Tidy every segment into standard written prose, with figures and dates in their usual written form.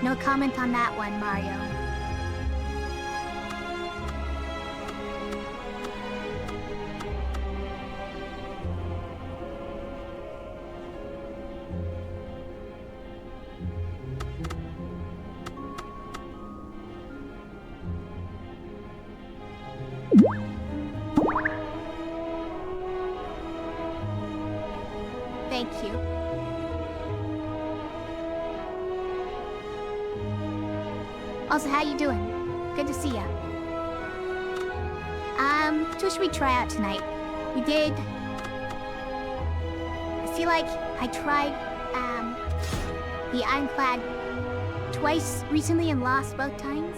No comment on that one, Mario. Thank you. Also, how you doing? Good to see ya. What should we try out tonight? We did... I feel like I tried, the Ironclad twice recently and lost both times.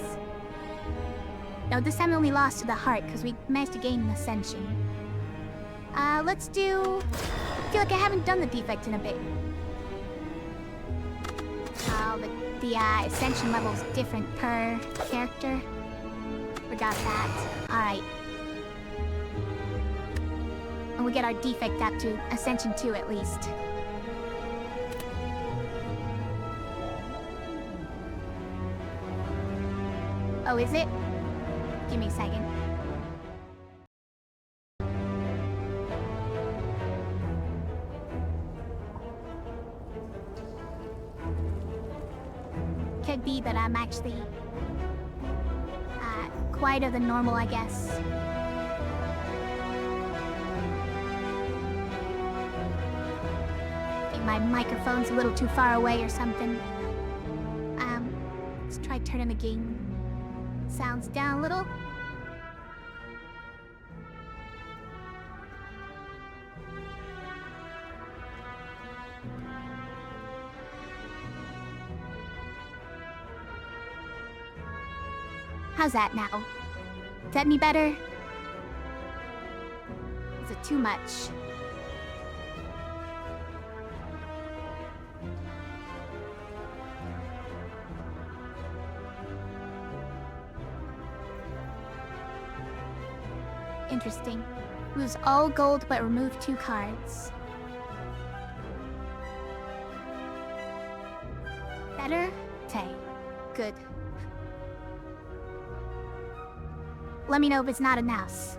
No, this time I only lost to the heart, because we managed to gain an Ascension. Let's do... I feel like I haven't done the defect in a bit. Oh, the Ascension level's different per character. Forgot that. Alright. And we get our defect up to Ascension 2 at least. Oh, is it? Give me a second. Could be that I'm actually quieter than normal, I guess. Maybe my microphone's a little too far away or something. Let's try turning the gain sounds down a little. How's that now? Is that any better? Is it too much? Interesting. Lose all gold but remove 2 cards. Better? Okay. Good. Let me know if it's not enough.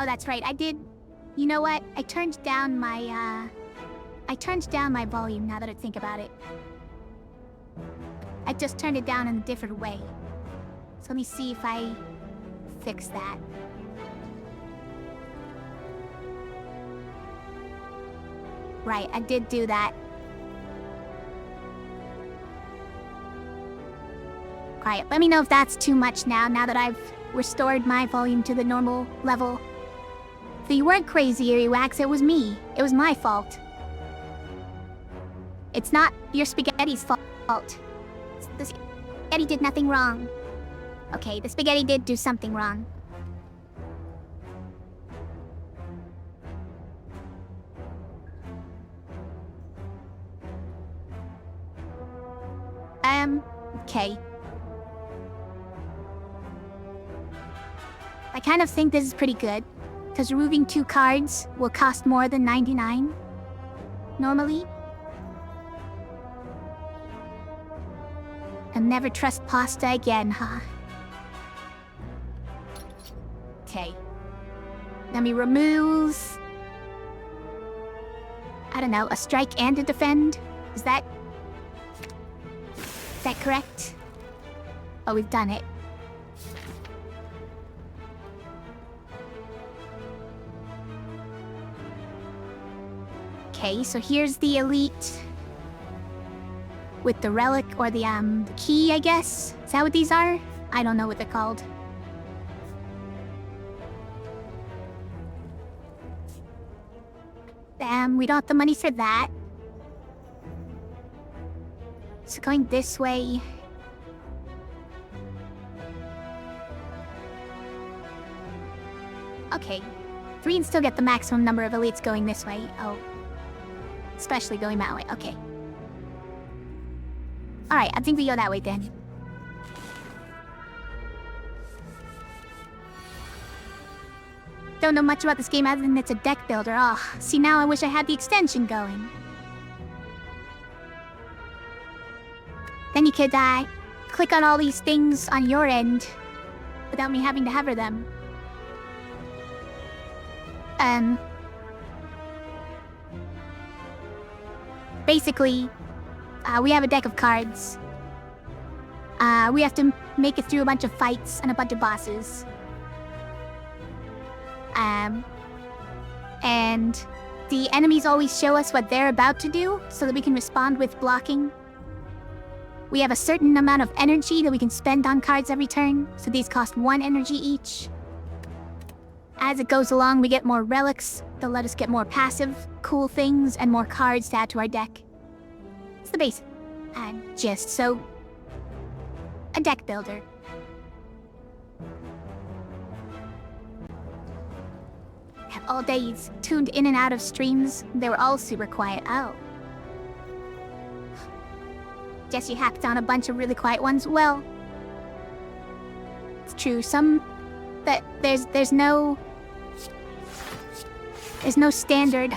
Oh, that's right. I did... You know what? I turned down my volume now that I think about it. I just turned it down in a different way. So let me see if I fix that. Right, I did do that. Alright, let me know if that's too much now that I've restored my volume to the normal level. So you weren't crazy, Earwax, it was me. It was my fault. It's not your spaghetti's fault. The spaghetti did nothing wrong. Okay, the spaghetti did do something wrong. Okay. I kind of think this is pretty good, because removing 2 cards will cost more than 99, normally. And never trust pasta again, huh? Okay. Let me remove... I don't know, a strike and a defend? Is that correct? Oh, we've done it. Okay, so here's the elite with the relic or the key, I guess. Is that what these are? I don't know what they're called. We don't have the money for that. So going this way. Okay. 3 and still get the maximum number of elites going this way. Oh. Especially going that way. Okay. Alright, I think we go that way then. Don't know much about this game other than it's a deck builder. Oh, see, now I wish I had the extension going. Then you could, click on all these things on your end without me having to hover them. Basically, we have a deck of cards. We have to make it through a bunch of fights and a bunch of bosses. And the enemies always show us what they're about to do so that we can respond with blocking. We have a certain amount of energy that we can spend on cards every turn, so these cost 1 energy each. As it goes along, we get more relics that let us get more passive, cool things, and more cards to add to our deck. It's the basic gist, so a deck builder. Have all days tuned in and out of streams. They were all super quiet. Oh. Guess you hacked on a bunch of really quiet ones. Well, it's true. But there's no standard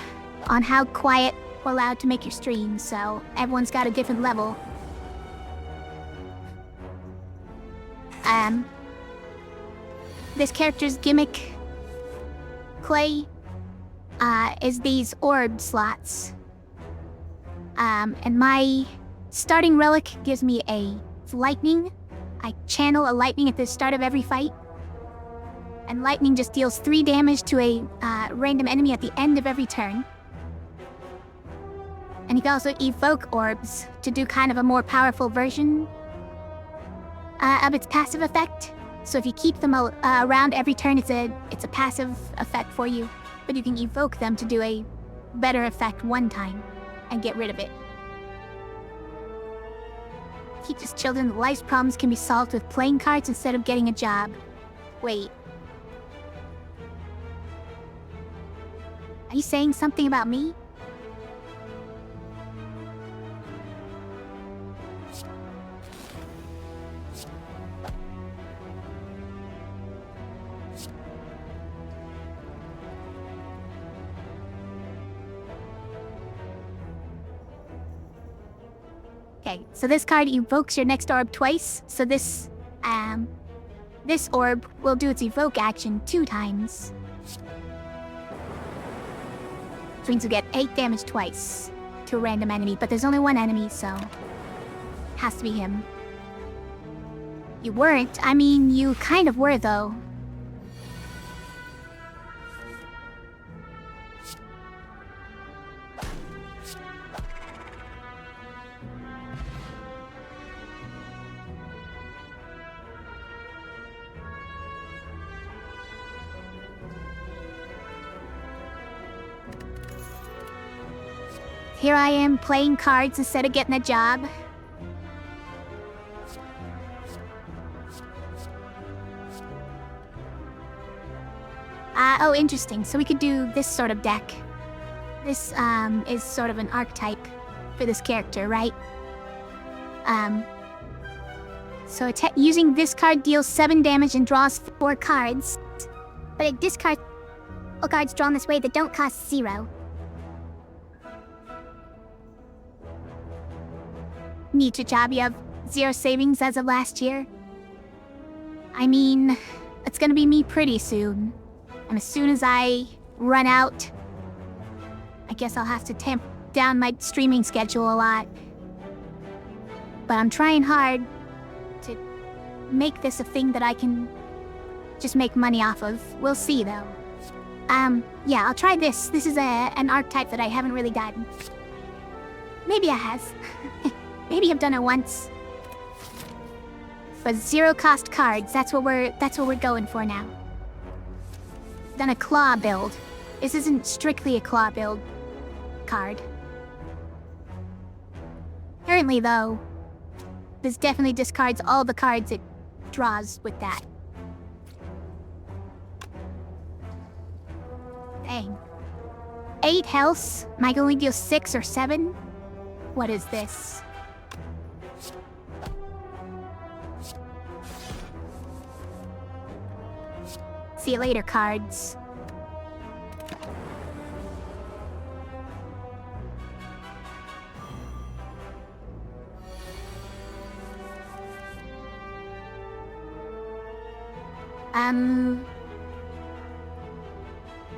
on how quiet we're allowed to make your stream, so everyone's got a different level. This character's gimmick, Clay, is these orb slots. And my starting relic gives me a lightning. I channel a lightning at the start of every fight. And lightning just deals 3 damage to a random enemy at the end of every turn. And you can also evoke orbs to do kind of a more powerful version of its passive effect. So if you keep them around every turn, it's a passive effect for you. But you can evoke them to do a better effect one time and get rid of it. Teaches children that life's problems can be solved with playing cards instead of getting a job. Wait. Are you saying something about me? Okay, so this card evokes your next orb twice, so this orb will do its evoke action 2 times. Which means you get 8 damage twice to a random enemy, but there's only 1 enemy, so it has to be him. You weren't. I mean, you kind of were, though. Here I am playing cards instead of getting a job. Oh, interesting. So we could do this sort of deck. This, is sort of an archetype for this character, right? So using this card deals 7 damage and draws 4 cards. But it discards all cards drawn this way that don't cost 0. Need your job, you have 0 savings as of last year. I mean, it's gonna be me pretty soon. And as soon as I run out, I guess I'll have to tamp down my streaming schedule a lot. But I'm trying hard to make this a thing that I can just make money off of. We'll see, though. Yeah, I'll try this. This is an archetype that I haven't really done. Maybe I have. Maybe I've done it once. But 0 cost cards, that's what we're going for now. Done a claw build. This isn't strictly a claw build card. Currently though, this definitely discards all the cards it draws with that. Dang. 8 health? Am I going to deal 6 or 7? What is this? See you later, cards.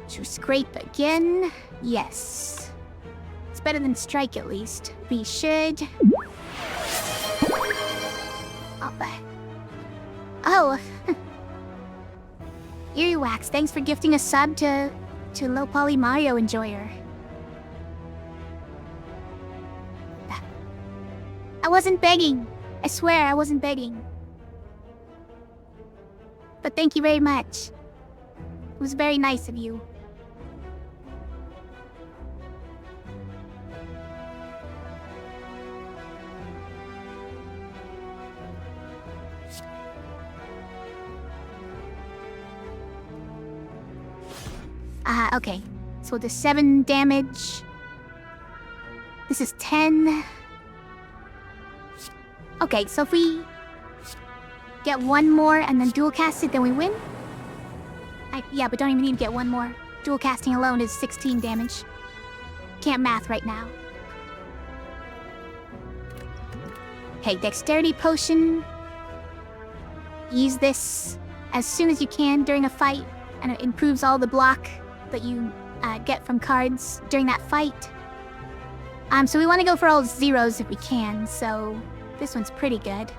To scrape again? Yes. It's better than strike at least. We should... Oh. Earwax, thanks for gifting a sub to Low Poly Mario Enjoyer. I wasn't begging. I swear I wasn't begging. But thank you very much. It was very nice of you. Okay. So the 7 damage. This is 10. Okay, so if we get one more and then dual cast it, then we win? Yeah, but don't even need to get one more. Dual casting alone is 16 damage. Can't math right now. Okay, dexterity potion. Use this as soon as you can during a fight, and it improves all the block that you get from cards during that fight. So we want to go for all zeros if we can, so this one's pretty good.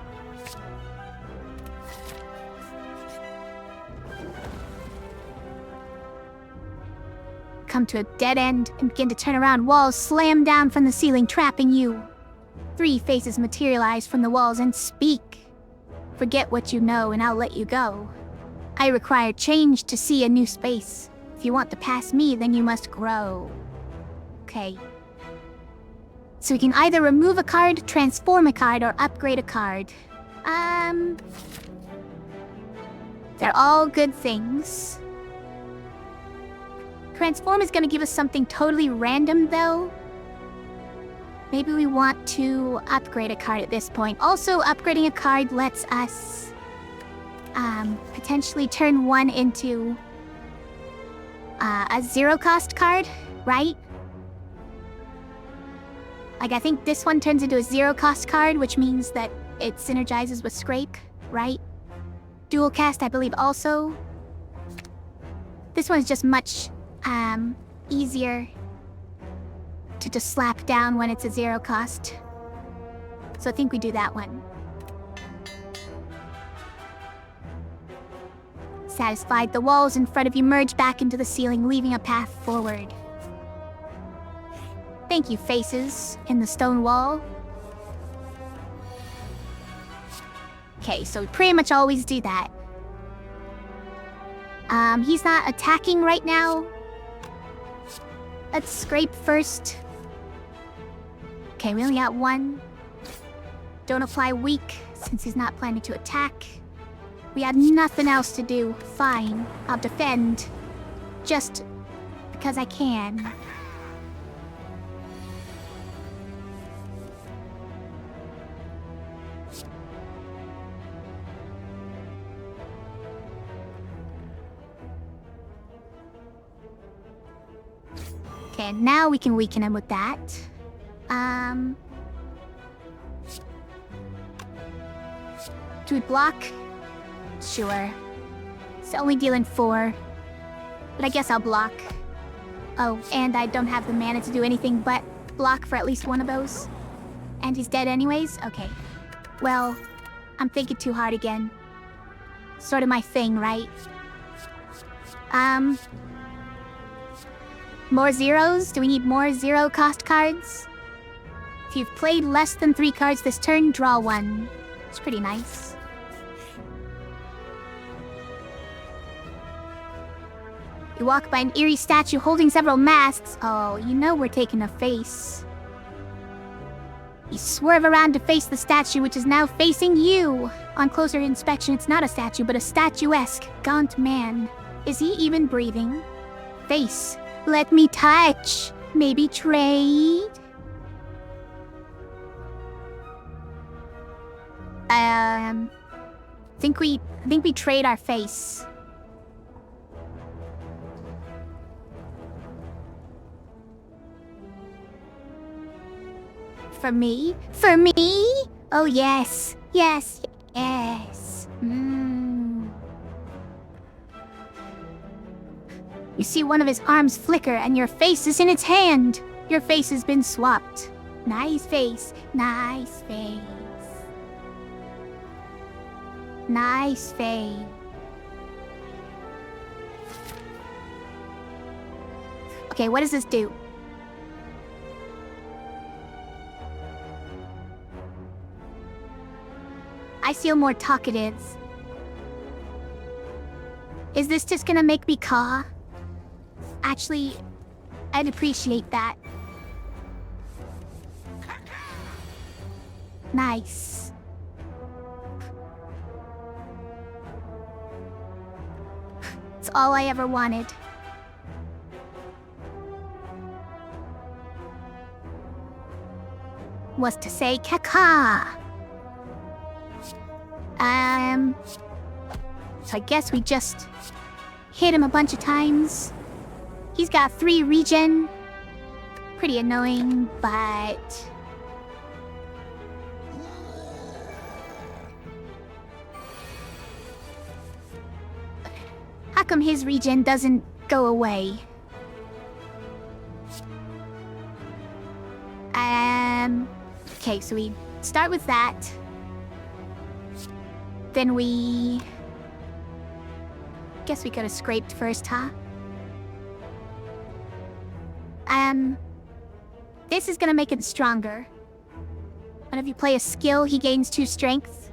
Come to a dead end and begin to turn around. Walls slam down from the ceiling, trapping you. 3 faces materialize from the walls and speak. Forget what you know and I'll let you go. I require change to see a new space. If you want to pass me, then you must grow. Okay. So we can either remove a card, transform a card, or upgrade a card. They're all good things. Transform is gonna give us something totally random, though. Maybe we want to upgrade a card at this point. Also, upgrading a card lets us potentially turn one into a 0-cost card, right? Like, I think this one turns into a 0-cost card, which means that it synergizes with Scrape, right? Dual cast, I believe, also. This one's just much easier to just slap down when it's a 0-cost. So I think we do that one. Satisfied, the walls in front of you merge back into the ceiling, leaving a path forward. Thank you, faces in the stone wall. Okay, so we pretty much always do that. He's not attacking right now. Let's scrape first. Okay, we only got one. Don't apply weak, since he's not planning to attack. We had nothing else to do. Fine, I'll defend. Just because I can. Okay, now we can weaken him with that. Do we block? Sure. It's only dealing 4. But I guess I'll block. Oh, and I don't have the mana to do anything but block for at least one of those. And he's dead anyways? Okay. Well, I'm thinking too hard again. Sort of my thing, right? More zeros? Do we need more 0-cost cards? If you've played less than 3 cards this turn, draw 1. It's pretty nice. You walk by an eerie statue holding several masks. Oh, you know we're taking a face. You swerve around to face the statue, which is now facing you. On closer inspection, it's not a statue, but a statuesque, gaunt man. Is he even breathing? Face. Let me touch. Maybe trade? Think we trade our face. For me? For me? Oh, yes. Yes. Yes. You see one of his arms flicker and your face is in its hand. Your face has been swapped. Nice face. Nice face. Nice face. Okay, what does this do? I feel more talkative. Is this just gonna make me caw? Actually, I'd appreciate that. Nice. It's all I ever wanted. Was to say caca. So I guess we just hit him a bunch of times. He's got 3 regen. Pretty annoying, but... How come his regen doesn't go away? Okay, so we start with that. Then we... Guess we could have scraped first, huh? This is gonna make him stronger. Whenever you play a skill, he gains 2 strength.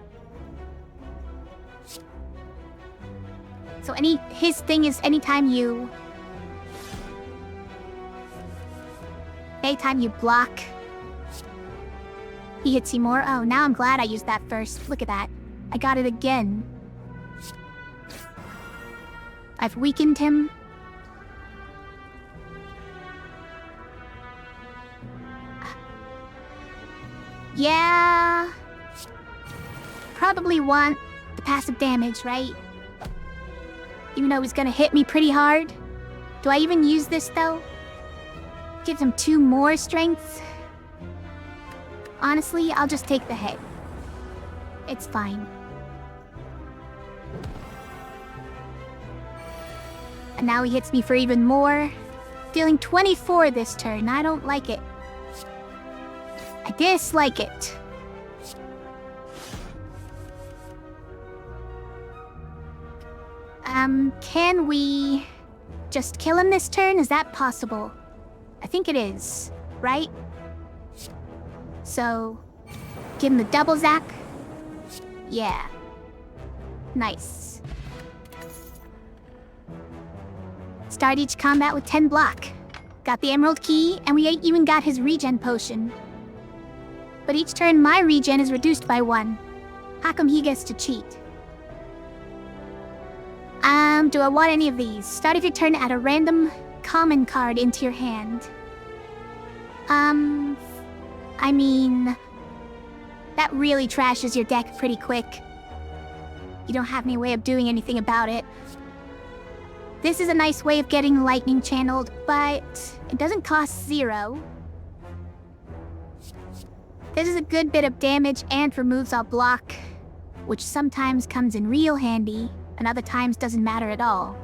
So his thing is anytime you block, he hits you more. Oh, now I'm glad I used that first. Look at that. I got it again. I've weakened him. Yeah. Probably want the passive damage, right? Even though he's gonna hit me pretty hard. Do I even use this, though? Gives him 2 more strength. Honestly, I'll just take the hit. It's fine. And now he hits me for even more. Dealing 24 this turn. I don't like it. I dislike it. Can we just kill him this turn? Is that possible? I think it is, right? So, give him the double zack. Yeah. Nice. Start each combat with 10 block. Got the emerald key, and we even got his regen potion. But each turn my regen is reduced by 1. How come he gets to cheat? Do I want any of these? Start of your turn, add a random common card into your hand. I mean... That really trashes your deck pretty quick. You don't have any way of doing anything about it. This is a nice way of getting lightning channeled, but it doesn't cost 0. This is a good bit of damage and removes our block, which sometimes comes in real handy, and other times doesn't matter at all.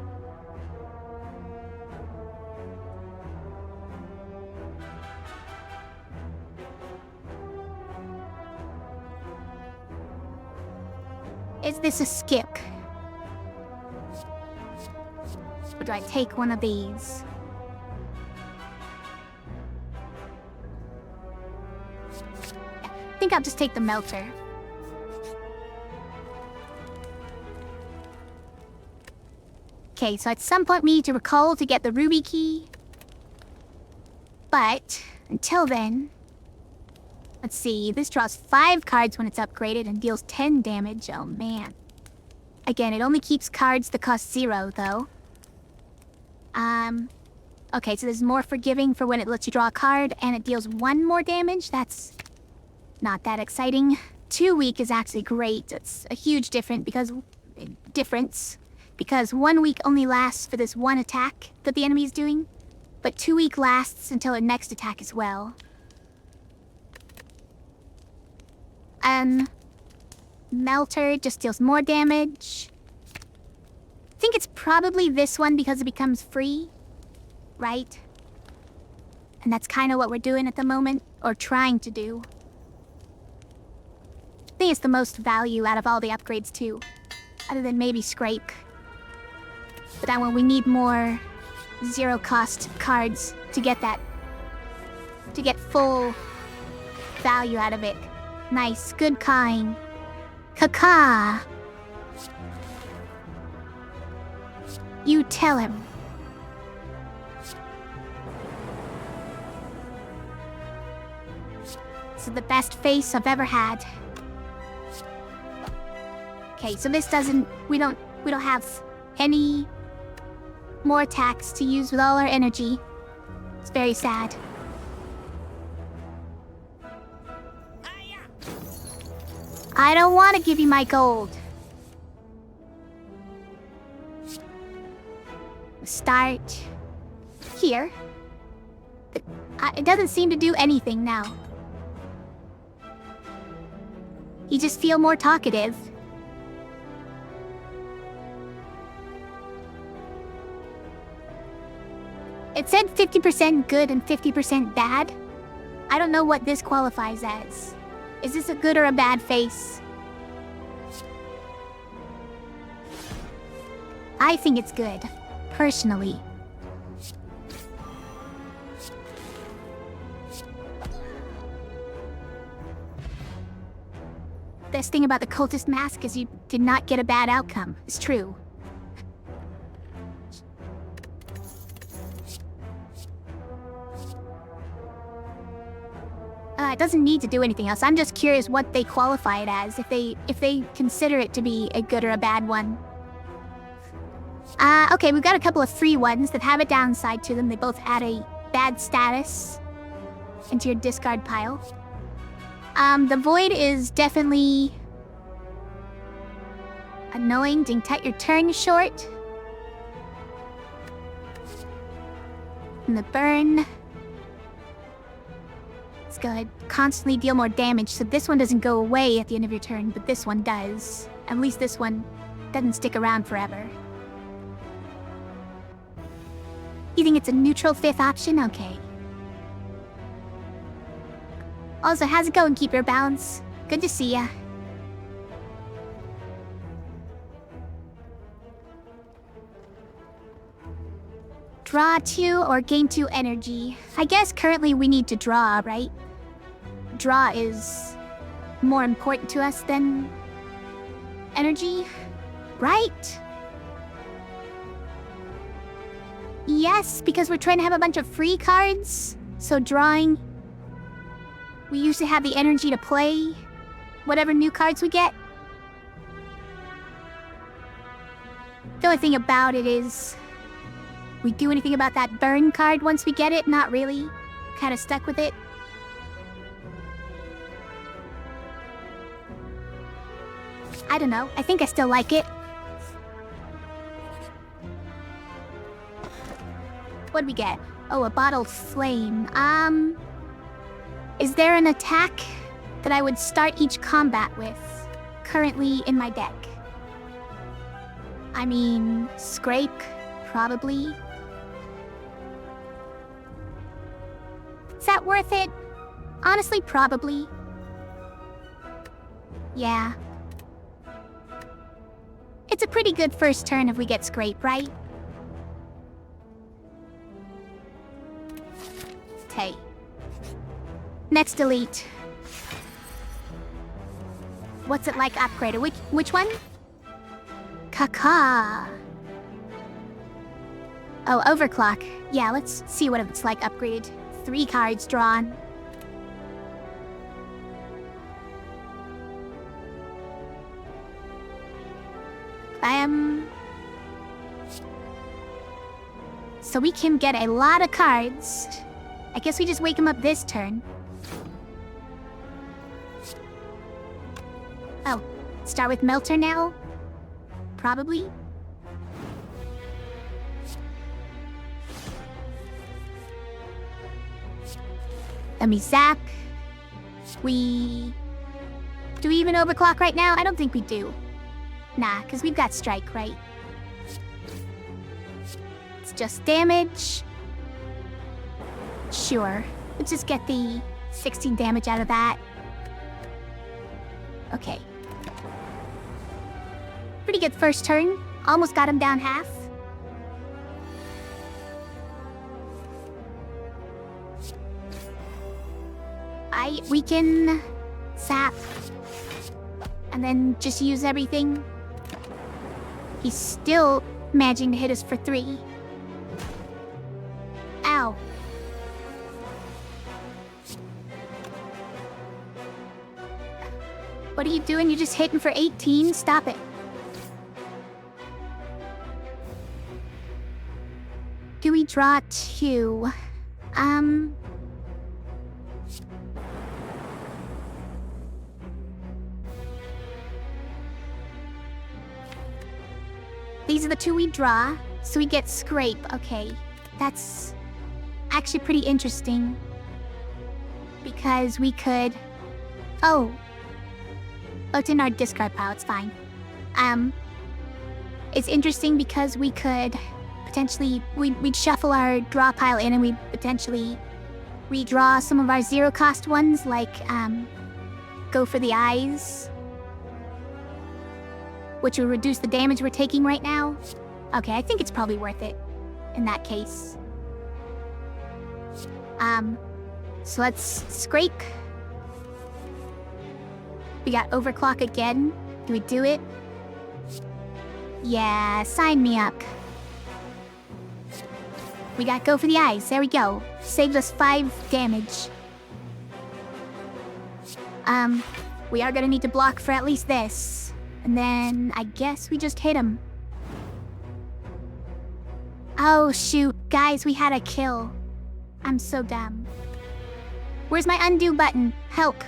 Is this a skip? Or do I take one of these? I think I'll just take the melter. Okay, so at some point we need to recall to get the ruby key. But until then, let's see, this draws 5 cards when it's upgraded and deals 10 damage. Oh man. Again, it only keeps cards that cost 0 though. Okay, so there's more forgiving for when it lets you draw a card and it deals 1 more damage. That's not that exciting. 2 week is actually great. It's a huge difference because 1 week only lasts for this 1 attack that the enemy is doing, but 2 week lasts until her next attack as well. Melter just deals more damage. I think it's probably this one because it becomes free, right? And that's kind of what we're doing at the moment, or trying to do. I think it's the most value out of all the upgrades too, other than maybe Scrape. But that one, we need more zero-cost cards to get that, to get full value out of it. Nice, good kind. Kaka! You tell him. This is the best face I've ever had. Okay, so this doesn't... We don't have any more attacks to use with all our energy. It's very sad. I don't want to give you my gold. Start here. It doesn't seem to do anything now. You just feel more talkative. It said 50% good and 50% bad. I don't know what this qualifies as. Is this a good or a bad face? I think it's good, personally. Best thing about the cultist mask is you did not get a bad outcome. It's true. It doesn't need to do anything else. I'm just curious what they qualify it as, if they consider it to be a good or a bad one. Okay, we've got a couple of free ones that have a downside to them. They both add a bad status into your discard pile. The Void is definitely annoying. Didn't cut your turn short. And the Burn. It's good. Constantly deal more damage, so this one doesn't go away at the end of your turn, but this one does. At least this one doesn't stick around forever. You think it's a neutral 5th option? Okay. Also, how's it going, Keep Your Balance? Good to see ya. Draw 2 or gain 2 energy. I guess currently we need to draw, right? Draw is more important to us than energy, right? Yes, because we're trying to have a bunch of free cards. So drawing... We usually have the energy to play whatever new cards we get. The only thing about it is... We do anything about that burn card once we get it? Not really. Kinda stuck with it. I don't know. I think I still like it. What'd we get? Oh, a bottled flame. Is there an attack that I would start each combat with currently in my deck? I mean, Scrape, probably. Is that worth it? Honestly, probably. Yeah. It's a pretty good first turn if we get Scrape, right? Okay. Next elite. What's it like upgraded? Which one? Kaka. Oh, Overclock. Yeah, let's see what it's like upgraded. 3 cards drawn. So we can get a lot of cards. I guess we just wake him up this turn. Oh, start with Melter now? Probably. Let me zap. We Do we even overclock right now? I don't think we do. Nah, because we've got strike, right? It's just damage. Sure. Let's just get the 16 damage out of that. Okay. Pretty good first turn. Almost got him down half. We can sap. And then just use everything. He's still managing to hit us for 3. Ow. What are you doing? You're just hitting for 18? Stop it. Do we draw 2? These are the 2 we draw, so we get Scrape. Okay, that's actually pretty interesting. Because we could... Oh, it's in our discard pile, it's fine. It's interesting because we could potentially... We'd shuffle our draw pile in and we'd potentially redraw some of our 0-cost ones, like, go for the eyes. Which would reduce the damage we're taking right now. Okay, I think it's probably worth it in that case. So let's scrape. We got overclock again. Do we do it? Yeah, sign me up. We got go for the eyes. There we go. Saved us 5 damage. We are gonna need to block for at least this. And then, I guess we just hit him. Oh, shoot. Guys, we had a kill. I'm so dumb. Where's my undo button? Help.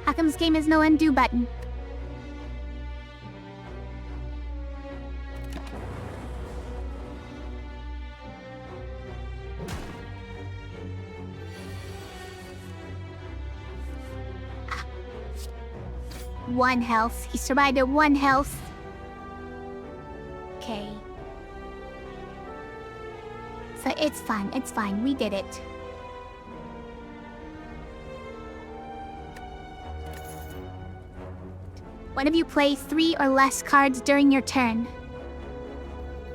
How come this game has no undo button? One health. He survived at 1 health. Okay. So it's fine. It's fine. We did it. One of you play 3 or less cards during your turn.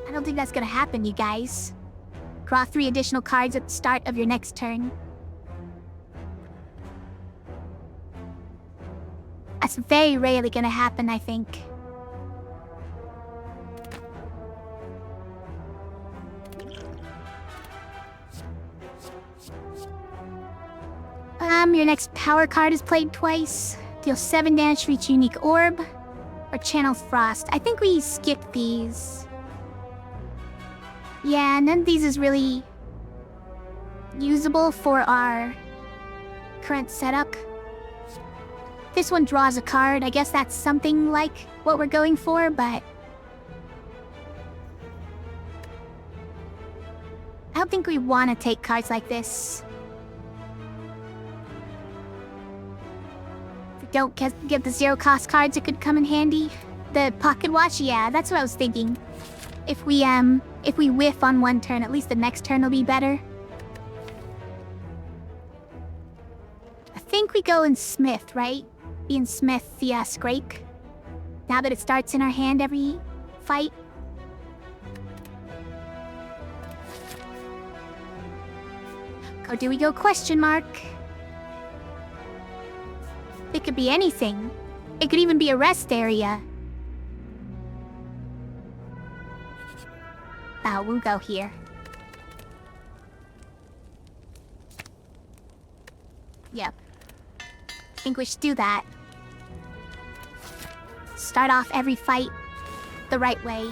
I don't think that's gonna happen, you guys. Draw 3 additional cards at the start of your next turn. That's very rarely gonna happen, I think. Your next power card is played twice. Deal 7 damage for each unique orb. Or channel Frost. I think we skipped these. Yeah, none of these is really usable for our current setup. This one draws a card. I guess that's something like what we're going for, but... I don't think we want to take cards like this. If we don't get the 0-cost cards, it could come in handy. The pocket watch? Yeah, that's what I was thinking. If we whiff on 1 turn, at least the next turn will be better. I think we go in Smith, right? Ian Smith, the Scrape. Now that it starts in our hand every fight. Or do we go question mark? It could be anything. It could even be a rest area. Oh, we'll go here. Yep. I think we should do that. Start off every fight the right way.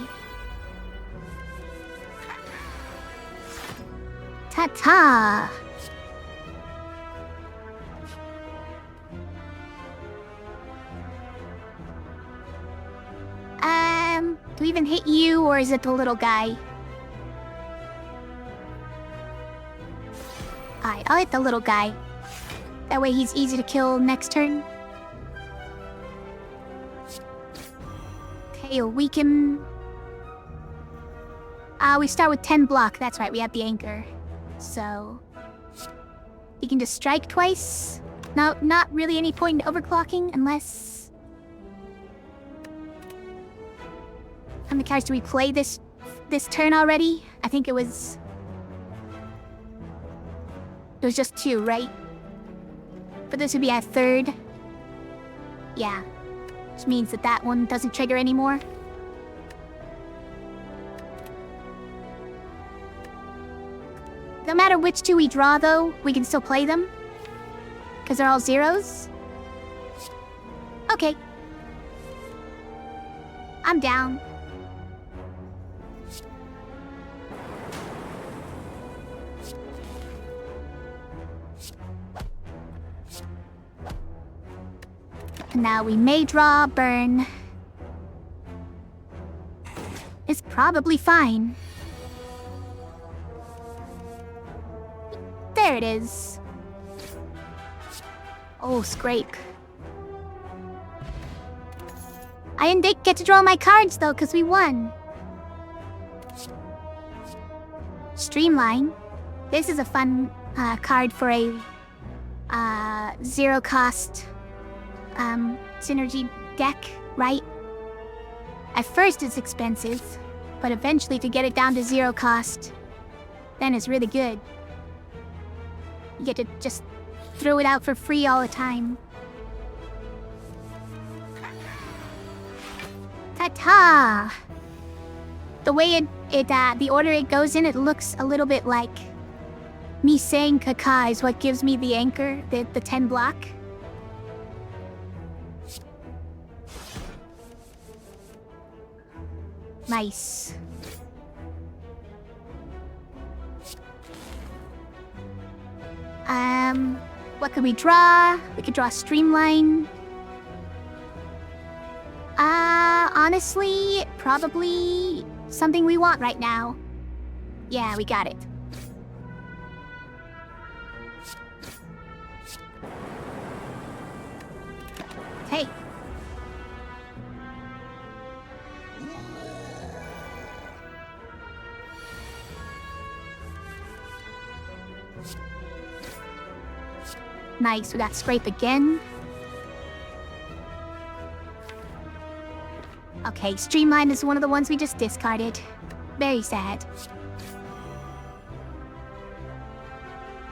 Ta-ta! Do we even hit you, or is it the little guy? Alright, I'll hit the little guy. That way he's easy to kill next turn. Okay, we can... we start with 10 block. That's right, we have the anchor. So... you can just strike twice. No, not really any point in overclocking, unless... how many cards do we play this turn already? I think it was... it was just 2, right? But this would be our 3rd. Yeah. Which means that that one doesn't trigger anymore. No matter which 2 we draw, though, we can still play them. Because they're all 0s. Okay. I'm down. Now we may draw burn. It's probably fine. There it is. Oh, scrape. I didn't get to draw my cards though, because we won. Streamline. This is a fun card for a 0 cost synergy deck, right? At first it's expensive, but eventually to get it down to 0 cost, then it's really good. You get to just throw it out for free all the time. Ta-ta! The way the order it goes in, it looks a little bit like me saying Kaka is what gives me the anchor, the 10 block. Nice. What could we draw? We could draw Streamline. Honestly, probably something we want right now. Yeah, we got it. Hey. Nice, we got scrape again. Okay, Streamline is one of the ones we just discarded. Very sad.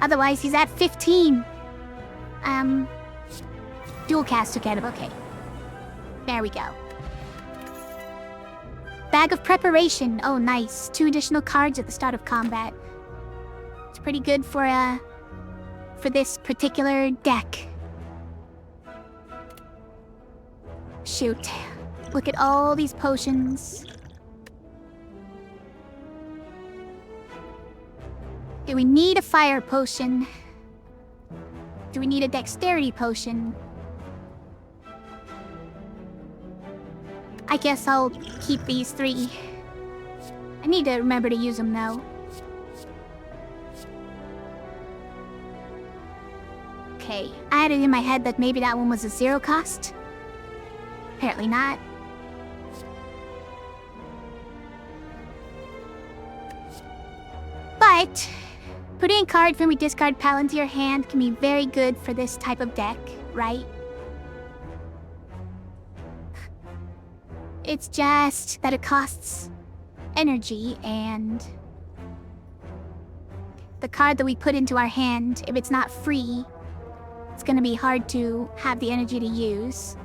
Otherwise, he's at 15. Dual cast took out of, okay. There we go. Bag of Preparation. Oh, nice. 2 additional cards at the start of combat. It's pretty good for this particular deck. Shoot. Look at all these potions. Do we need a fire potion? Do we need a dexterity potion? I guess I'll keep these 3. I need to remember to use them though. Okay, I had it in my head that maybe that one was a 0 cost. Apparently not. But putting a card from a discard pile into your hand can be very good for this type of deck, right? It's just that it costs energy, and the card that we put into our hand, if it's not free, it's gonna be hard to have the energy to use.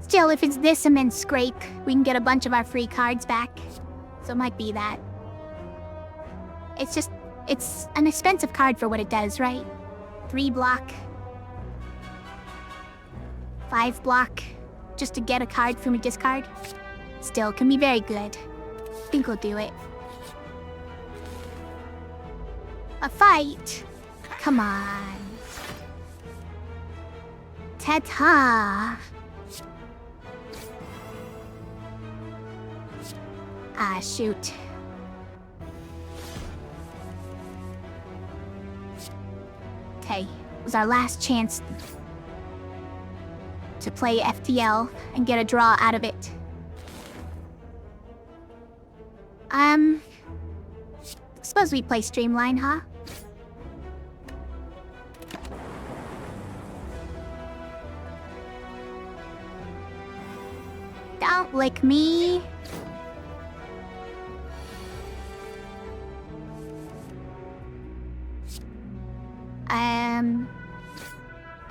Still, if it's this and then scrape, we can get a bunch of our free cards back. So it might be that. It's an expensive card for what it does, right? 3 block. 5 block. Just to get a card from a discard. Still, can be very good. I think we'll do it. A fight? Come on. Ta-ta. Ah, shoot. Okay, it was our last chance. to play FTL and get a draw out of it. Suppose we play Streamline, huh? Don't lick me.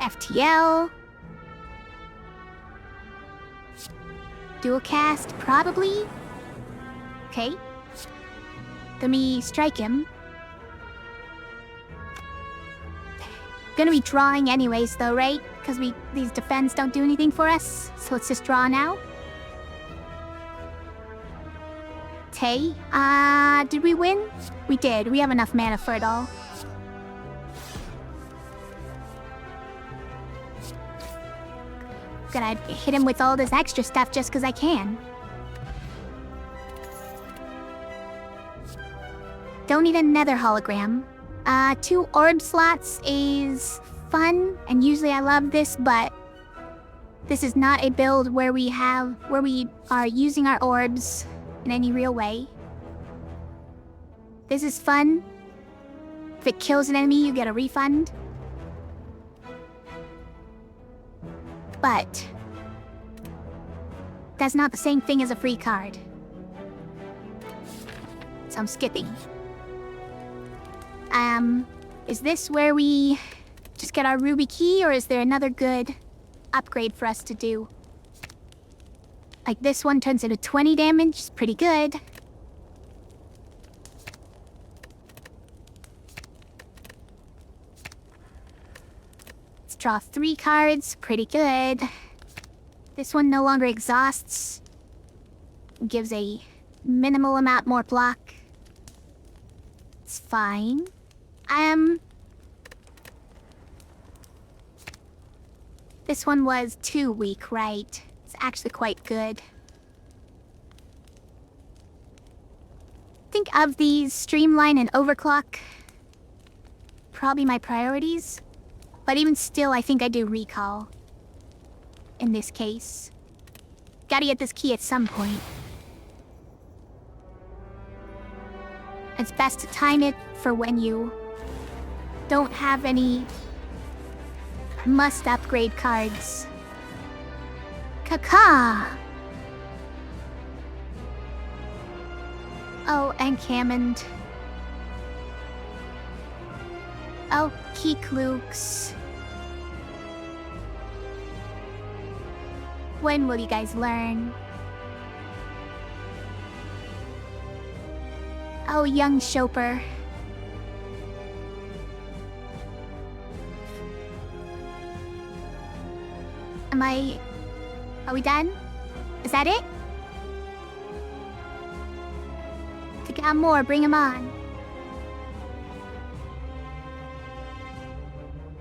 FTL. Dual cast, probably? Okay. Let me strike him. Gonna be drawing anyways though, right? Because these defense don't do anything for us. So let's just draw now. Tay, did we win? We did. We have enough mana for it all. Gonna hit him with all this extra stuff just because I can. Don't need another hologram. 2 orb slots is fun, and usually I love this, but this is not a build where we are using our orbs in any real way. This is fun. If it kills an enemy, you get a refund. But that's not the same thing as a free card. So I'm skipping. Is this where we just get our ruby key, or is there another good upgrade for us to do? Like this one turns into 20 damage, it's pretty good. Let's draw 3 cards, pretty good. This one no longer exhausts. Gives a minimal amount more block. It's fine. This one was too weak, right? It's actually quite good. Think of these Streamline and Overclock. Probably my priorities. But even still, I think I do Recall. In this case. Gotta get this key at some point. It's best to time it for when you don't have any must-upgrade cards. Kaka! Oh, and Hammond. Oh, Keeklooks. When will you guys learn? Oh, young Chopper. Are we done? Is that it? If you got more, bring them on.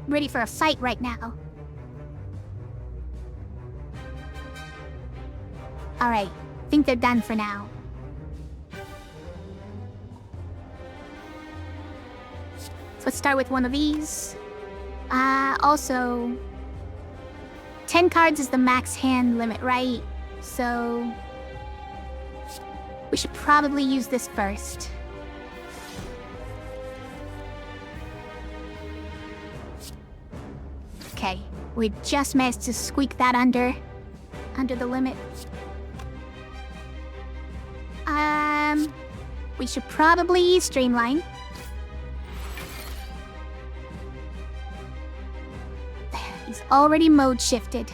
I'm ready for a fight right now. Alright, think they're done for now. So let's start with one of these. Also... 10 cards is the max hand limit, right? So... we should probably use this first. Okay, we just managed to squeak that under the limit. We should probably Streamline. He's already mode shifted.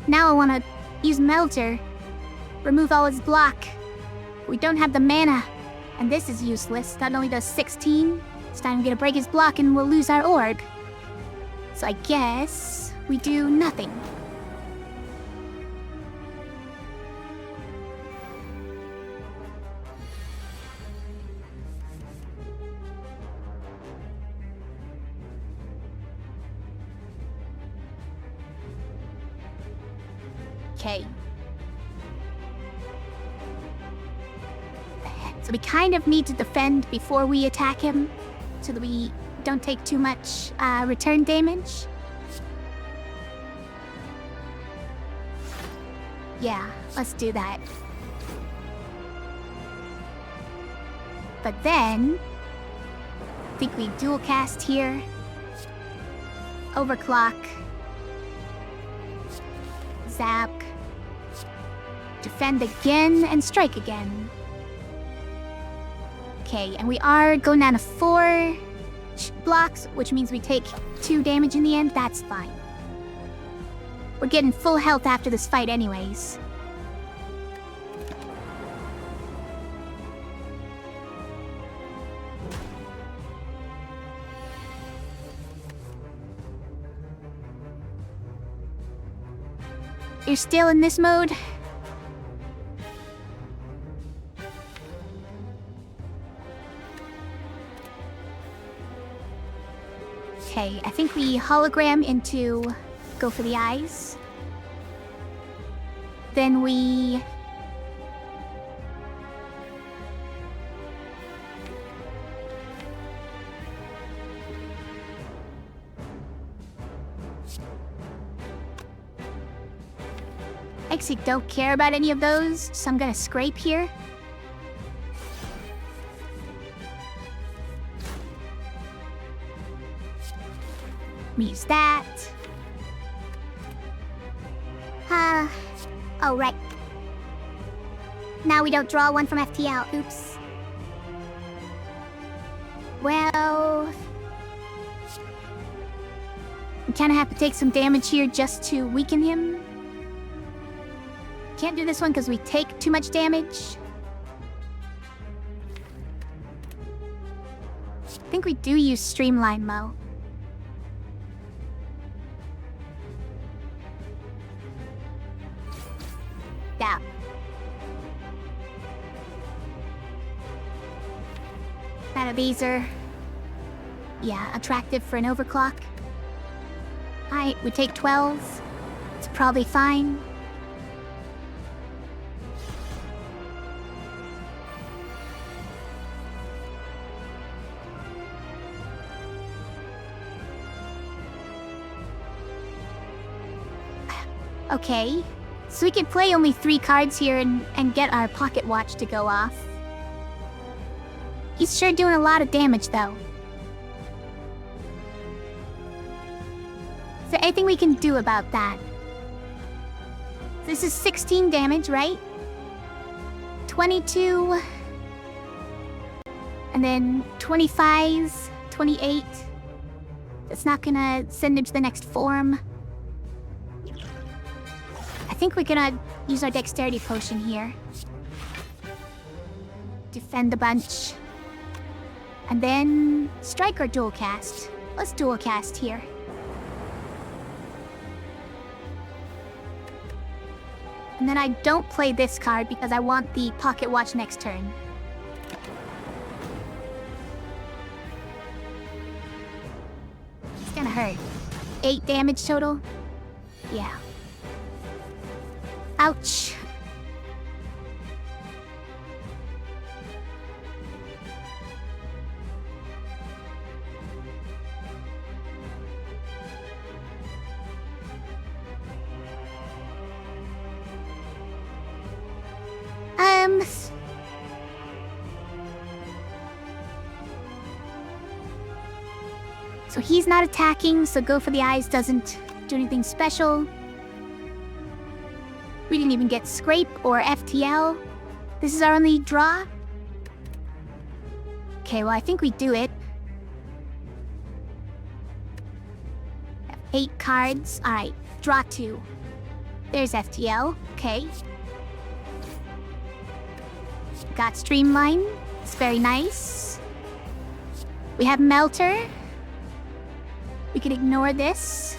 Now I want to use Melter. Remove all his block. We don't have the mana. And this is useless. Not only does 16, this time I'm gonna break his block and we'll lose our orb. So I guess we do nothing. Okay. So we kind of need to defend before we attack him, so that we don't take too much return damage. Yeah, let's do that. But then... I think we dual cast here. Overclock. Zap. Defend again and strike again. Okay, and we are going down to 4 blocks, which means we take 2 damage in the end. That's fine. We're getting full health after this fight anyways. You're still in this mode? Okay, I think we hologram into go for the eyes. Then we... I actually don't care about any of those, so I'm gonna scrape here. Use that. Oh, right. Now we don't draw one from FTL. Oops. Well... we kinda have to take some damage here just to weaken him. Can't do this one because we take too much damage. I think we do use Streamline Mo. Yeah. That a Beezer. Yeah, attractive for an overclock. Alright, we take 12. It's probably fine. Okay, so we can play only 3 cards here and get our pocket watch to go off. He's sure doing a lot of damage, though. Is there anything we can do about that? This is 16 damage, right? 22... and then 25, 28. That's not gonna send him to the next form. I think we're gonna use our dexterity potion here. Defend a bunch. And then strike or dual cast. Let's dual cast here. And then I don't play this card because I want the pocket watch next turn. It's gonna hurt. 8 damage total? Yeah. Ouch. So he's not attacking, so go for the eyes doesn't do anything special. We didn't even get Scrape or FTL. This is our only draw. Okay, well I think we do it. 8 cards. Alright, draw 2. There's FTL. Okay. Got Streamline. It's very nice. We have Melter. We can ignore this.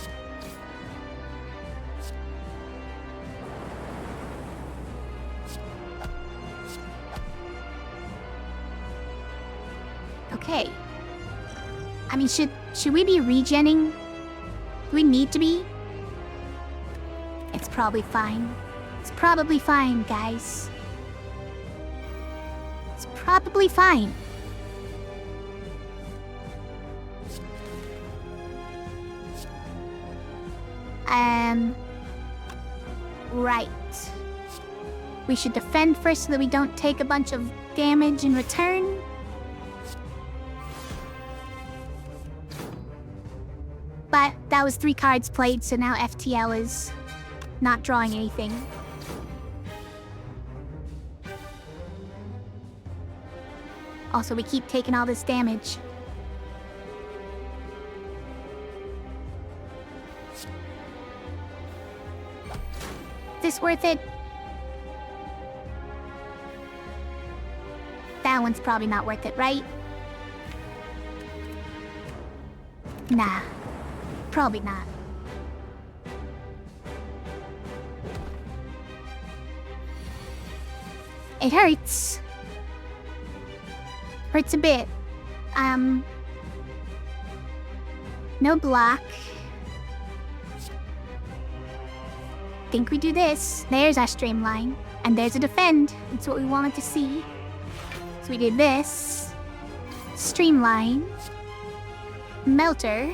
Okay. I mean, should we be regenning? Do we need to be? It's probably fine. It's probably fine, guys. It's probably fine. Right. We should defend first so that we don't take a bunch of damage in return. But that was 3 cards played, so now FTL is not drawing anything. Also, we keep taking all this damage. Is this worth it? That one's probably not worth it, right? Nah. Probably not. It hurts. Hurts a bit. No block. Think we do this. There's our streamline. And there's a defend. That's what we wanted to see. So we did this. Streamline. Melter.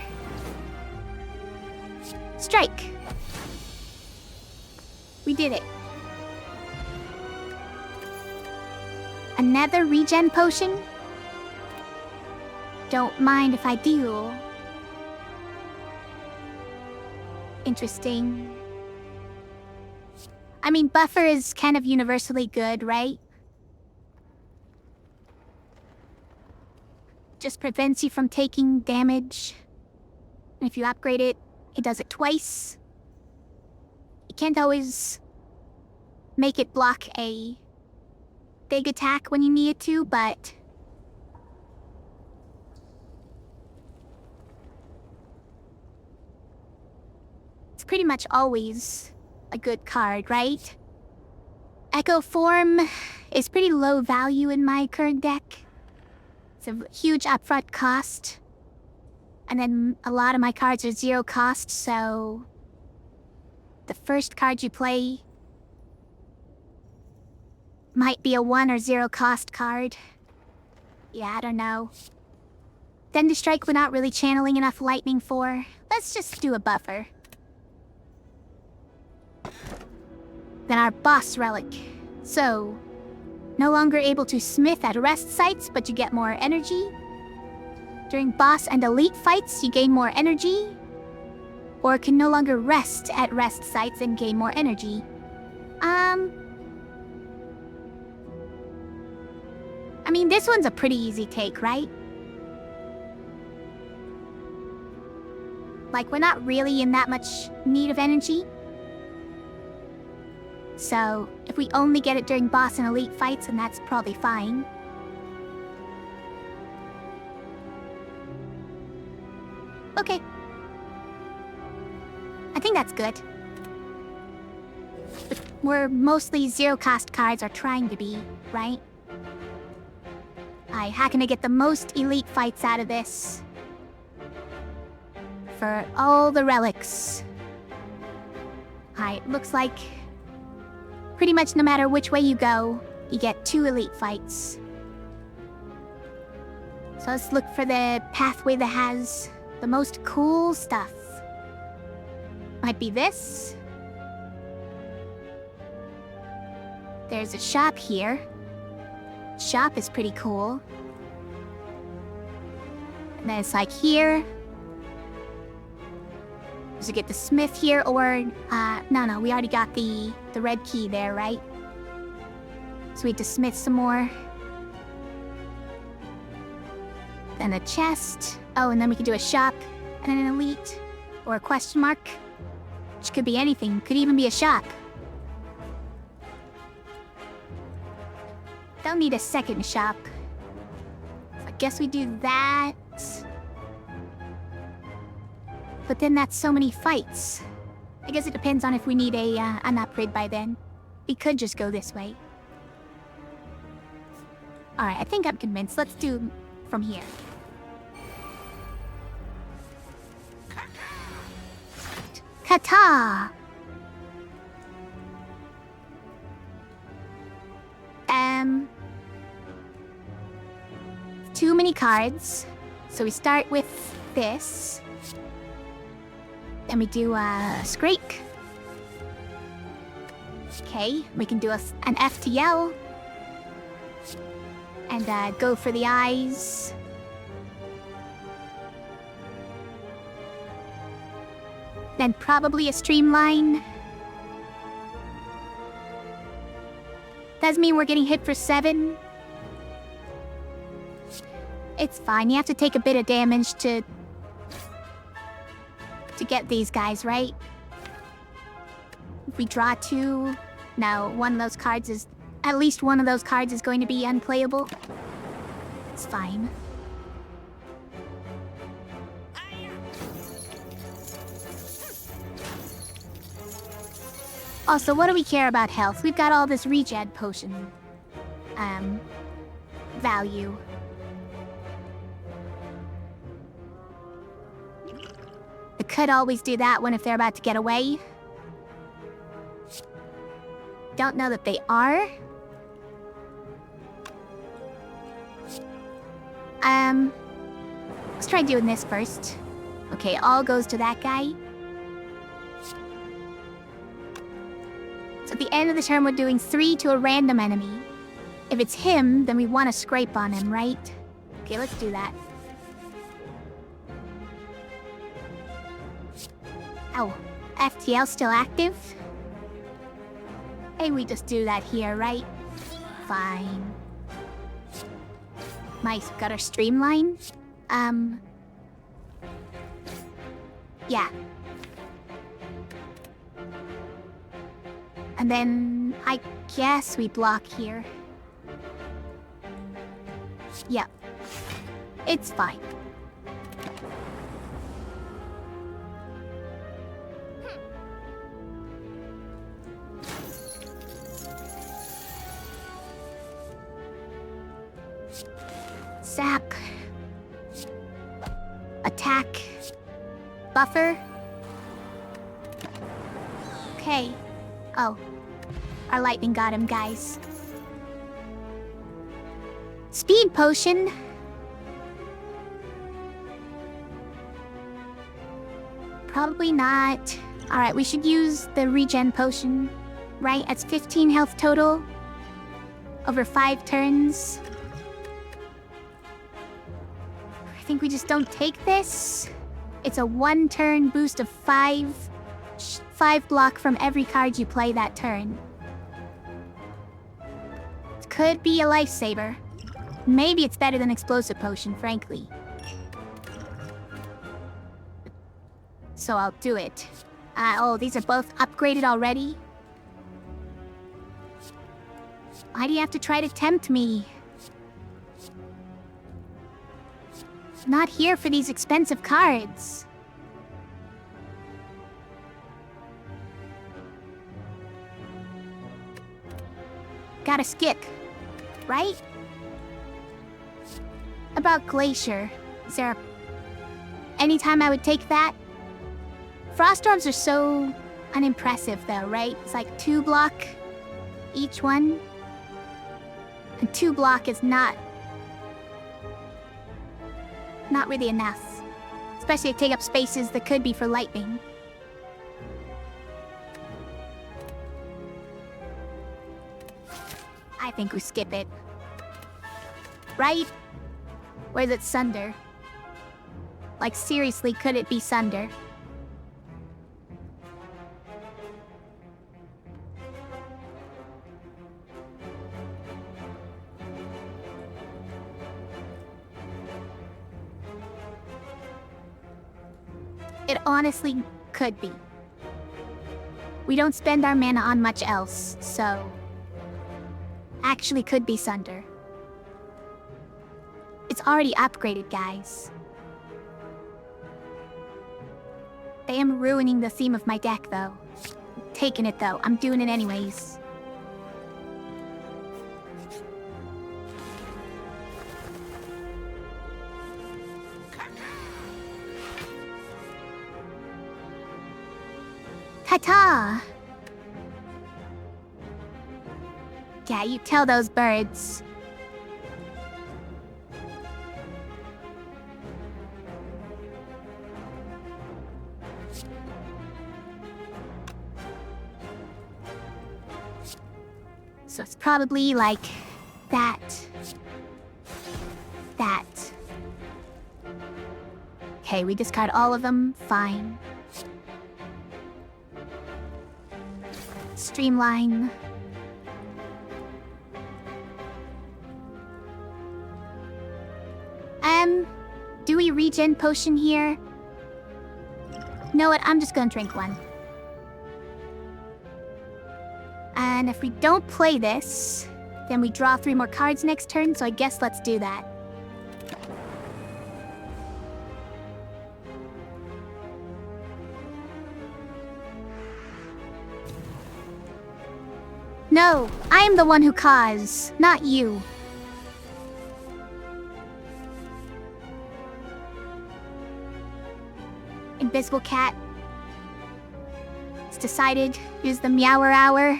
Strike. We did it. Another regen potion? Don't mind if I do. Interesting. I mean, buffer is kind of universally good, right? Just prevents you from taking damage. And if you upgrade it, it does it twice. You can't always make it block a big attack when you need it to, but it's pretty much always a good card, right? Echo Form is pretty low value in my current deck. It's a huge upfront cost. And then a lot of my cards are 0 cost, so the first card you play might be a 1 or 0 cost card. Yeah, I don't know. Then the strike we're not really channeling enough lightning for. Let's just do a buffer. Then our boss relic. So, no longer able to smith at rest sites, but you get more energy. During boss and elite fights, you gain more energy. Or can no longer rest at rest sites and gain more energy. I mean, this one's a pretty easy take, right? Like, we're not really in that much need of energy. So, if we only get it during boss and elite fights, then that's probably fine. Okay. I think that's good. But we're mostly 0 cost cards are trying to be, right? How can I get the most elite fights out of this? For all the relics. Looks like pretty much no matter which way you go, you get 2 elite fights. So let's look for the pathway that has the most cool stuff. Might be this. There's a shop here. Shop is pretty cool. And then it's like here. Does it get the smith here or... no, we already got the red key there, right? So we have to smith some more. Then a chest. Oh, and then we could do a shop and an elite. Or a question mark. Which could be anything. Could even be a shop. They'll need a second shop. So I guess we do that. But then that's so many fights. I guess it depends on if we need an upgrade by then. We could just go this way. Alright, I think I'm convinced. Let's do from here. Kata! Too many cards. So we start with this. Then we do a Scrake. Okay, we can do an FTL. And go for the eyes. Then probably a streamline. Does mean we're getting hit for 7. It's fine, you have to take a bit of damage to get these guys, right? If we draw 2... No, one of those cards is... At least one of those cards is going to be unplayable. It's fine. Also, what do we care about health? We've got all this regen potion. Value. They could always do that one if they're about to get away. Don't know that they are. Let's try doing this first. Okay, all goes to that guy. So at the end of the turn, we're doing 3 to a random enemy. If it's him, then we want to scrape on him, right? Okay, let's do that. Oh, FTL still active? Hey, we just do that here, right? Fine. Nice, got our streamline. Yeah. And then, I guess we block here. Yeah. It's fine. Zap. Attack. Buffer. Okay. Oh. Our lightning got him, guys. Speed potion. Probably not. Alright, we should use the regen potion. Right? It's 15 health total. Over 5 turns. I think we just don't take this. It's a 1-turn boost of 5 block from every card you play that turn. It could be a lifesaver. Maybe it's better than explosive potion, frankly. So I'll do it. Oh, these are both upgraded already? Why do you have to try to tempt me? Not here for these expensive cards. Gotta skip, right? About Glacier, is there any time I would take that? Frost Storms are so unimpressive though, right? It's like 2 block each one. And 2 block is not really enough. Especially to take up spaces that could be for lightning. I think we skip it. Right? Or is it Sunder? Like, seriously, could it be Sunder? It honestly could be. We don't spend our mana on much else, so... Actually could be Sunder. It's already upgraded, guys. I am ruining the theme of my deck, though. I'm taking it, though. I'm doing it anyways. Ta-ta! Yeah, you tell those birds. So it's probably like that. That. Okay, we discard all of them. Fine. Streamline. Do we regen potion here? You know what? I'm just gonna drink one. And if we don't play this, then we draw 3 more cards next turn, so I guess let's do that. No, I am the one who caused, not you. Invisible cat. It's decided. Use the meower hour.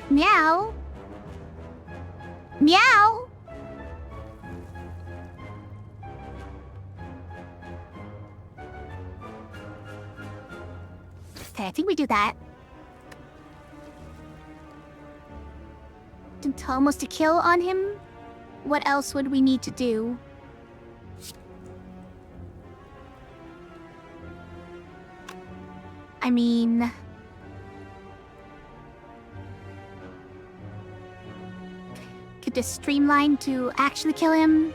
Meow. Meow. Okay, I think we do that. Almost a kill on him? What else would we need to do? I mean... could just streamline to actually kill him.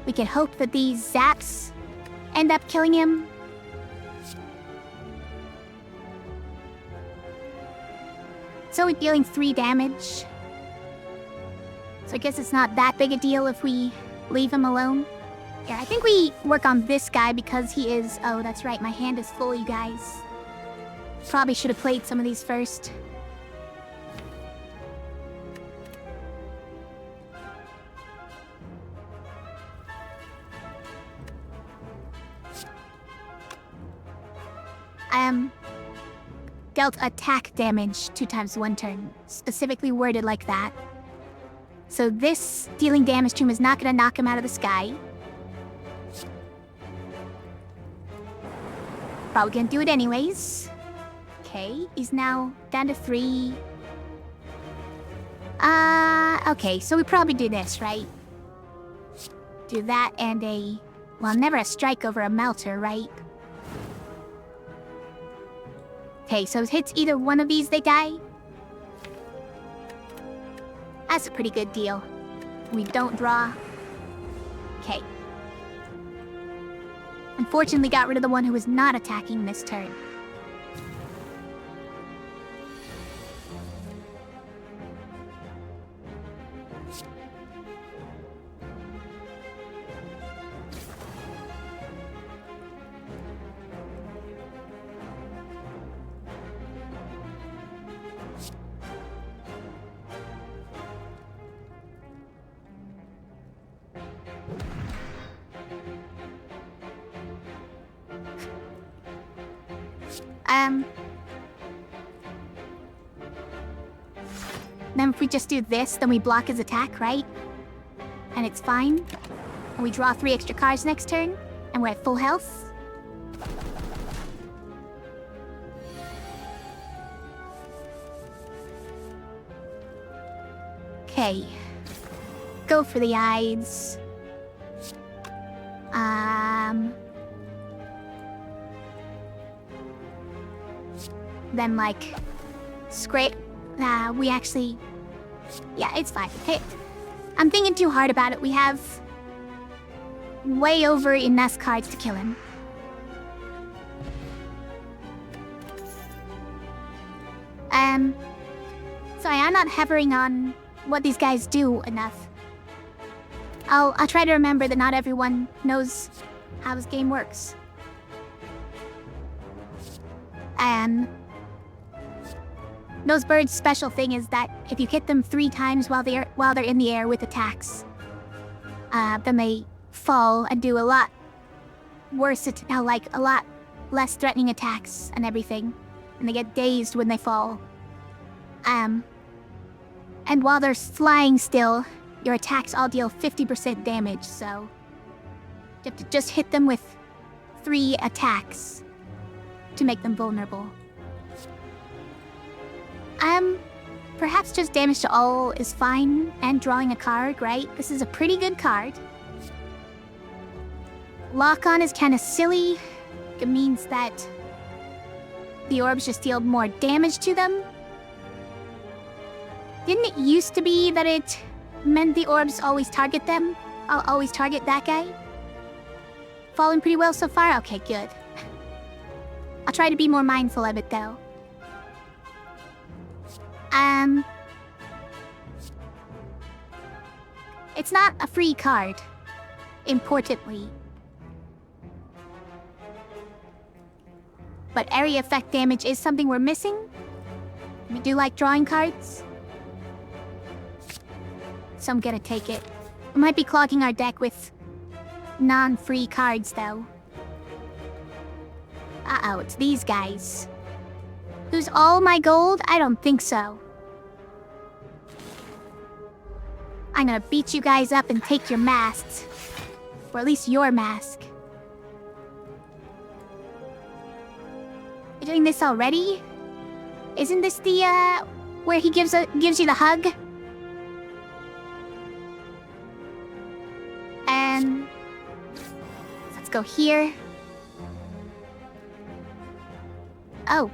We could hope that these zaps end up killing him. So we're dealing 3 damage. So I guess it's not that big a deal if we leave him alone. Yeah, I think we work on this guy because he is... Oh, that's right, my hand is full, you guys. Probably should have played some of these first. Dealt attack damage 2 times 1 turn. Specifically worded like that. So this dealing damage to him is not gonna knock him out of the sky. Probably gonna do it anyways. Okay, he's now down to 3. Okay, so we probably do this, right? Do that and a... well, never a strike over a melter, right? Okay, so it hits either one of these, they die. That's a pretty good deal. We don't draw. Okay. Unfortunately, got rid of the one who was not attacking this turn. Then if we just do this, then we block his attack, right? And it's fine. And we draw 3 extra cards next turn, and we're at full health. Okay. Go for the eyes. Then, like, scrape. We actually... yeah, it's fine. Hey, I'm thinking too hard about it. We have way over enough cards to kill him. Sorry, I'm not hovering on what these guys do enough. I'll try to remember that not everyone knows how this game works. Those birds' special thing is that if you hit them 3 times while they're in the air with attacks, then they fall and do a lot worse, like a lot less threatening attacks and everything, and they get dazed when they fall. And while they're flying still, your attacks all deal 50% damage, so you have to just hit them with 3 attacks to make them vulnerable. Perhaps just damage to all is fine, and drawing a card, right? This is a pretty good card. Lock-on is kind of silly. It means that the orbs just deal more damage to them. Didn't it used to be that it meant the orbs always target them? I'll always target that guy? Falling pretty well so far? Okay, good. I'll try to be more mindful of it, though. It's not a free card, importantly. But area effect damage is something we're missing. We do like drawing cards, so I'm gonna take it. We might be clogging our deck with non-free cards, though. Uh-oh, it's these guys. Lose all my gold? I don't think so. I'm gonna beat you guys up and take your masks. Or at least your mask. You're doing this already? Isn't this the, where he gives you the hug? And let's go here. Oh,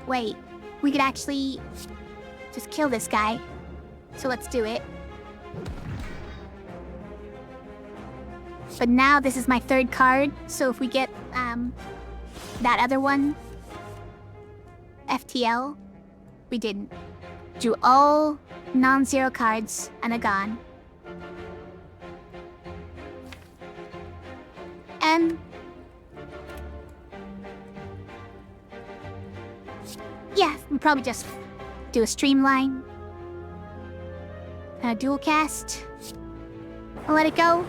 wait. We could actually just kill this guy. So let's do it. But now this is my 3rd card, so if we get, that other one, FTL, we didn't. Drew all non-zero cards and are gone. And yeah, we'll probably just do a streamline. And a dual cast. I'll let it go.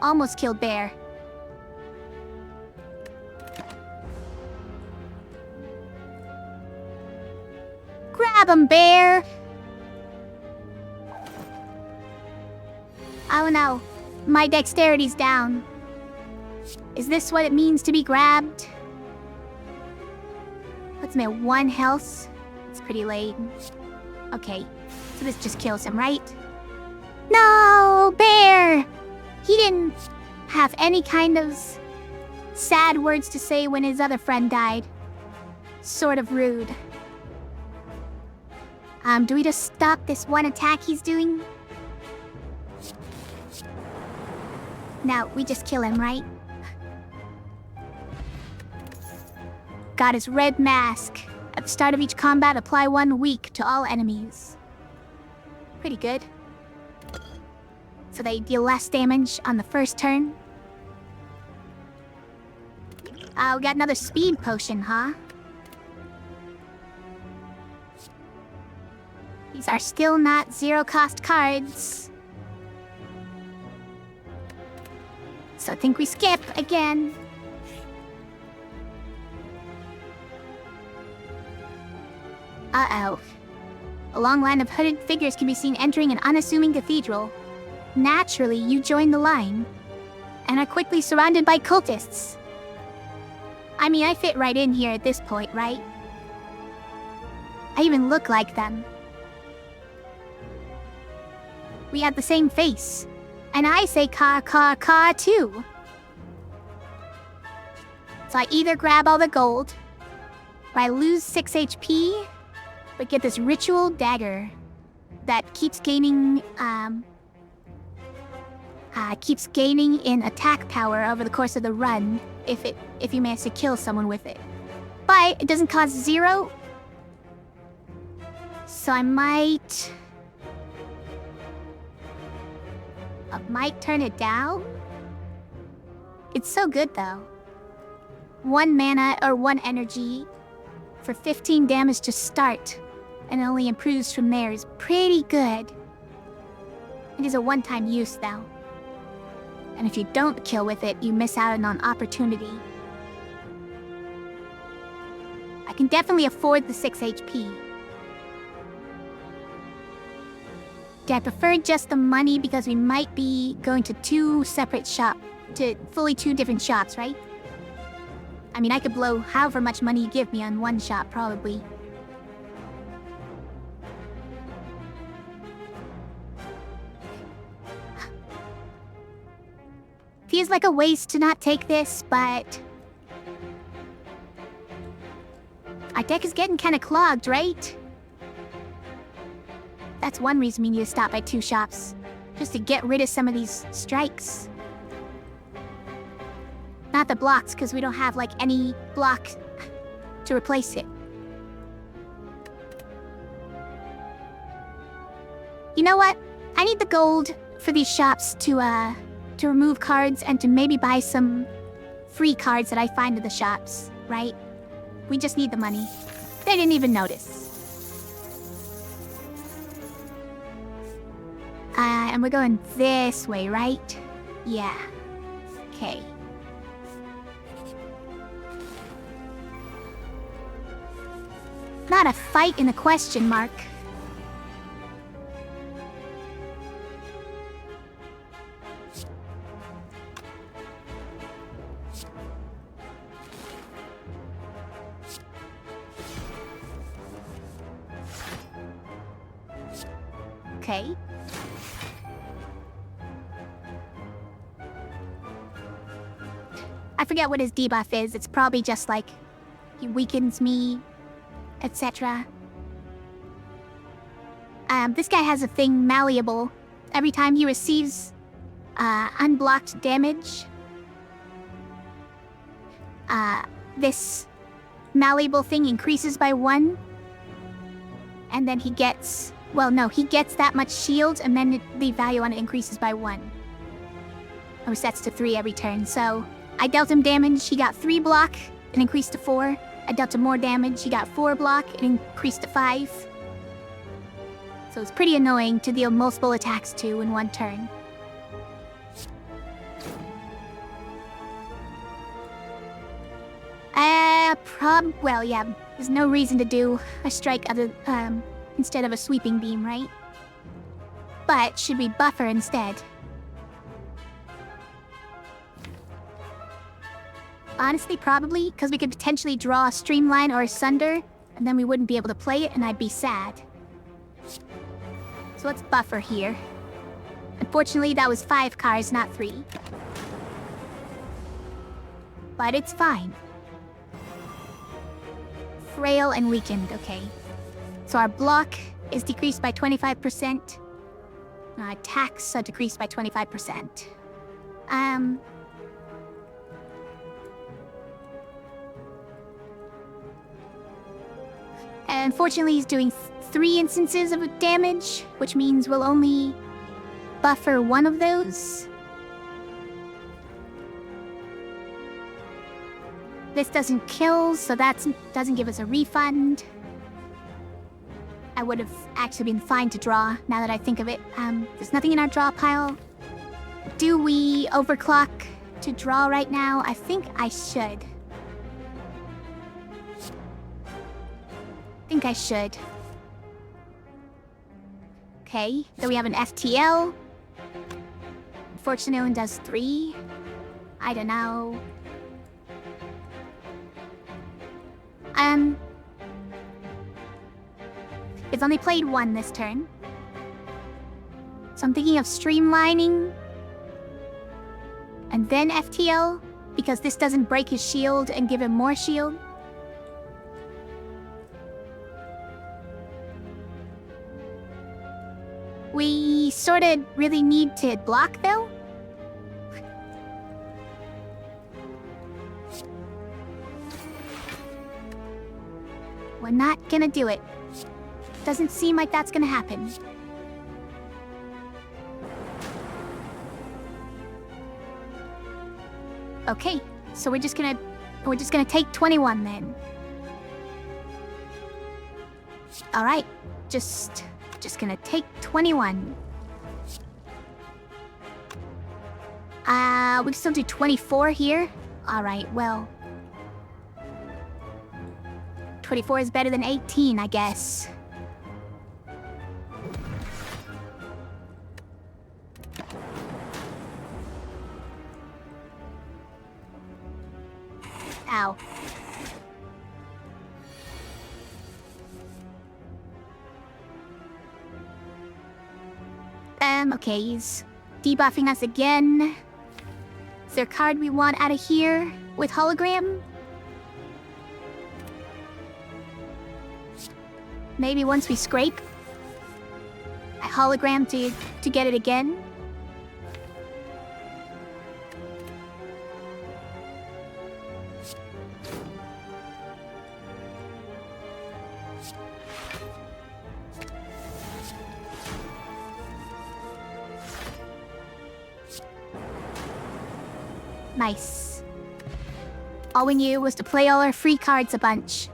Almost killed Bear. Grab him, Bear! Oh no, my dexterity's down. Is this what it means to be grabbed? Puts me at 1 health. It's pretty lame. Okay, so this just kills him, right? No, Bear! He didn't have any kind of sad words to say when his other friend died. Sort of rude. Do we just stop this one attack he's doing? No, we just kill him, right? Got his red mask. At the start of each combat, apply 1 weak to all enemies. Pretty good. So they deal less damage on the first turn. We got another speed potion, huh? These are still not 0-cost cards. So I think we skip again. Uh-oh. A long line of hooded figures can be seen entering an unassuming cathedral. Naturally, you join the line, and are quickly surrounded by cultists. I mean, I fit right in here at this point, right? I even look like them. We have the same face, and I say ka ka ka too. So I either grab all the gold, or I lose 6 HP, but get this ritual dagger that keeps gaining in attack power over the course of the run if you manage to kill someone with it. But it doesn't cost 0. So I might turn it down. It's so good though. 1 mana or 1 energy for 15 damage to start, and it only improves from there is pretty good. It is a one-time use though. And if you don't kill with it, you miss out on opportunity. I can definitely afford the 6 HP. I prefer just the money because we might be going to 2 separate shops to fully 2 different shops, right? I mean, I could blow however much money you give me on one shop, probably. Feels like a waste to not take this, but... our deck is getting kinda clogged, right? That's one reason we need to stop by 2 shops. Just to get rid of some of these strikes. Not the blocks, because we don't have, like, any block to replace it. You know what? I need the gold for these shops to remove cards and to maybe buy some free cards that I find at the shops, right? We just need the money. They didn't even notice. And we're going this way, right? Yeah. Okay. Not a fight in a question mark. Okay. I forget what his debuff is. It's probably just like he weakens me, etc. This guy has a thing, malleable. Every time he receives unblocked damage, this malleable thing increases by 1. And then he gets... well, no, he gets that much shield, and then the value on it increases by 1. It resets to 3 every turn, so... I dealt him damage, he got 3 block, it increased to 4. I dealt him more damage, he got 4 block, it increased to 5. So it's pretty annoying to deal multiple attacks to in 1 turn. Well, yeah, there's no reason to do a strike other, instead of a sweeping beam, right? But should we buffer instead? Honestly, probably, because we could potentially draw a Streamline or a Sunder, and then we wouldn't be able to play it, and I'd be sad. So let's buffer here. Unfortunately, that was 5 cards, not 3. But it's fine. Frail and weakened, okay. So our block is decreased by 25%. Our attacks are decreased by 25%. And unfortunately, he's doing 3 instances of damage, which means we'll only buffer 1 of those. This doesn't kill, so that doesn't give us a refund. I would have actually been fine to draw, now that I think of it. There's nothing in our draw pile. Do we overclock to draw right now? I think I should. I think I should. Okay, then we have an FTL. Unfortunately, one does 3. I don't know. It's only played 1 this turn. So I'm thinking of streamlining. And then FTL, because this doesn't break his shield and give him more shield. We sorta really need to block, though. We're not gonna do it. Doesn't seem like that's gonna happen. Okay, so we're just gonna take 21 then. All right, just gonna take 21. We can still do 24 here. All right, well, 24 is better than 18, I guess. Ow. Okay, he's debuffing us again. Is there a card we want out of here with hologram? Maybe once we scrape a hologram to get it again. Nice. All we knew was to play all our free cards a bunch.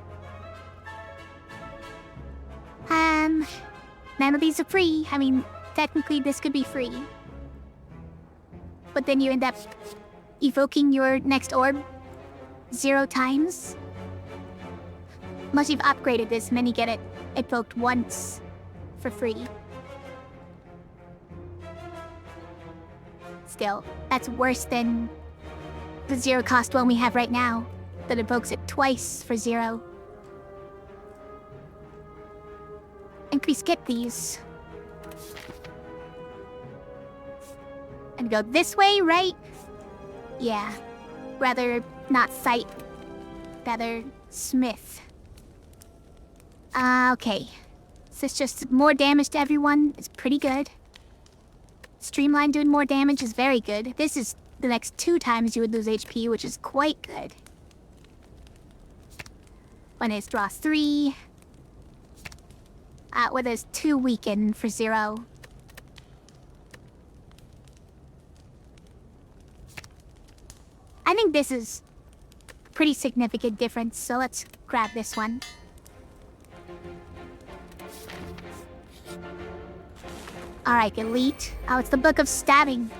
None of these are free. I mean, technically this could be free. But then you end up evoking your next orb 0 times. Unless you've upgraded this, and then you get it evoked once for free. Still, that's worse than the 0 cost one we have right now that evokes it twice for 0. And we skip these. And go this way, right? Yeah. Rather not sight. Rather smith. Okay. Is this just more damage to everyone? It's pretty good. Streamline doing more damage is very good. This is the next 2 times you would lose HP, which is quite good. When it's draw 3. Where there's 2 weaken for 0. I think this is a pretty significant difference, so let's grab this one. Alright, Elite. Oh, it's the Book of Stabbing.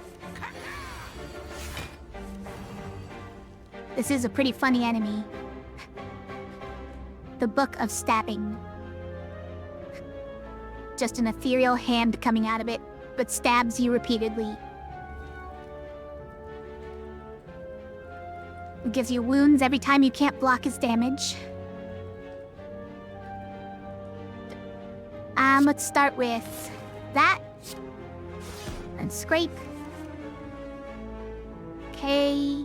This is a pretty funny enemy. The Book of Stabbing. Just an ethereal hand coming out of it, but stabs you repeatedly. It gives you wounds every time you can't block his damage. Let's start with that. And scrape. Okay.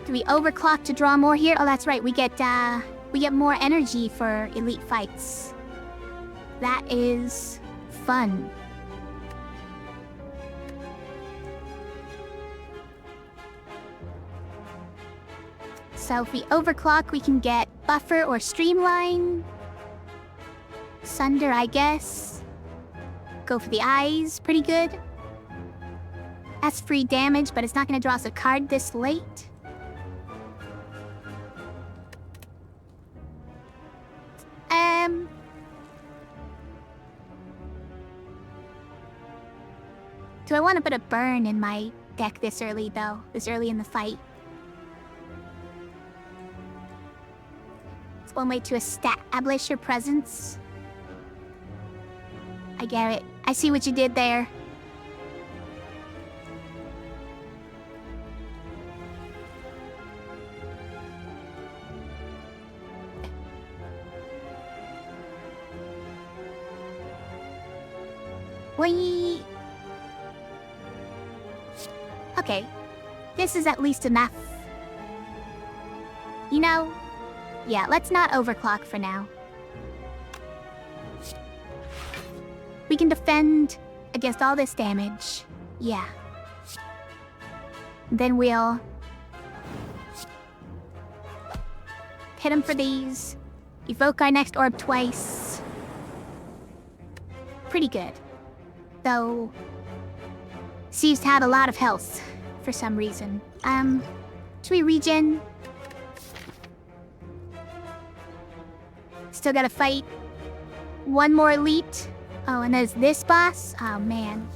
Do we overclock to draw more here? Oh, that's right. We get more energy for elite fights. That is fun. So if we overclock, we can get buffer or streamline. Sunder, I guess. Go for the eyes, pretty good. That's free damage, but it's not going to draw us a card this late. Do I want to put a burn in my deck this early, though? This early in the fight? It's one way to establish your presence. I get it. I see what you did there. Whee! Okay. This is at least enough. You know? Yeah, let's not overclock for now. We can defend against all this damage. Yeah. Then we'll hit him for these. Evoke our next orb twice. Pretty good. Though seems to have a lot of health for some reason. Should we regen? Still gotta fight one more elite. Oh, and there's this boss? Oh, man.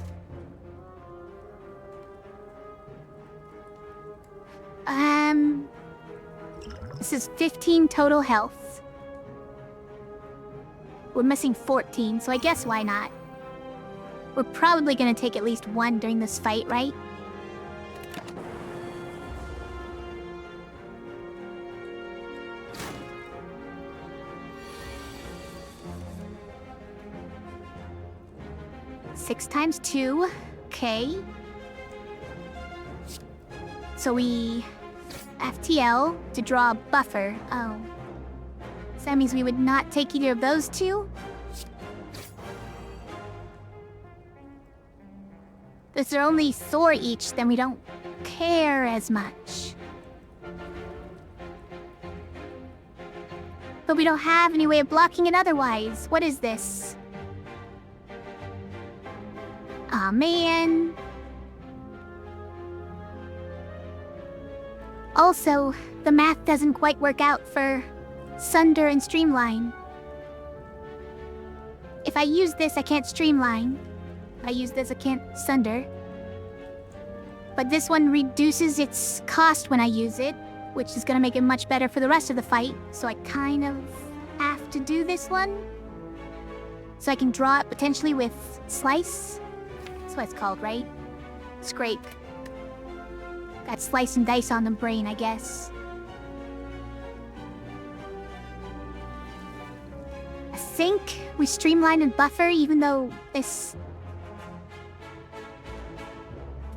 This is 15 total health. We're missing 14, so I guess why not? We're probably gonna take at least one during this fight, right? 6 times 2. Okay. So we... FTL to draw a buffer. Oh. So that means we would not take either of those two? If they're only Thor each, then we don't care as much. But we don't have any way of blocking it otherwise. What is this? Aw, man. Also, the math doesn't quite work out for Sunder and Streamline. If I use this, I can't Streamline. If I use this, I can't Sunder. But this one reduces its cost when I use it, which is gonna make it much better for the rest of the fight. So I kind of have to do this one. So I can draw it potentially with Slice. That's what it's called, right? Scrape. Got slice and dice on the brain, I guess. I think we Streamline and Buffer, even though this...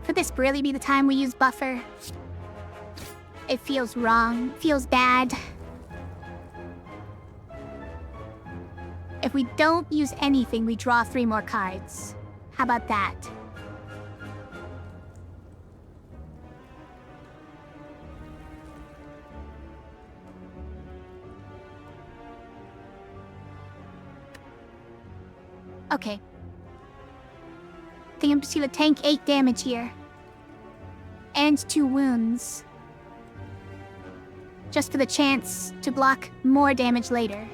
Could this really be the time we use Buffer? It feels wrong. Feels bad. If we don't use anything, we draw 3 more cards. How about that? Okay. I think I'm just gonna tank 8 damage here. And 2 wounds. Just for the chance to block more damage later.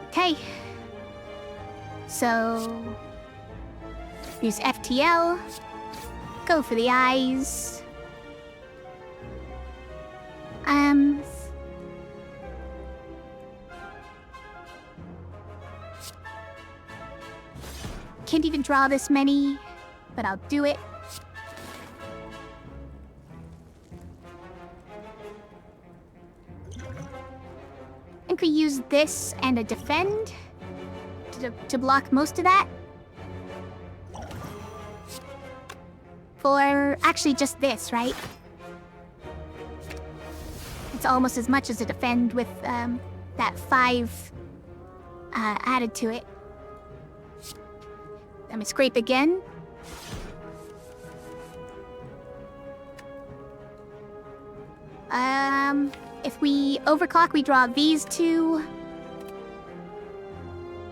Okay. So... use FTL. Go for the eyes. Can't even draw this many, but I'll do it. I think we use this and a defend to block most of that. For actually just this, right? It's almost as much as a defend with that 5 added to it. Let me scrape again. If we overclock, we draw these 2.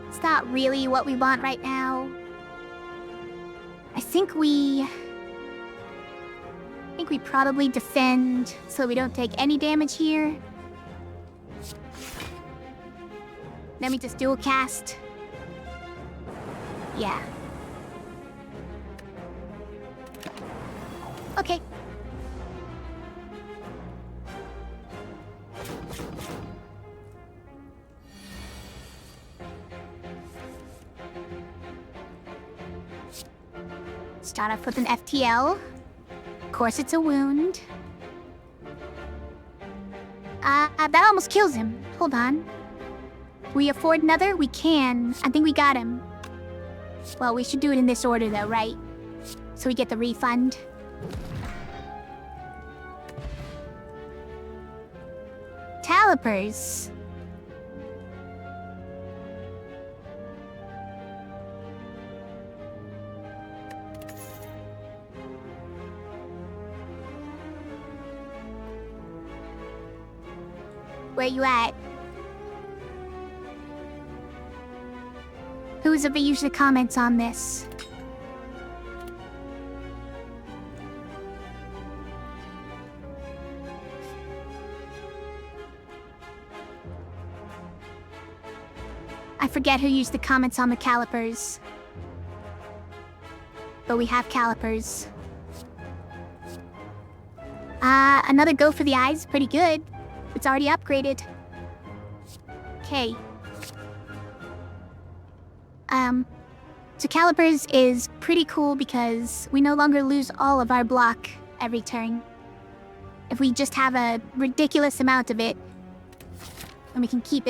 It's not really what we want right now. I think we probably defend so we don't take any damage here. Let me just dual cast. Yeah. Okay. Start off with an FTL. Of course, it's a wound. That almost kills him. Hold on. Can we afford another? We can. I think we got him. Well, we should do it in this order, though, right? So we get the refund. Calipers. Where you at? Who's it that usually comments on this? I forget who usually comments on the calipers. But we have calipers. Another go for the eyes. Pretty good. It's already upgraded. So calipers is pretty cool because we no longer lose all of our block every turn. If we just have a ridiculous amount of it, and we can keep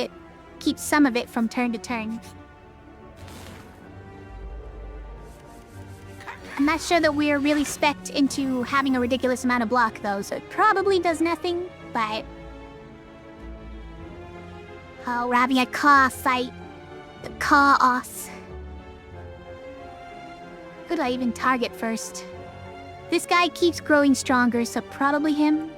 some of it from turn to turn. I'm not sure that we're really spec'd into having a ridiculous amount of block though, so it probably does nothing, but... Oh, we're having a Ka fight. The Ka-os. Who do I even target first? This guy keeps growing stronger, so probably him.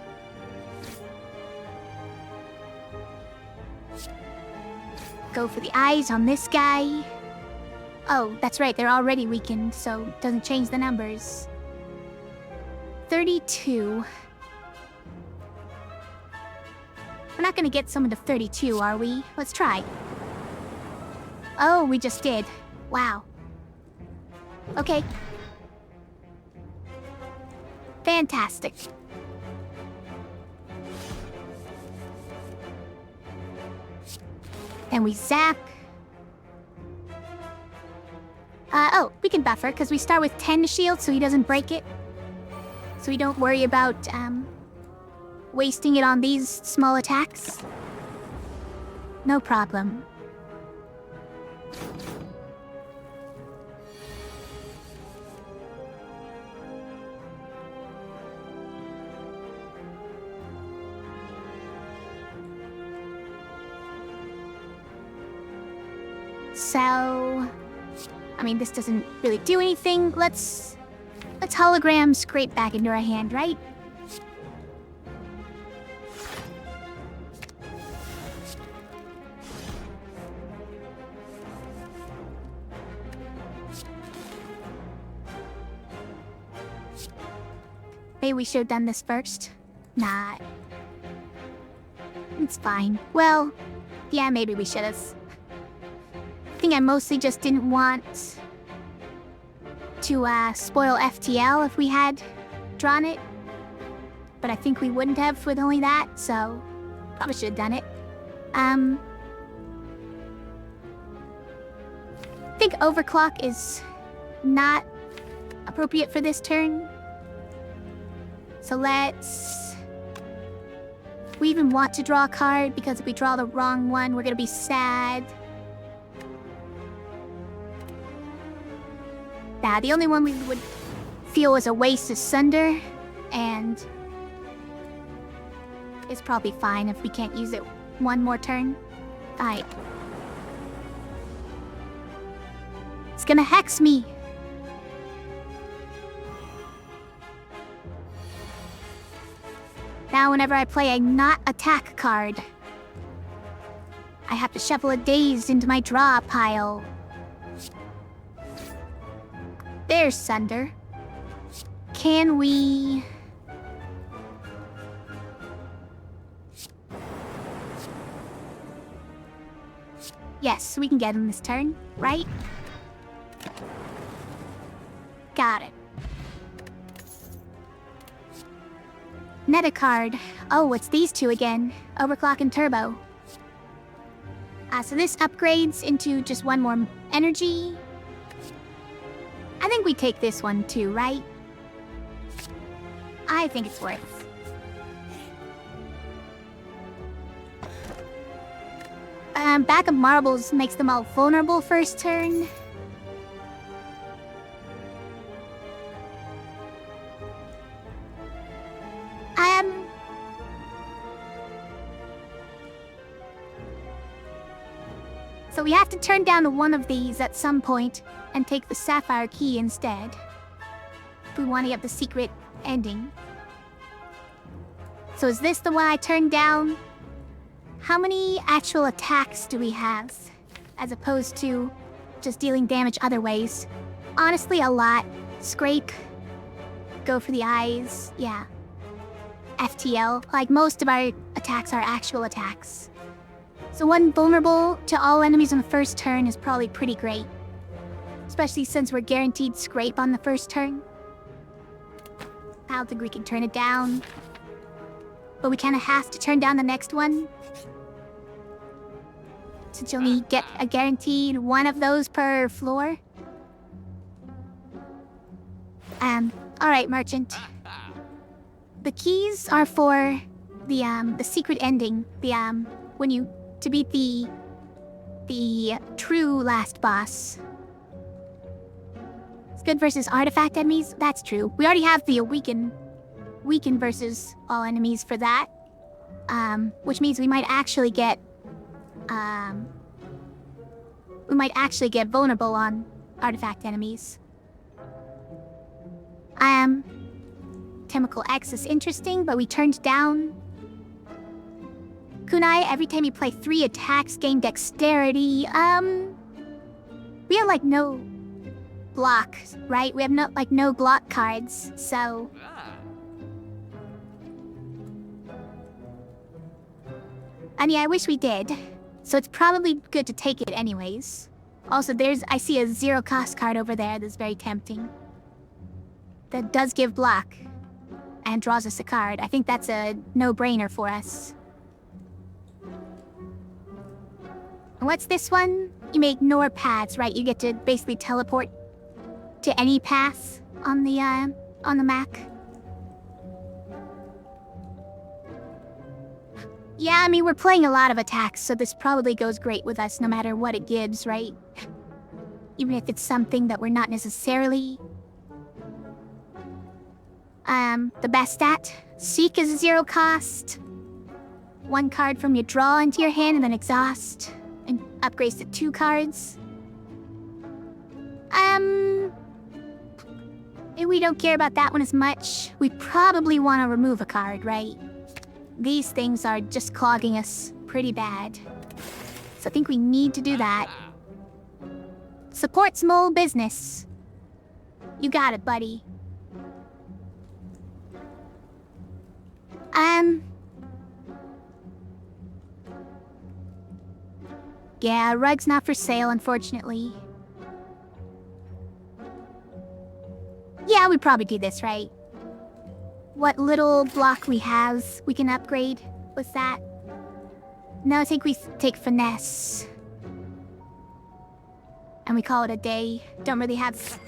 Go for the eyes on this guy. Oh, that's right, they're already weakened, so it doesn't change the numbers. 32. We're not gonna get someone to 32, are we? Let's try. Oh, we just did. Wow. Okay. Fantastic. Then we zap. Oh, we can buffer, because we start with 10 shield so he doesn't break it. So we don't worry about, wasting it on these small attacks. No problem. So... I mean, this doesn't really do anything. Let's hologram scrape back into our hand, right? Maybe we should have done this first. Nah. It's fine. Well, yeah, maybe we should have. I think I mostly just didn't want to spoil FTL if we had drawn it. But I think we wouldn't have with only that, so probably should have done it. I think overclock is not appropriate for this turn. So let's... We even want to draw a card because if we draw the wrong one, we're gonna be sad. Nah, the only one we would feel was a waste is Sunder, and it's probably fine if we can't use it one more turn. Alright. It's gonna hex me! Now whenever I play a not attack card, I have to shuffle a Dazed into my draw pile. There's Sunder. Can we... Yes, we can get him this turn, right? Got it. Net a card. Oh, it's these two again. Overclock and Turbo. So this upgrades into just one more energy. I think we take this one too, right? I think it's worth. Back of marbles makes them all vulnerable first turn. So we have to turn down one of these at some point and take the Sapphire Key instead. If we want to get the secret ending. So is this the one I turned down? How many actual attacks do we have? As opposed to just dealing damage other ways. Honestly, a lot. Scrape. Go for the eyes. Yeah. FTL. Like, most of our attacks are actual attacks. So one vulnerable to all enemies on the first turn is probably pretty great. Especially since we're guaranteed scrape on the first turn. I don't think we can turn it down. But we kinda have to turn down the next one. Since you only get a guaranteed one of those per floor. Alright, merchant. The keys are for the secret ending. To beat the true last boss. It's good versus artifact enemies? That's true. We already have the weaken versus all enemies for that. Which means we might actually get vulnerable on artifact enemies. Chemical X is interesting, but we turned down Kunai. Every time you play 3 attacks, gain dexterity. We have no block, right? We have no block cards, so. I mean, I wish we did. So it's probably good to take it anyways. Also, I see a 0 cost card over there that's very tempting. That does give block. And draws us a card. I think that's a no-brainer for us. And what's this one? You may ignore paths, right? You get to basically teleport to any path on the map. Yeah, I mean, we're playing a lot of attacks, so this probably goes great with us no matter what it gives, right? Even if it's something that we're not necessarily the best at. Seek is a 0 cost. 1 card from your draw into your hand and then exhaust. And upgrades to 2 cards. We don't care about that one as much. We probably want to remove a card, right? These things are just clogging us pretty bad. So I think we need to do that. Support small business. You got it, buddy. Yeah, rug's not for sale, unfortunately. Yeah, we probably do this, right? What little block we have, we can upgrade with that. No, I think we take finesse. And we call it a day. Don't really have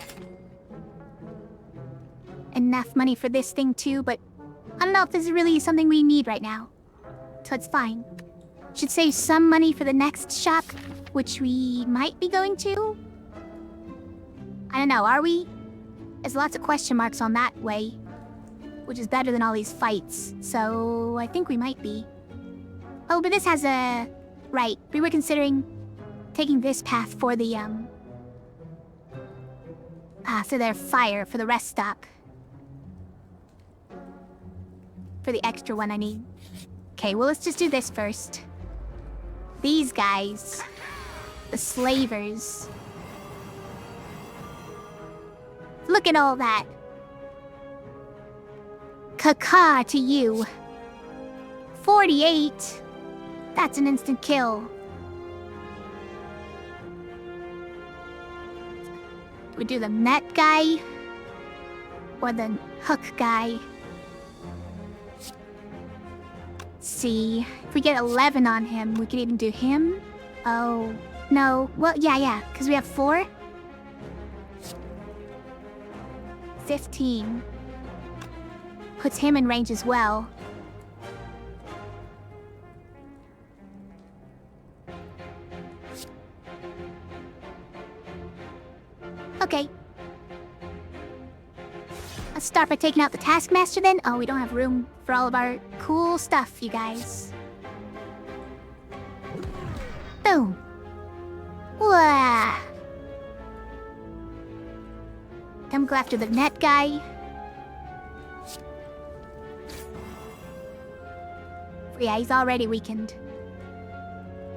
enough money for this thing too, but I don't know if this is really something we need right now. So it's fine. Should save some money for the next shop, which we might be going to. I don't know, are we? There's lots of question marks on that way, which is better than all these fights. So I think we might be. Oh, but this has a... Right, we were considering taking this path for the, so their fire for the rest stop. For the extra one I need. Okay, well let's just do this first. These guys. The slavers. Look at all that. Caca to you. 48. That's an instant kill. We do the net guy. Or the hook guy. See, if we get 11 on him, we could even do him. Oh, no. Well, yeah, because we have 4. 15. Puts him in range as well. Okay. Let's start by taking out the Taskmaster then. Oh, we don't have room for all of our cool stuff, you guys. Boom. Wah. Then we'll go after the net guy. Yeah, he's already weakened.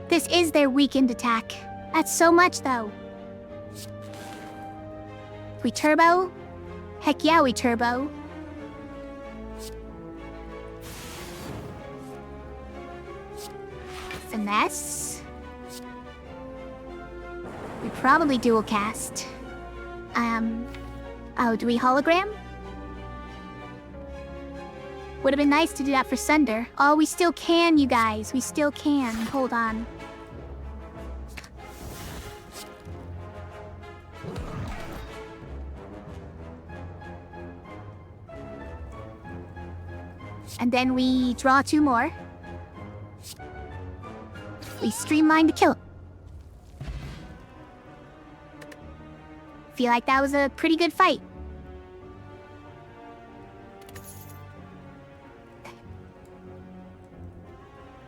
This is their weakened attack. That's so much, though. We turbo? Heck yeah, we turbo. Finesse. We probably dual cast. Oh, do we hologram? Would have been nice to do that for Sunder. Oh, we still can, you guys. We still can. Hold on. And then we draw 2 more. We streamline to kill. Feel like that was a pretty good fight.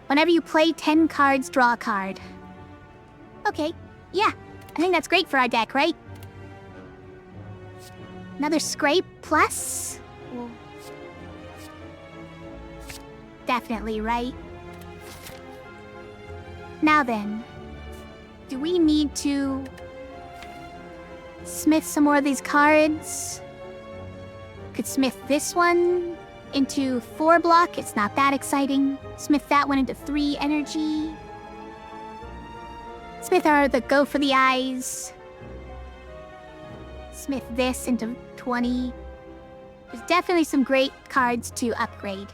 Whenever you play 10 cards, draw a card. Okay, yeah. I think that's great for our deck, right? Another scrape plus? Definitely, right? Now then, do we need to smith some more of these cards? Could smith this one into 4 block, it's not that exciting. Smith that one into 3 energy. Smith are the go for the eyes. Smith this into 20. There's definitely some great cards to upgrade.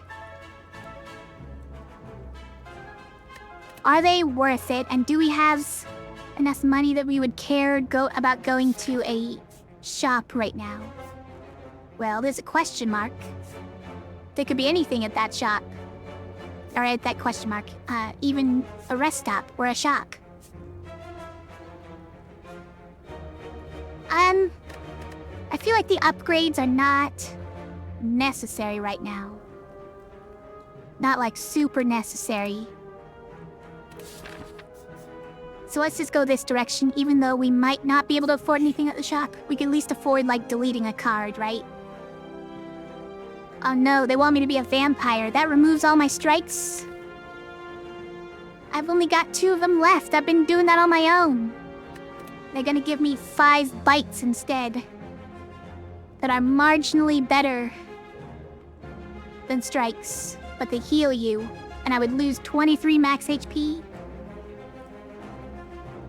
Are they worth it? And do we have enough money that we would care about going to a shop right now? Well, there's a question mark. There could be anything at that shop. Or at that question mark. Even a rest stop or a shop. I feel like the upgrades are not necessary right now. Not like super necessary. So let's just go this direction, even though we might not be able to afford anything at the shop. We can at least afford, like, deleting a card, right? Oh no, they want me to be a vampire. That removes all my strikes. I've only got 2 of them left. I've been doing that on my own. They're gonna give me 5 bites instead. That are marginally better than strikes, but they heal you, and I would lose 23 max HP.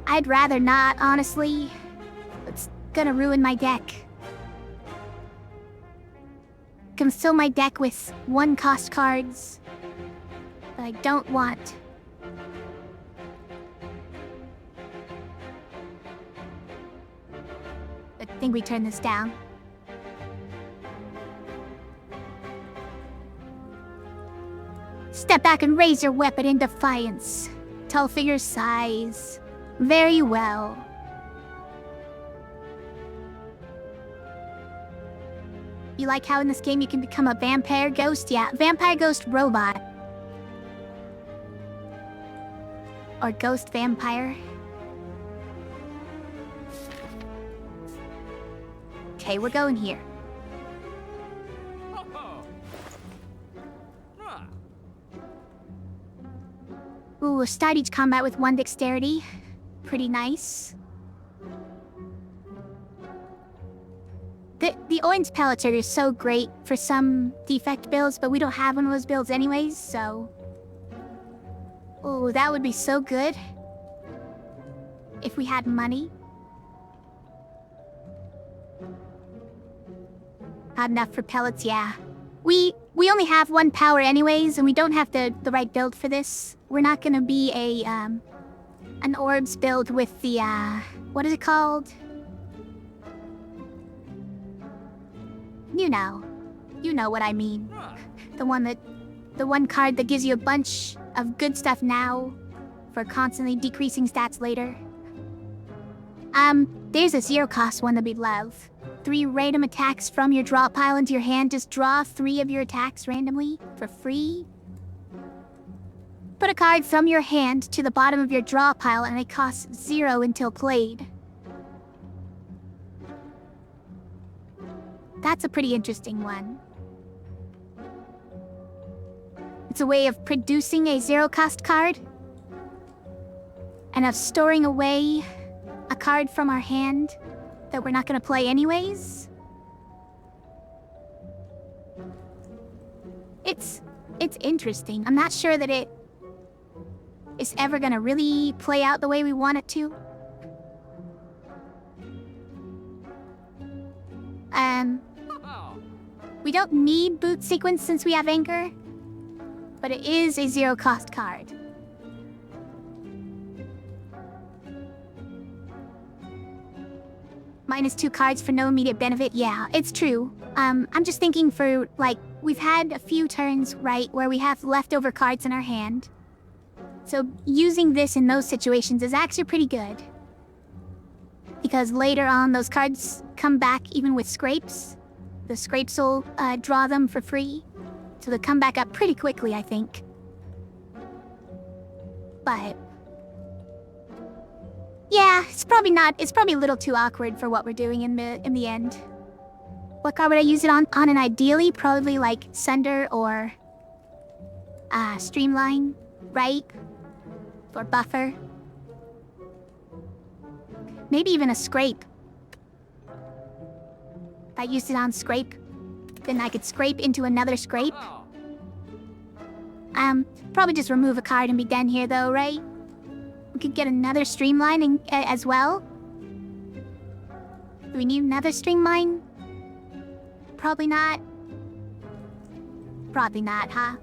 I'd rather not, honestly. It's gonna ruin my deck. Can fill my deck with 1-cost cards that I don't want. I think we turn this down. Step back and raise your weapon in defiance. Tall figure size. Very well. You like how in this game you can become a vampire ghost? Yeah, vampire ghost robot. Or ghost vampire. Okay, we're going here. Ooh, we'll start each combat with 1 dexterity. Pretty nice. The orange pellets are so great for some defect builds, but we don't have one of those builds anyways, so... Ooh, that would be so good. If we had money. Not enough for pellets, yeah. We only have 1 power anyways, and we don't have the right build for this. We're not gonna be an orbs build with the, what is it called? You know what I mean. The one card that gives you a bunch of good stuff now for constantly decreasing stats later. There's a 0-cost one that we'd love. 3 random attacks from your draw pile into your hand. Just draw 3 of your attacks randomly for free. Put a card from your hand to the bottom of your draw pile and it costs 0 until played. That's a pretty interesting one. It's a way of producing a 0-cost card and of storing away a card from our hand that we're not gonna play anyways. It's interesting. I'm not sure that it is ever gonna really play out the way we want it to. We don't need boot sequence since we have anchor, but it is a 0-cost card. -2 cards for no immediate benefit. Yeah, it's true. I'm just thinking for, like, we've had a few turns, right, where we have leftover cards in our hand. So using this in those situations is actually pretty good. Because later on, those cards come back even with scrapes. The scrapes will draw them for free. So they'll come back up pretty quickly, I think. But yeah, it's probably a little too awkward for what we're doing in the end. What card would I use it on? On an ideally, probably like Sunder or Streamline, right? Or Buffer. Maybe even a Scrape. If I used it on Scrape, then I could scrape into another Scrape. Probably just remove a card and be done here though, right? We could get another Streamline as well. Do we need another Streamline? Probably not. Probably not, huh?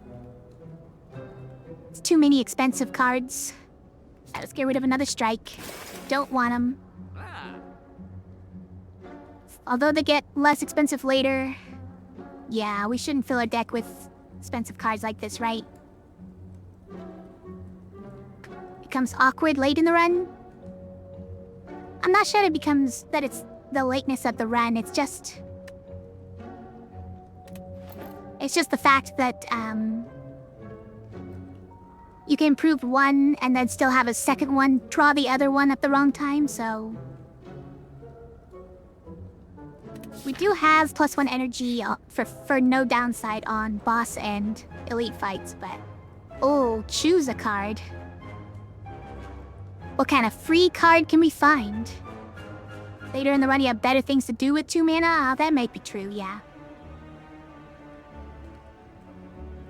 It's too many expensive cards. Let's get rid of another Strike. Don't want them. Although they get less expensive later. Yeah, we shouldn't fill our deck with expensive cards like this, right? Becomes awkward late in the run. I'm not sure that it's the lateness of the run. It's just the fact that you can improve one and then still have a second one draw the other one at the wrong time, so we do have +1 energy for no downside on boss and elite fights, but oh, choose a card. What kind of free card can we find? Later in the run, you have better things to do with 2 mana? Oh, that might be true, yeah.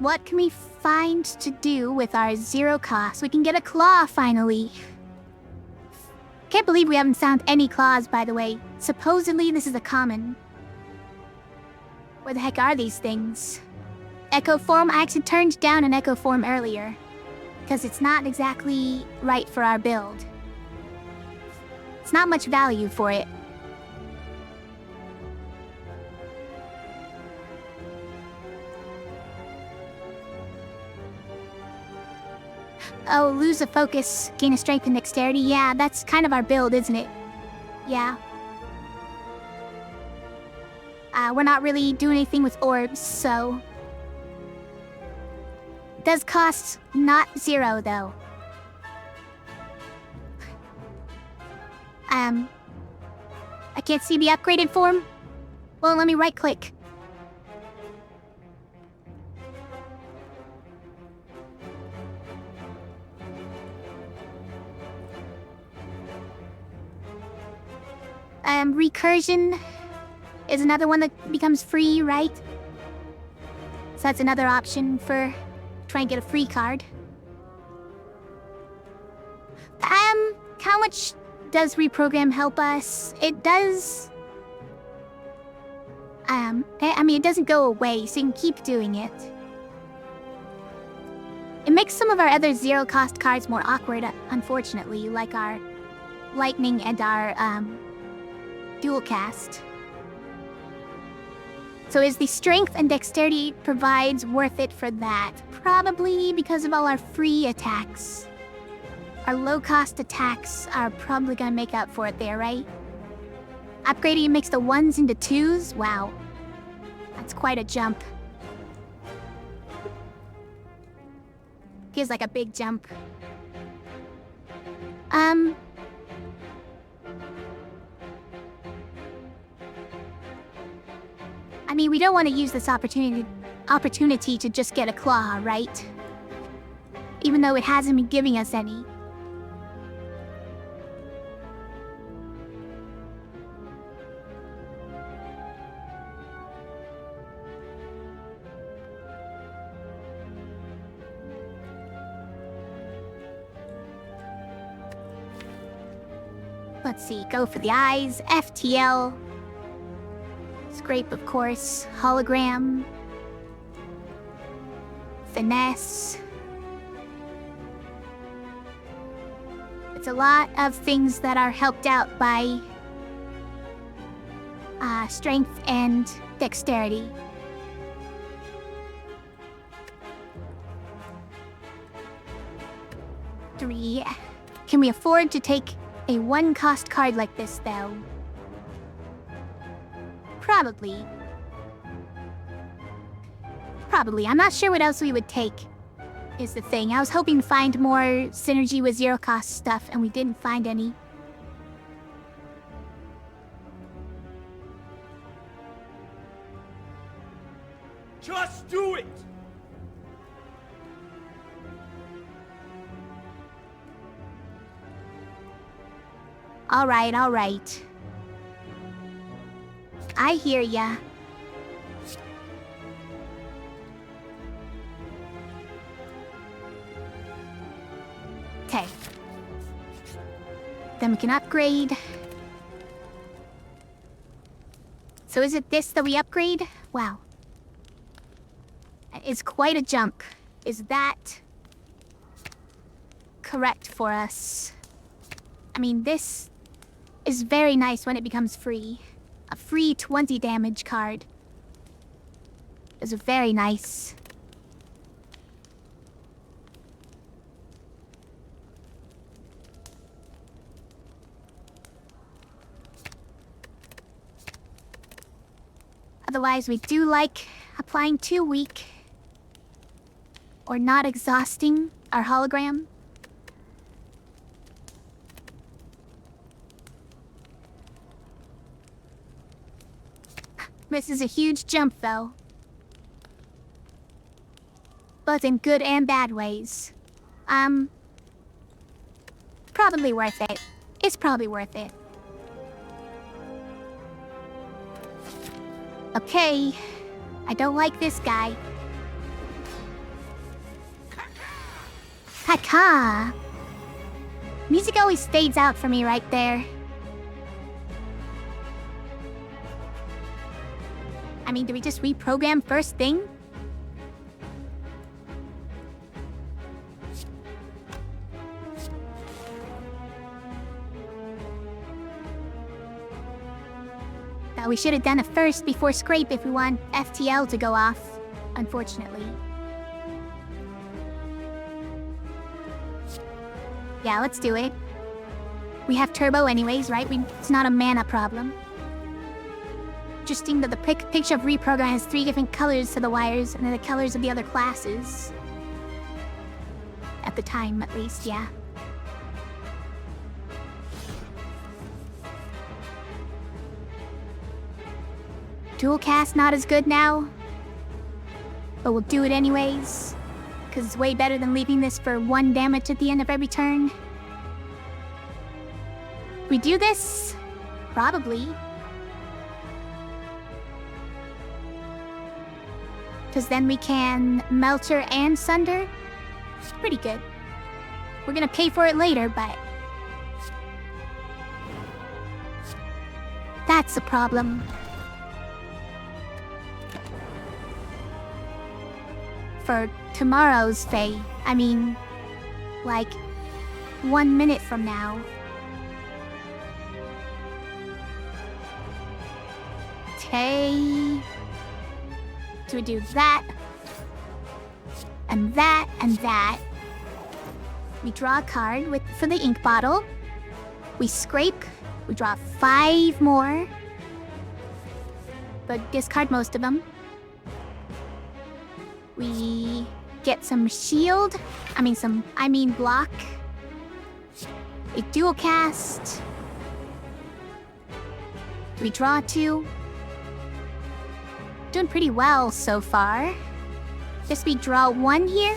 What can we find to do with our 0 cost? We can get a claw, finally. Can't believe we haven't found any claws, by the way. Supposedly, this is a common. Where the heck are these things? Echo Form? I actually turned down an Echo Form earlier. Because it's not exactly right for our build. It's not much value for it. Oh, lose a focus, gain a strength and dexterity. Yeah, that's kind of our build, isn't it? Yeah. We're not really doing anything with orbs, so... Does cost not 0, though. I can't see the upgraded form? Well, let me right-click. Recursion is another one that becomes free, right? So that's another option for trying to get a free card. How much does reprogram help us? It does... I mean, it doesn't go away, so you can keep doing it. It makes some of our other 0 cost cards more awkward, unfortunately, like our Lightning and our, dual cast. So is the strength and dexterity provides worth it for that? Probably because of all our free attacks. Our low-cost attacks are probably gonna make up for it there, right? Upgrading makes the 1s into 2s? Wow. That's quite a jump. Feels like a big jump. I mean, we don't want to use this opportunity to just get a claw, right? Even though it hasn't been giving us any. Let's see, go for the eyes, FTL. Scrape, of course. Hologram. Finesse. It's a lot of things that are helped out by strength and dexterity. 3. Can we afford to take a 1-cost card like this, though? Probably. I'm not sure what else we would take, is the thing. I was hoping to find more synergy with 0-cost stuff, and we didn't find any. Just do it! Alright. I hear ya. Okay. Then we can upgrade. So is it this that we upgrade? Wow. It's quite a jump. Is that correct for us? I mean, this is very nice when it becomes free. A free 20 damage card is very nice. Otherwise, we do like applying 2 weak or not exhausting our hologram. This is a huge jump, though. But in good and bad ways. Probably worth it. It's probably worth it. Okay. I don't like this guy. Kaka! Music always fades out for me right there. I mean, do we just reprogram first thing? Thought we should have done it first before scrape if we want FTL to go off, unfortunately. Yeah, let's do it. We have turbo anyways, right? It's not a mana problem. Interesting that the picture of reprogram has 3 different colors to the wires, and then the colors of the other classes. At the time, at least, yeah. Dual cast not as good now, but we'll do it anyways, because it's way better than leaving this for 1 damage at the end of every turn. We do this? Probably. Because then we can Melter and Sunder. It's pretty good. We're gonna pay for it later, but... that's a problem. For tomorrow's Fae. I mean, like, 1 minute from now. Okay. So we do that, and that, and that. We draw a card for the ink bottle. We scrape. We draw 5 more, but discard most of them. We get some shield. I mean block. A dual cast. We draw 2. Doing pretty well so far. Just we draw 1 here.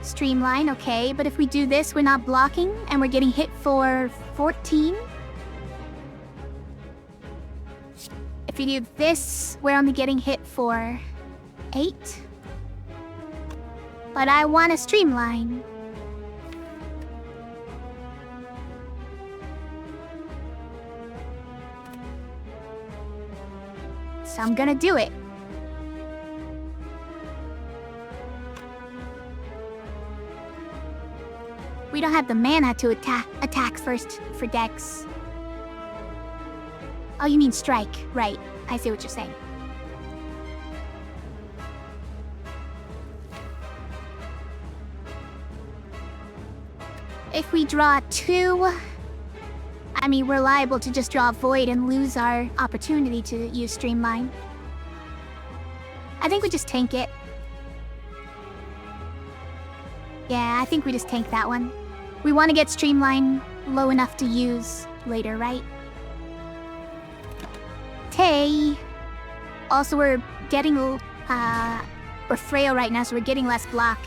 Streamline, okay, but if we do this, we're not blocking, and we're getting hit for 14. If we do this, we're only getting hit for 8. But I want to streamline. So I'm gonna do it. We don't have the mana to attack first for Dex. Oh, you mean strike. Right. I see what you're saying. If we draw 2... I mean, we're liable to just draw Void and lose our opportunity to use Streamline. I think we just tank it. Yeah, I think we just tank that one. We want to get Streamline low enough to use later, right? Tay. Also, we're getting... we're frail right now, so we're getting less block.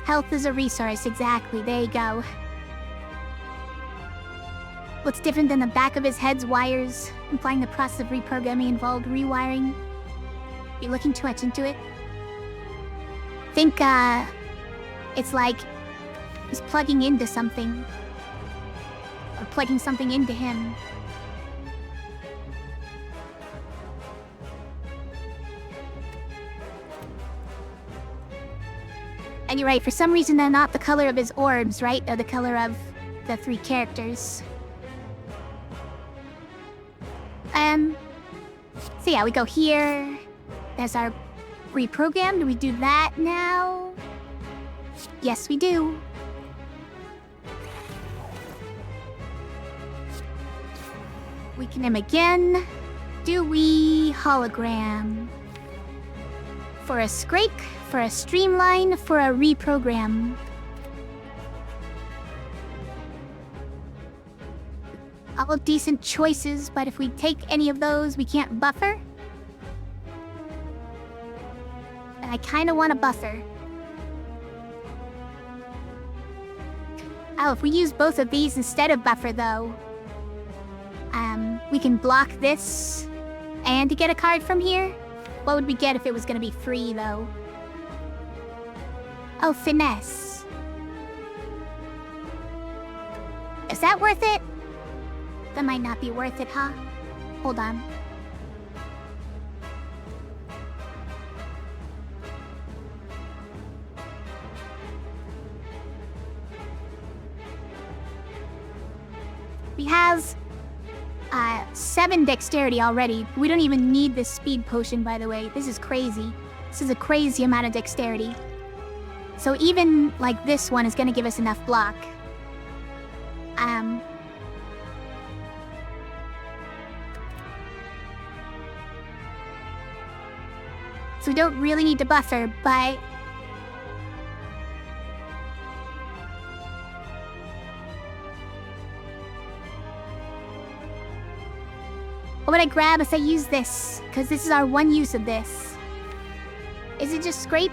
Health is a resource, exactly. There you go. What's different than the back of his head's wires, implying the process of reprogramming involved rewiring? You're looking too much into it? Think, it's like he's plugging into something. Or plugging something into him. And you're right, for some reason they're not the color of his orbs, right? They're the color of the 3 characters. So yeah, we go here. There's our reprogram. Do we do that now? Yes, we do. Weaken him again. Do we hologram? For a scrape, for a streamline, for a reprogram. All decent choices, but if we take any of those, we can't buffer. And I kinda want a buffer. Oh, if we use both of these instead of buffer, though, we can block this and to get a card from here. What would we get if it was gonna be free, though? Oh, finesse. Is that worth it? That might not be worth it, huh? Hold on. We have 7 dexterity already. We don't even need this speed potion, by the way. This is crazy. This is a crazy amount of dexterity. So even, like, this one is gonna give us enough block. So we don't really need to buffer, but... what would I grab if I use this? Because this is our one use of this. Is it just scrape?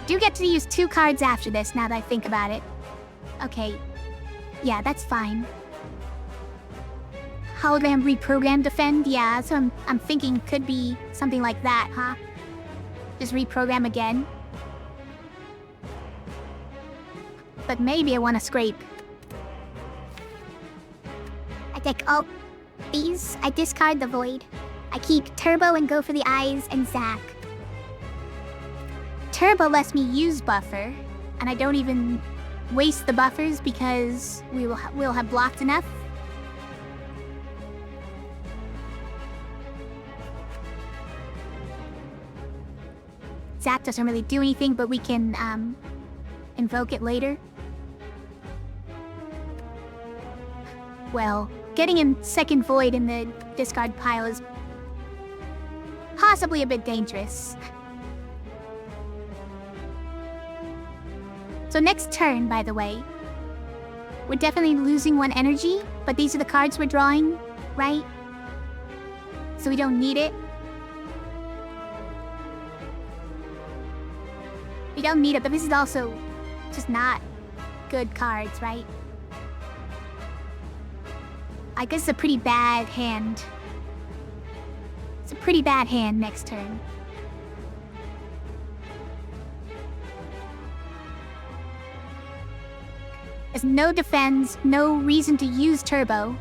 Do get to use 2 cards after this, now that I think about it. Okay. Yeah, that's fine. Hologram, reprogram, defend? Yeah, so I'm thinking could be something like that, huh? Just reprogram again. But maybe I want to scrape. I take all these. I discard the void. I keep turbo and go for the eyes and Zack. Turbo lets me use buffer, and I don't even waste the buffers because we'll have blocked enough. Zap doesn't really do anything, but we can invoke it later. Well, getting a second void in the discard pile is possibly a bit dangerous. So next turn, by the way, we're definitely losing 1 energy, but these are the cards we're drawing, right? So we don't need it. We don't need it, but this is also just not good cards, right? I guess it's a pretty bad hand. It's a pretty bad hand next turn. There's no defense, no reason to use turbo.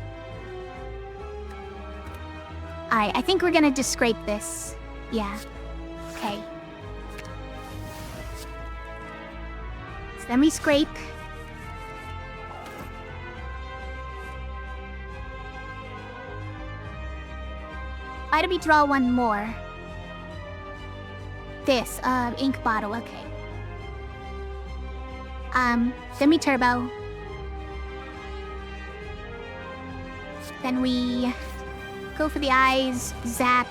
Alright, I think we're gonna just scrape this. Yeah. Okay. So then we scrape. Why do we draw 1 more? this? Ink bottle, okay. Semi-turbo. Then we go for the eyes, Zack,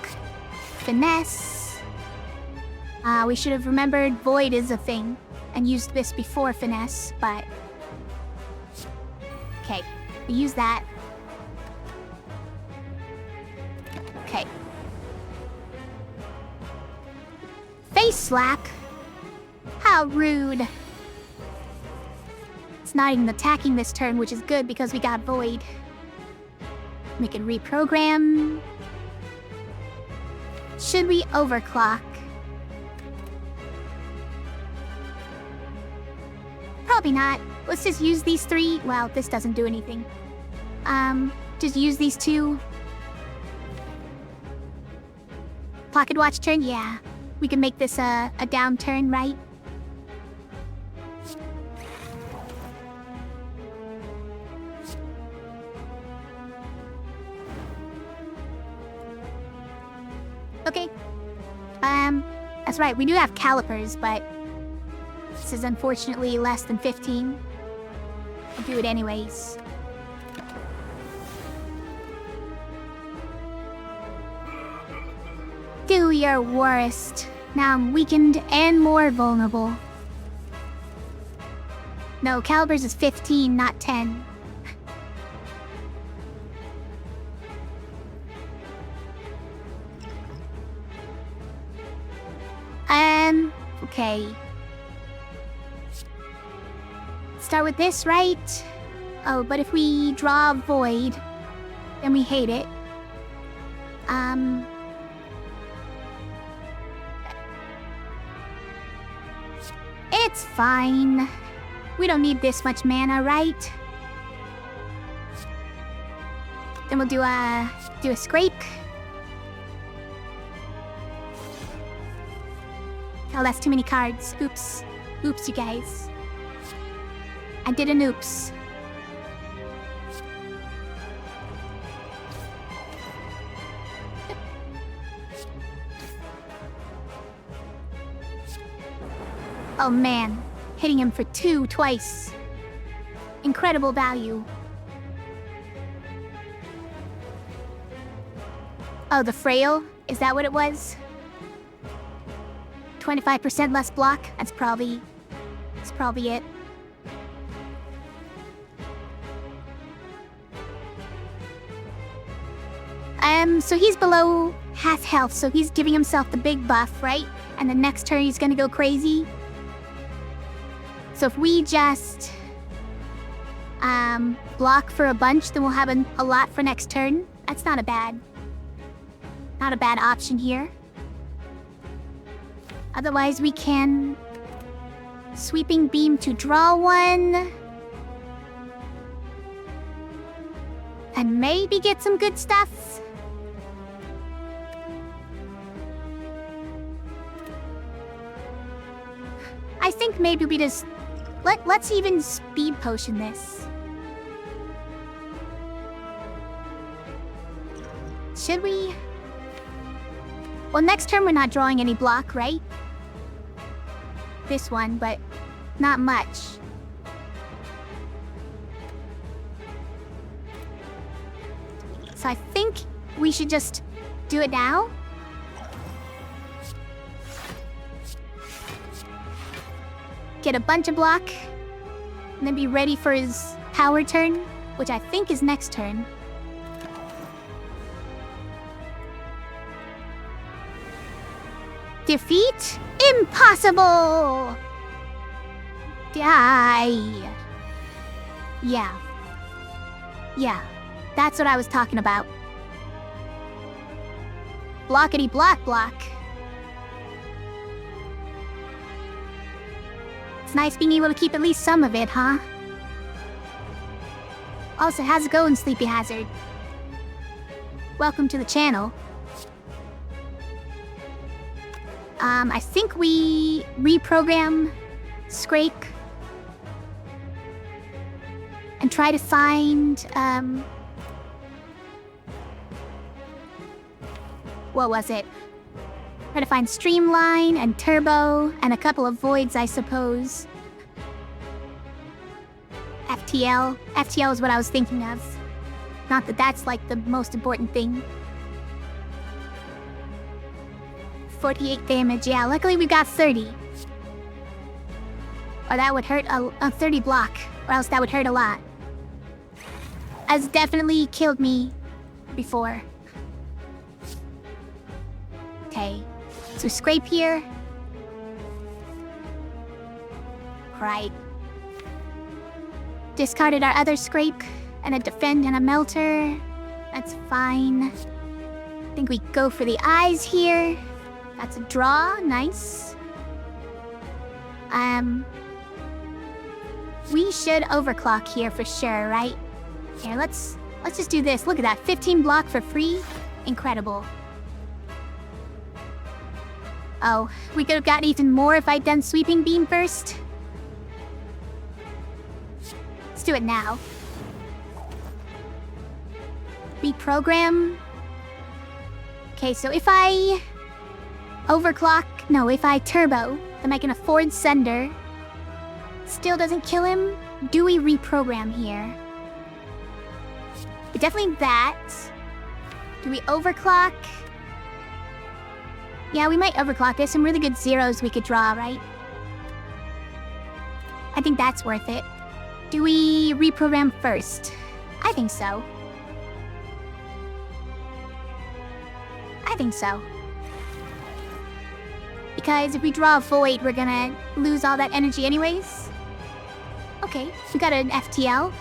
finesse. We should have remembered void is a thing and used this before finesse, but... Okay, we use that. Okay. Face slack? How rude. It's not even attacking this turn, which is good because we got void. We can reprogram. Should we overclock? Probably not. Let's just use these three. Well, this doesn't do anything. Just use these two. Pocket watch turn? Yeah. We can make this a down turn, right? Okay. That's right, we do have calipers, but this is unfortunately less than 15. I'll do it anyways. Do your worst. Now I'm weakened and more vulnerable. No, calibers is 15, not 10. Okay. Start with this, right? Oh, but if we draw void, then we hate it. It's fine. We don't need this much mana, right? Then we'll do a scrape. Oh, that's too many cards. Oops. Oops, you guys. I did an oops. Oh man, hitting him for 2 twice. Incredible value. Oh, the frail? Is that what it was? 25% less block? That's probably it. So he's below half health, so he's giving himself the big buff, right? And the next turn he's gonna go crazy. So if we just block for a bunch, then we'll have a lot for next turn. That's not a bad option here. Otherwise, we can sweeping beam to draw one. And maybe get some good stuff. I think maybe we just... Let's even speed potion this. Should we? Well, next turn we're not drawing any block, right? This one, but not much. So I think we should just do it now. Get a bunch of block, and then be ready for his power turn, which I think is next turn. Defeat? Impossible! Die. Yeah, that's what I was talking about. Blockity block block. It's nice being able to keep at least some of it, huh? Also, how's it going, Sleepy Hazard? Welcome to the channel. I think we reprogram Scrape and try to find, what was it? Try to find Streamline and Turbo and a couple of Voids, I suppose. FTL. FTL is what I was thinking of. Not that that's like the most important thing. 48 damage, yeah. Luckily we got 30. Or that would hurt a 30 block. Or else that would hurt a lot. Has definitely killed me before. Okay. So scrape here. Right. Discarded our other scrape. And a defend and a melter. That's fine. I think we go for the eyes here. That's a draw. Nice. We should overclock here for sure, right? Here, let's just do this. Look at that. 15 block for free. Incredible. Oh, we could have gotten even more if I'd done Sweeping Beam first. Let's do it now. Reprogram. Okay, so if I if I turbo, then I can afford Sender. Still doesn't kill him. Do we reprogram here? Definitely that. Do we overclock? Yeah, we might overclock. There's some really good zeros we could draw, right? I think that's worth it. Do we reprogram first? I think so. I think so. Because if we draw a Void, we're gonna lose all that energy anyways. Okay, we got an FTL.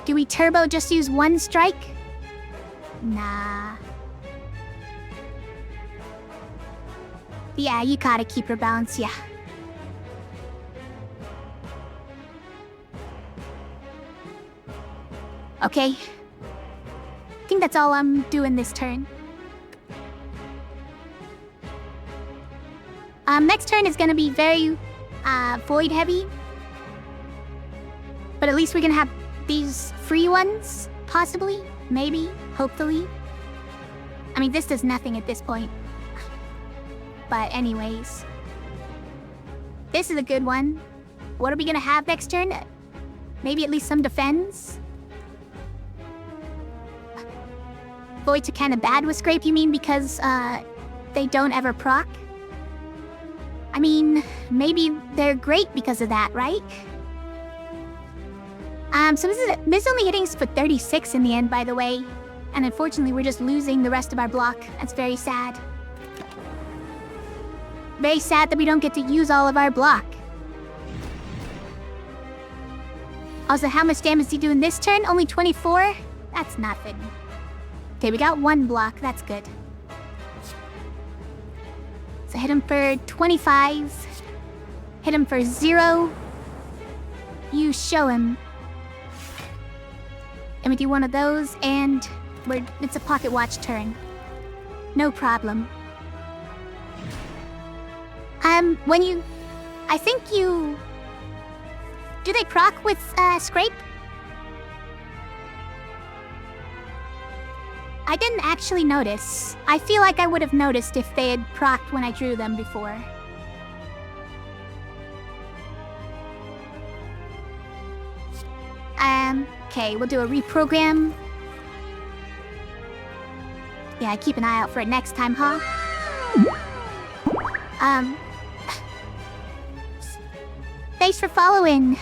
Do we turbo just use one strike? Nah. Yeah, you gotta keep your balance, yeah. Okay. I think that's all I'm doing this turn. Next turn is gonna be very Void heavy. But at least we're gonna have these free ones, possibly, maybe, hopefully. I mean, this does nothing at this point. But anyways. This is a good one. What are we gonna have next turn? Maybe at least some defense? Voids are kinda bad with Scrape, you mean because, they don't ever proc? I mean, maybe they're great because of that, right? So this is only hitting us for 36 in the end, by the way. And unfortunately, we're just losing the rest of our block. That's very sad. Very sad that we don't get to use all of our block. Also, how much damage is he doing this turn? Only 24? That's nothing. Okay, we got one block. That's good. So hit him for 25. Hit him for 0. You show him. And we do one of those, and it's a pocket watch turn. No problem. I think you... Do they proc with, Scrape? I didn't actually notice. I feel like I would have noticed if they had procced when I drew them before. Okay, we'll do a reprogram. Yeah, keep an eye out for it next time, huh? Thanks for following.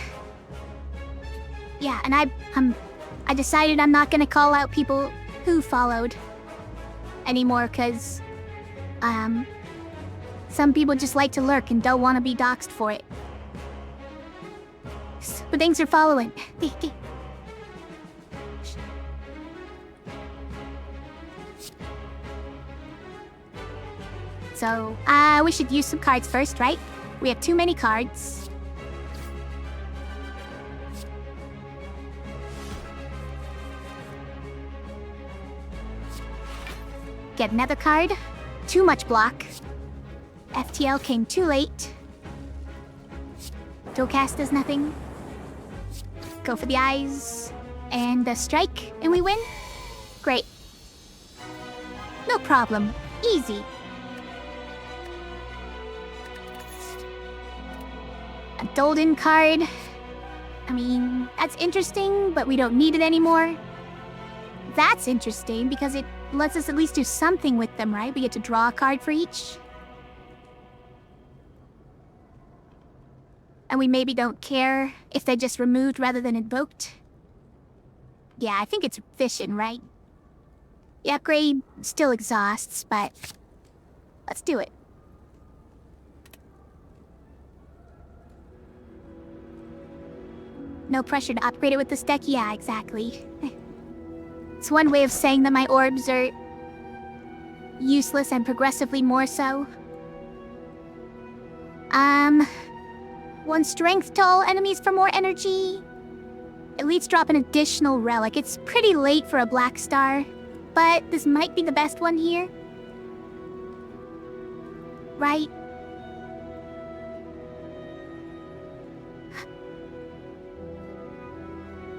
Yeah, and I decided I'm not gonna call out people who followed anymore, cause some people just like to lurk and don't want to be doxxed for it. But thanks for following. So, we should use some cards first, right? We have too many cards. Get another card. Too much block. FTL came too late. Dual cast does nothing. Go for the eyes. And a strike, and we win. Great. No problem. Easy. A Dolden card. I mean, that's interesting, but we don't need it anymore. That's interesting because it lets us at least do something with them, right? We get to draw a card for each. And we maybe don't care if they're just removed rather than invoked. Yeah, I think it's efficient, right? The upgrade still exhausts, but let's do it. No pressure to upgrade it with this deck? Yeah, exactly. It's one way of saying that my orbs are useless and progressively more so. One strength to all enemies for more energy. Elites drop an additional relic. It's pretty late for a black star, but this might be the best one here. Right?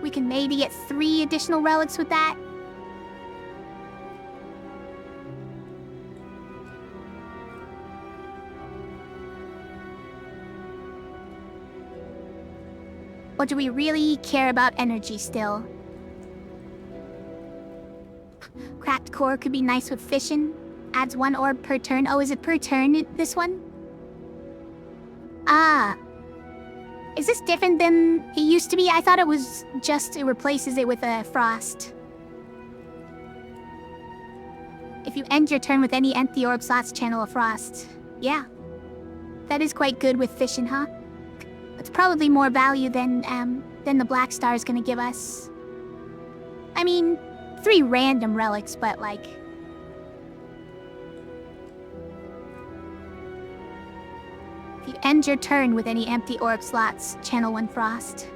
We can maybe get 3 additional relics with that. Or do we really care about energy still? Cracked core could be nice with fission. Adds 1 orb per turn. Oh, is it per turn, this one? Ah. Is this different than it used to be? I thought it was just it replaces it with a frost. If you end your turn with any empty orb slots, channel a frost. Yeah. That is quite good with fission, huh? It's probably more value than the black star is gonna give us. I mean, 3 random relics, but like... If you end your turn with any empty orb slots, channel 1 frost.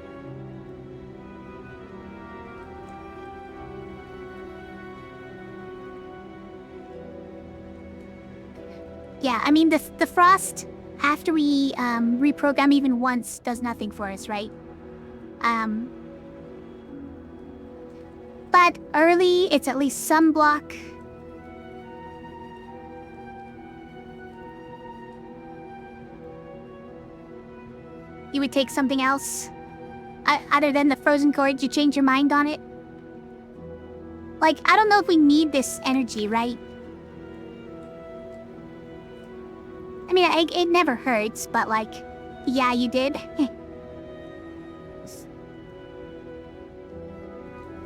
Yeah, I mean, the frost... After we reprogram even once, does nothing for us, right? But early, it's at least some block. You would take something else? Other than the frozen chord, you change your mind on it? Like, I don't know if we need this energy, right? I mean, it never hurts, but like, yeah, you did.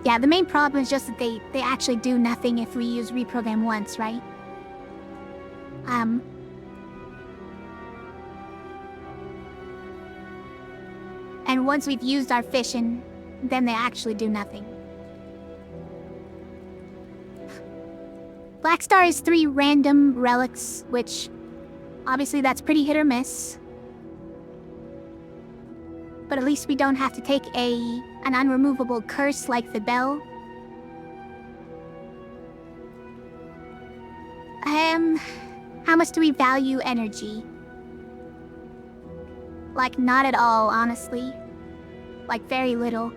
Yeah, the main problem is just that they actually do nothing if we use reprogram once, right? And once we've used our fission, then they actually do nothing. Black Star is 3 random relics, which... Obviously, that's pretty hit or miss. But at least we don't have to take an unremovable curse like the bell. How much do we value energy? Like, not at all, honestly. Like, very little.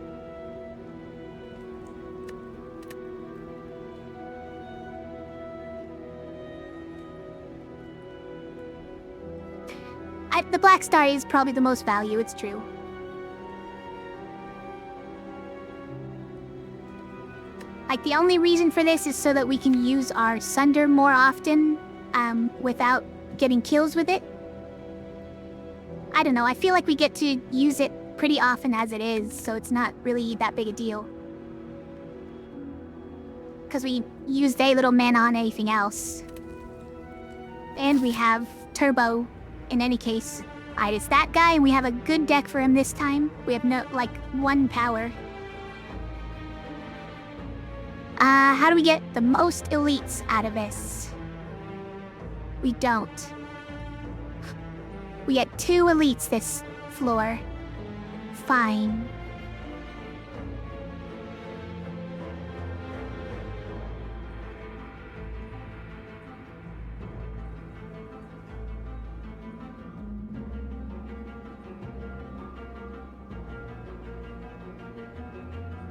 The Black Star is probably the most value, it's true. Like, the only reason for this is so that we can use our Sunder more often, without getting kills with it. I don't know, I feel like we get to use it pretty often as it is, so it's not really that big a deal. Because we use very little mana on anything else. And we have Turbo. In any case, alright, it's that guy, and we have a good deck for him this time. We have no, like, 1 power. How do we get the most elites out of this? We don't. We get 2 elites this floor. Fine.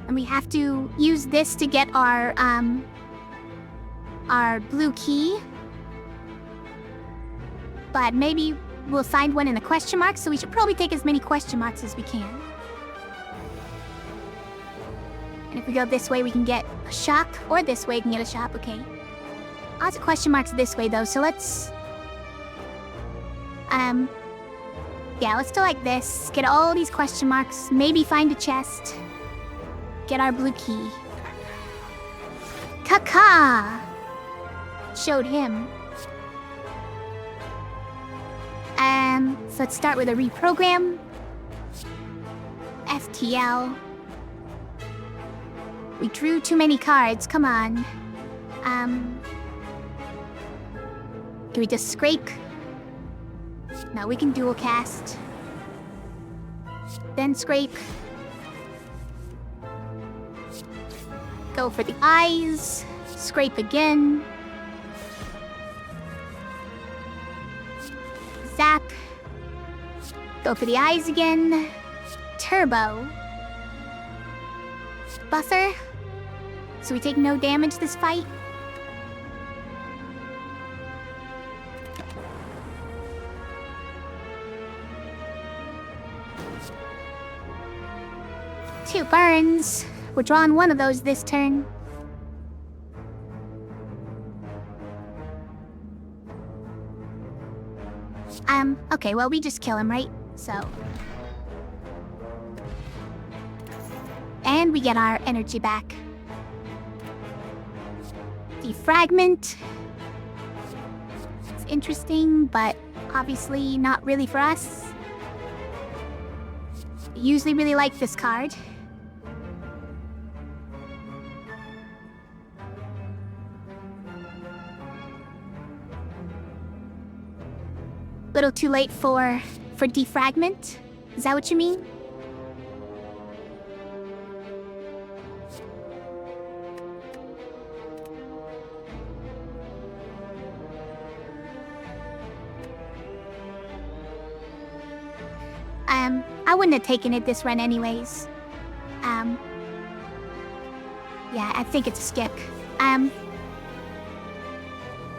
And we have to use this to get our our blue key. But maybe we'll find one in the question marks, so we should probably take as many question marks as we can. And if we go this way, we can get a shop, or this way, we can get a shop, okay. Lots of question marks this way, though, so let's... Yeah, let's do like this. Get all these question marks, maybe find a chest. Get our blue key. Kaka! Showed him. So let's start with a reprogram. FTL. We drew too many cards, come on. Can we just scrape? No, we can dual cast. Then scrape. Go for the eyes. Scrape again. Zap. Go for the eyes again. Turbo. Buffer. So we take no damage this fight. Two burns. We're drawing one of those this turn. Okay, well, we just kill him, right? So. And we get our energy back. Defragment. It's interesting, but obviously not really for us. I usually really like this card. Little too late for defragment? Is that what you mean? I wouldn't have taken it this run anyways. Yeah, I think it's a skip.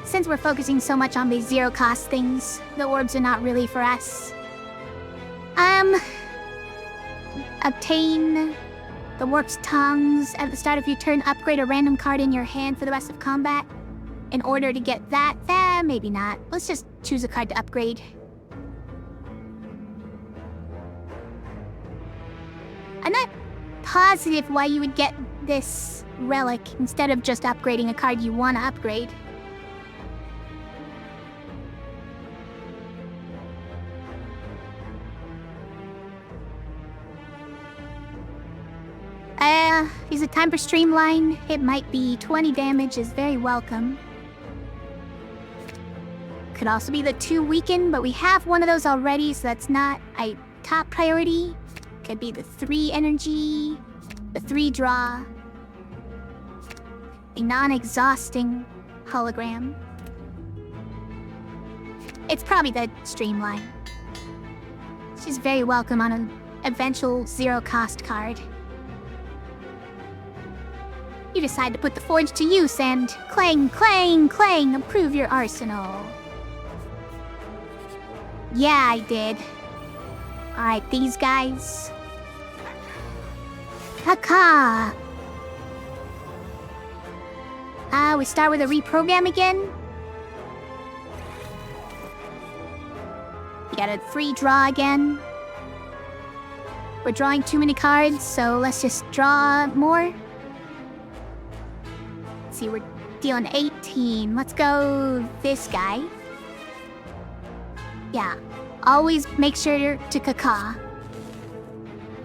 Since we're focusing so much on these zero-cost things, the orbs are not really for us. Obtain the Warp's Tongues at the start of your turn. Upgrade a random card in your hand for the rest of combat. In order to get that, maybe not. Let's just choose a card to upgrade. I'm not positive why you would get this relic instead of just upgrading a card you want to upgrade. Use a time for Streamline. It might be 20 damage is very welcome. Could also be the 2 weaken, but we have one of those already, so that's not a top priority. Could be the 3 energy, the 3 draw, a non-exhausting hologram. It's probably the Streamline. She's very welcome on an eventual zero-cost card. You decide to put the forge to use and clang, clang, clang, improve your arsenal. Yeah, I did. Alright, these guys. Kaka! We start with a reprogram again. We got a 3 draw again. We're drawing too many cards, so let's just draw more. Let's see, we're dealing 18. Let's go this guy. Yeah, always make sure to Kaka.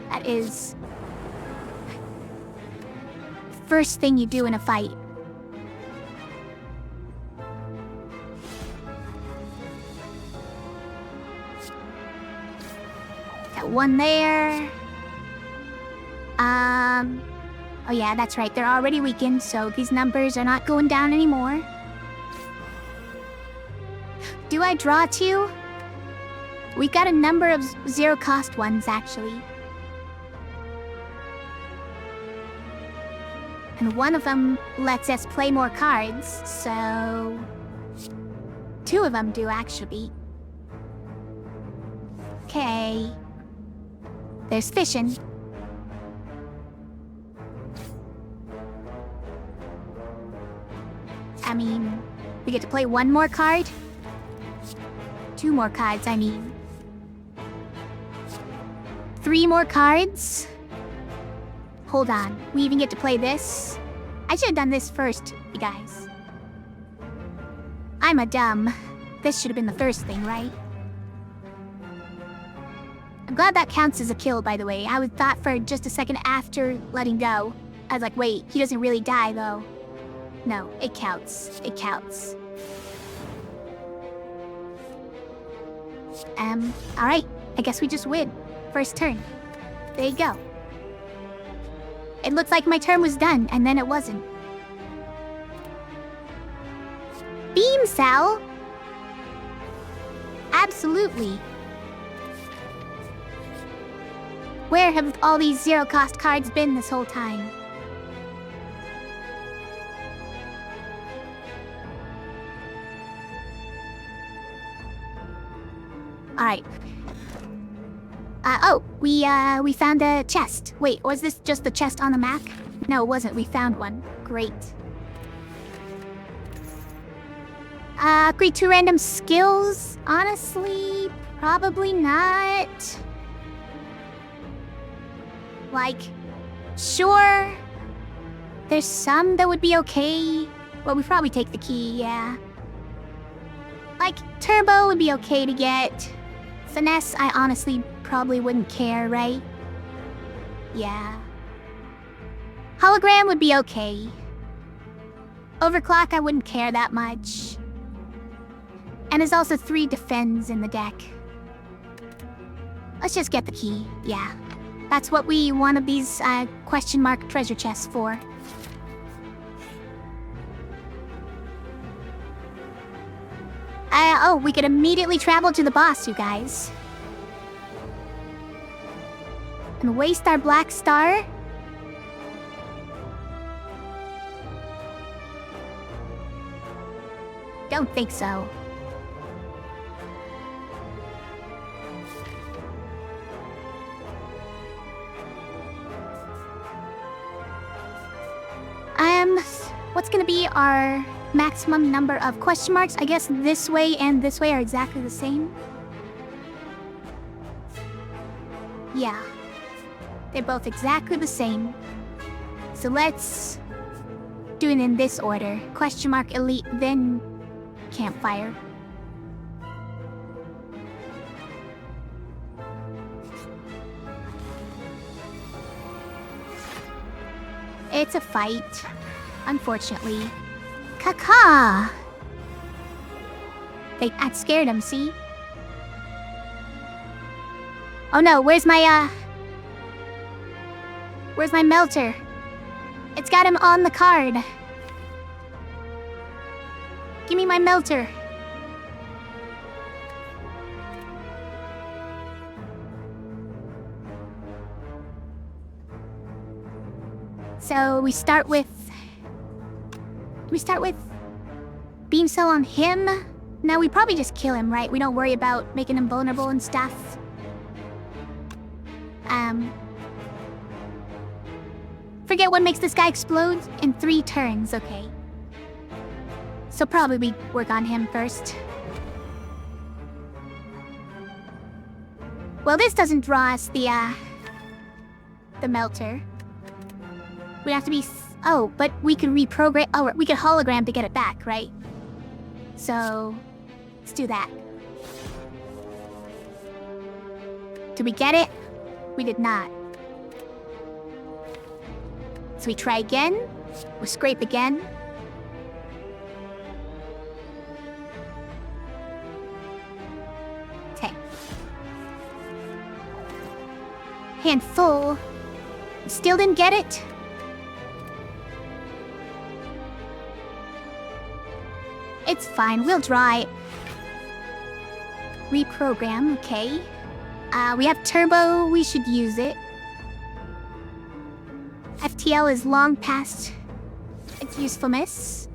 That is the first thing you do in a fight. Got one there. Oh yeah, that's right. They're already weakened, so these numbers are not going down anymore. Do I draw 2? We got a number of zero-cost ones, actually. And one of them lets us play more cards, so... 2 of them do, actually. Okay. There's fishing. I mean, we get to play 1 more card? 2 more cards, I mean. 3 more cards? Hold on, we even get to play this? I should have done this first, you guys. I'm a dumb. This should have been the first thing, right? I'm glad that counts as a kill, by the way. I would thought for just a second after letting go. I was like, wait, he doesn't really die, though. No, it counts. It counts. Alright. I guess we just win. First turn. There you go. It looked like my turn was done, and then it wasn't. Beam cell? Absolutely. Where have all these zero-cost cards been this whole time? Alright. We found a chest. Wait, was this just the chest on the map? No, it wasn't. We found one. Great. Upgrade 2 random skills? Honestly, probably not. Like, sure. There's some that would be okay. Well, we probably take the key, yeah. Like, turbo would be okay to get. Finesse, I honestly probably wouldn't care, right? Yeah. Hologram would be okay. Overclock, I wouldn't care that much. And there's also 3 defends in the deck. Let's just get the key, yeah. That's what we wanted these question mark treasure chests for. Oh, we could immediately travel to the boss, you guys. And waste our black star? Don't think so. What's gonna be our maximum number of question marks? I guess this way and this way are exactly the same. Yeah. They're both exactly the same. So let's do it in this order. Question mark elite, then campfire. It's a fight. Unfortunately. Caca! That scared him, see? Oh no, where's my melter? It's got him on the card. Give me my melter. So we start with beam cell on him. Now we probably just kill him, right? We don't worry about making him vulnerable and stuff. Forget what makes this guy explode in 3 turns, okay. So probably we work on him first. Well, this doesn't draw us the melter. We'd have to be... Oh, but we could reprogram... Oh, we could hologram to get it back, right? So... let's do that. Did we get it? We did not. So we try again. We scrape again. Okay. Hand full. Still didn't get it? It's fine, we'll draw it. Reprogram, okay. We have turbo, we should use it. FTL is long past its usefulness.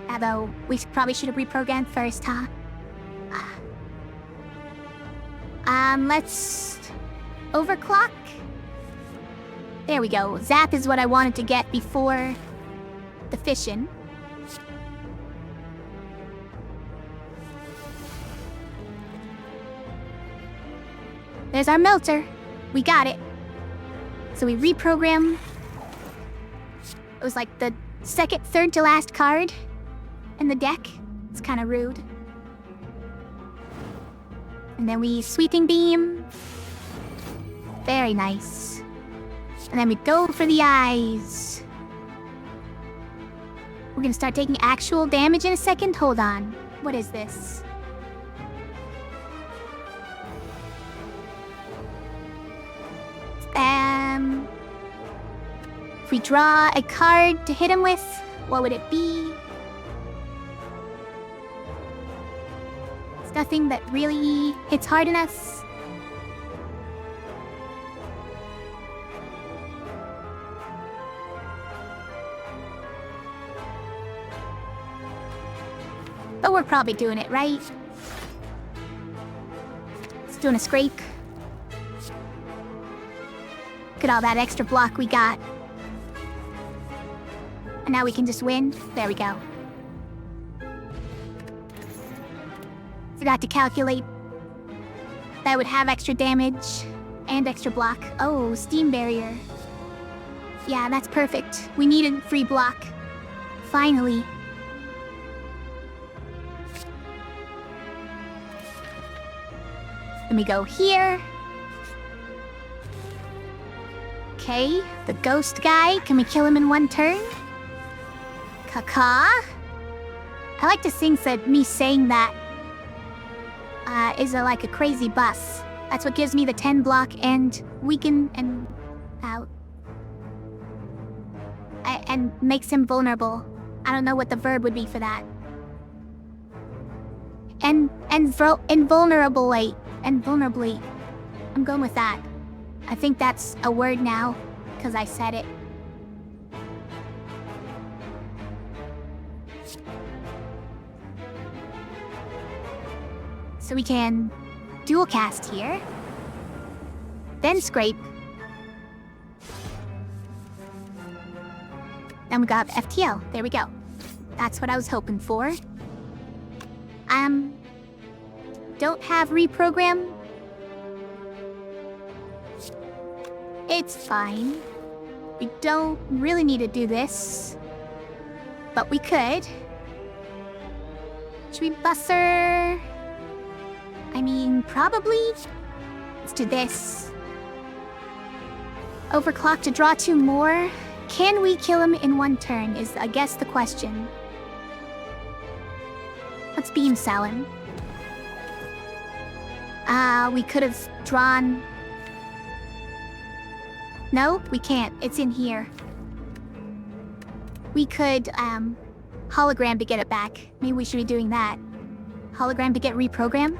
Although, we probably should have reprogrammed first, huh? Let's... overclock? There we go. Zap is what I wanted to get before the fission. There's our melter. We got it. So we reprogram. It was like the third to last card in the deck. It's kind of rude. And then we sweeping beam. Very nice. And then we go for the eyes. We're gonna start taking actual damage in a second. Hold on. What is this? If we draw a card to hit him with, what would it be? It's nothing that really hits hard enough. But we're probably doing it, right? It's doing a scrape. Look at all that extra block we got. And now we can just win. There we go. Forgot to calculate. That would have extra damage and extra block. Oh, steam barrier. Yeah, that's perfect. We needed free block. Finally. Then we go here. Okay, the ghost guy. Can we kill him in one turn? Caca? I like to think that me saying that is like a crazy bus. That's what gives me the 10 block and weaken and out. And makes him vulnerable. I don't know what the verb would be for that. Invulnerably. I'm going with that. I think that's a word now, because I said it. So we can dual cast here. Then scrape. Then we got FTL. There we go. That's what I was hoping for. Don't have reprogram. It's fine. We don't really need to do this. But we could. Should we busser? I mean, probably. Let's do this. Overclock to draw 2 more. Can we kill him in one turn is, I guess, the question. Let's beam Salin. We could have drawn... No, we can't. It's in here. We could, hologram to get it back. Maybe we should be doing that. Hologram to get reprogram?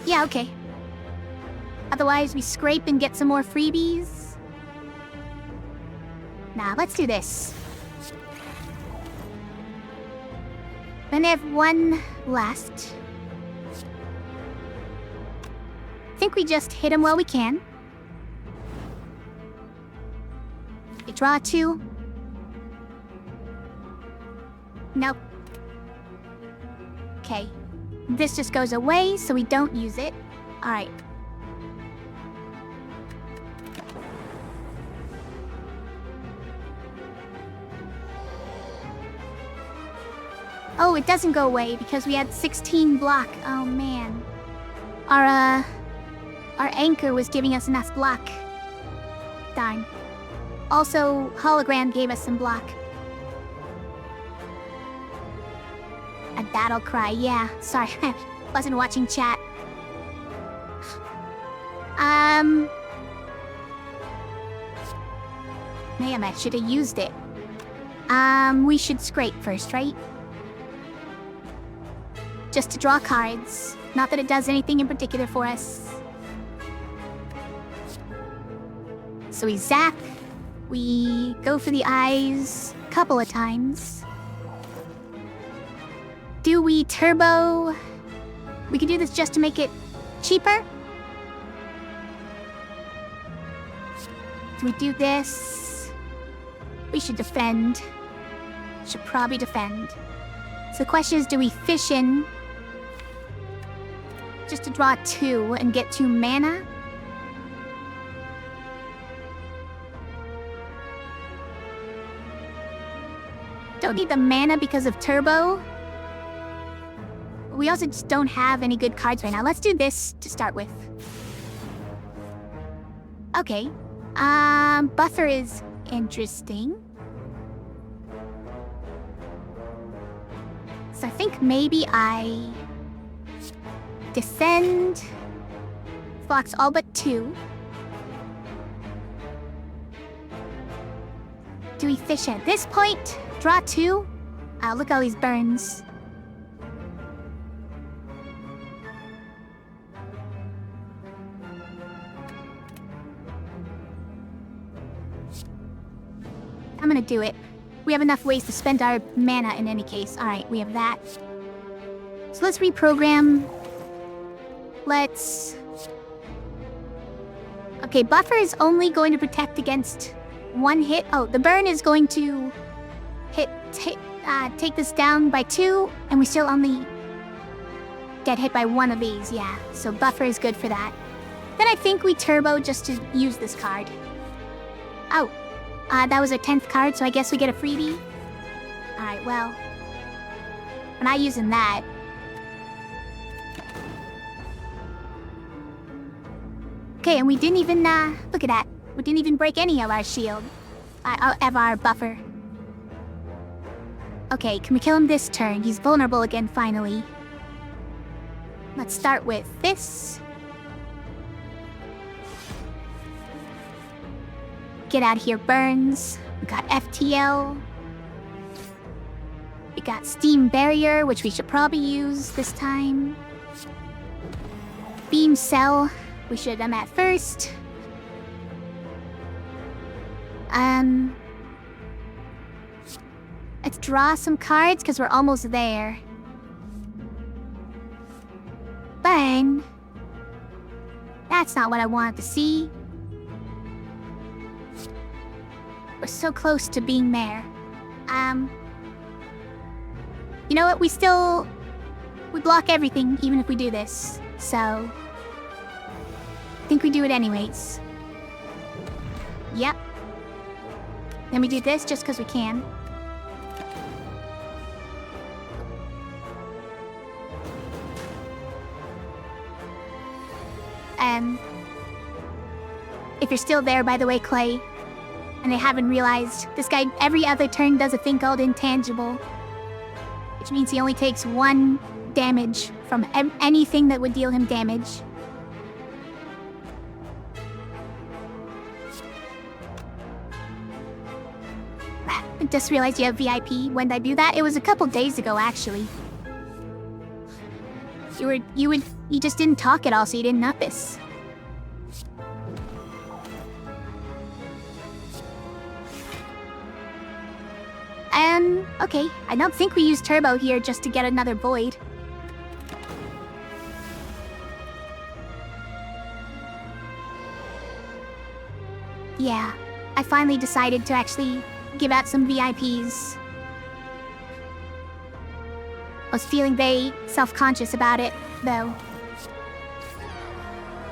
Yeah, okay. Otherwise, we scrape and get some more freebies. Nah, let's do this. Then I have one last. I think we just hit him while we can. We draw 2. Nope. Okay. This just goes away, so we don't use it. Alright. Oh, it doesn't go away because we had 16 block. Oh, man. Our anchor was giving us enough block. Darn. Also, hologram gave us some block. A battle cry, yeah. Sorry, I wasn't watching chat. Man, I should have used it. We should scrape first, right? Just to draw cards. Not that it does anything in particular for us. So we zap. We go for the eyes a couple of times. Do we turbo? We can do this just to make it cheaper. Do we do this? We should defend. Should probably defend. So the question is, do we fish in just to draw 2 and get 2 mana? Don't need the mana because of turbo. We also just don't have any good cards right now. Let's do this to start with. Okay. Buffer is interesting. So I think maybe I descend, Fox all but 2. Do we fish at this point? Draw 2? Look at all these burns. I'm gonna do it. We have enough ways to spend our mana in any case. Alright, we have that. So let's reprogram. Let's... Okay, buffer is only going to protect against 1 hit. Oh, the burn is going to take this down by 2, and we still only get hit by 1 of these, yeah. So buffer is good for that. Then I think we turbo just to use this card. Oh. That was our 10th card, so I guess we get a freebie. Alright, well. We're not using that. Okay, and we didn't even, look at that. We didn't even break any of our shield. Of our buffer. Okay, can we kill him this turn? He's vulnerable again, finally. Let's start with this. Get out of here, burns. We got FTL. We got Steam Barrier, which we should probably use this time. Beam Cell, we should have done that first. Let's draw some cards, because we're almost there. Burn. That's not what I wanted to see. We're so close to being there. You know what? We block everything, even if we do this. So, I think we do it anyways. Yep. Then we do this just because we can. If you're still there, by the way, Clay, and I haven't realized, this guy every other turn does a thing called intangible, which means he only takes 1 damage from anything that would deal him damage. I just realized you have VIP. When did I do that? It was a couple days ago, actually. You just didn't talk at all, so you didn't notice. Okay, I don't think we use turbo here just to get another void. Yeah, I finally decided to actually give out some VIPs. I was feeling very self-conscious about it, though.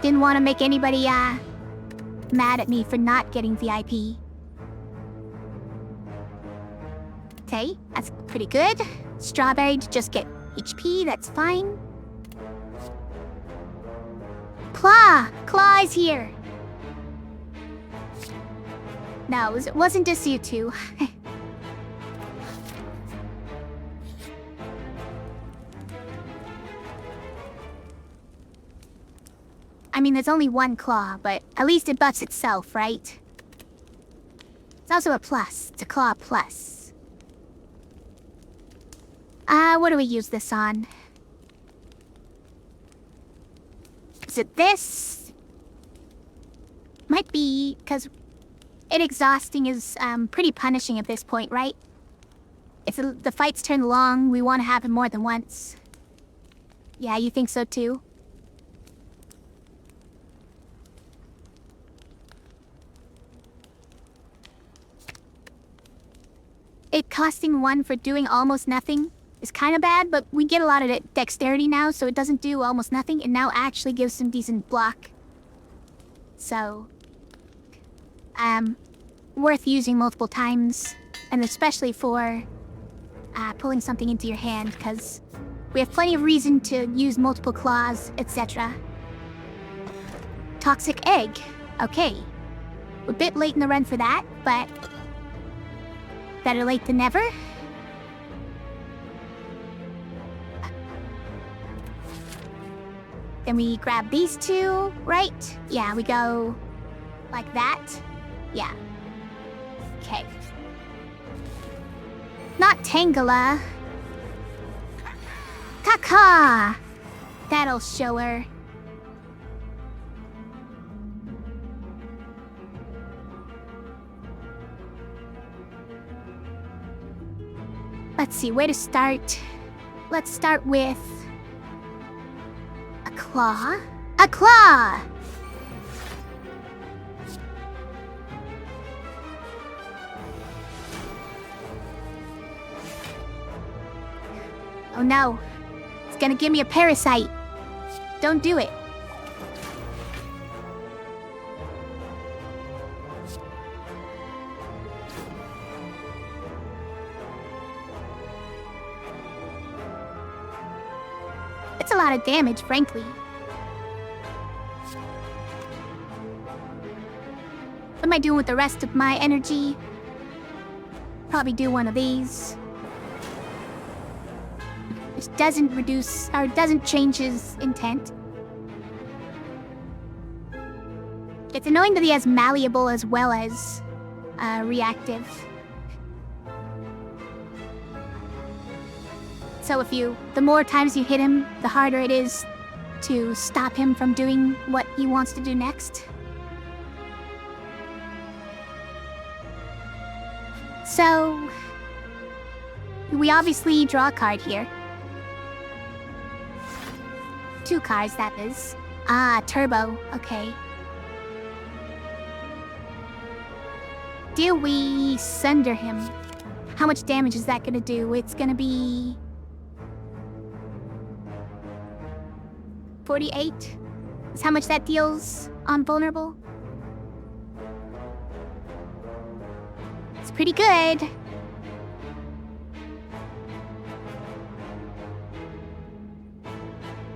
Didn't want to make anybody, mad at me for not getting VIP. Okay, that's pretty good. Strawberry to just get HP, that's fine. Claw! Claw is here! No, it wasn't just you two. I mean, there's only 1 claw, but at least it buffs itself, right? It's also a plus. It's a claw plus. What do we use this on? Is it this? Might be, because it exhausting is pretty punishing at this point, right? If the fights turn long, we want to have him more than once. Yeah, you think so too? It costing 1 for doing almost nothing is kind of bad, but we get a lot of dexterity now, so it doesn't do almost nothing. It now actually gives some decent block. So, worth using multiple times, and especially for pulling something into your hand, because we have plenty of reason to use multiple claws, etc. Toxic egg. Okay. We're a bit late in the run for that, but better late than never. Then we grab these two, right? Yeah, we go like that. Yeah. Okay. Not Tangela. Kaka! That'll show her. Let's see, where to start? Let's start with a claw. A claw! Oh no. It's gonna give me a parasite. Don't do it. It's a lot of damage, frankly. What am I doing with the rest of my energy? Probably do one of these. This doesn't reduce, or doesn't change his intent. It's annoying that he has malleable as well as reactive. So the more times you hit him, the harder it is to stop him from doing what he wants to do next. So, we obviously draw a card here. 2 cards, that is. Ah, turbo, okay. Do we sunder him? How much damage is that gonna do? It's gonna be 48? Is how much that deals on vulnerable? It's pretty good.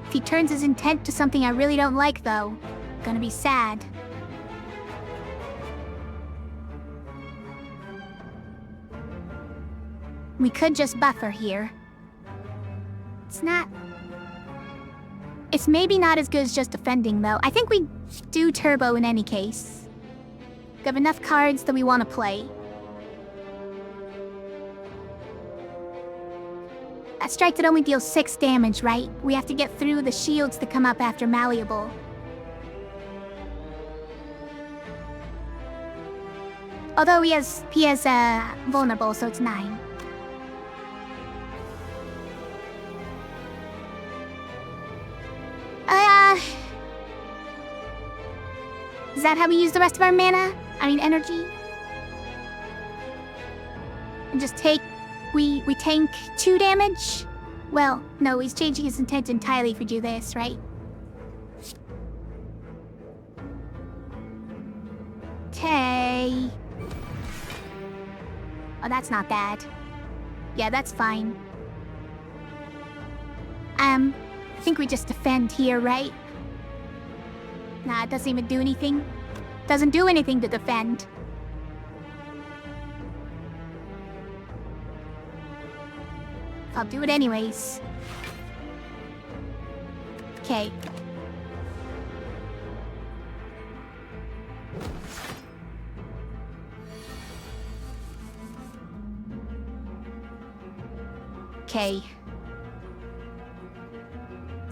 If he turns his intent to something I really don't like, though, I'm gonna be sad. We could just buffer here. It's maybe not as good as just defending, though. I think we do turbo in any case. We have enough cards that we want to play. A strike that only deals 6 damage, right? We have to get through the shields that come up after malleable. Although he has vulnerable, so it's 9. Is that how we use the rest of our mana? I mean, energy? And just take... We tank 2 damage? Well, no, he's changing his intent entirely if we do this, right? Okay. Oh, that's not bad. Yeah, that's fine. I think we just defend here, right? Nah, it doesn't even do anything. Doesn't do anything to defend. I'll do it anyways. Okay. Okay.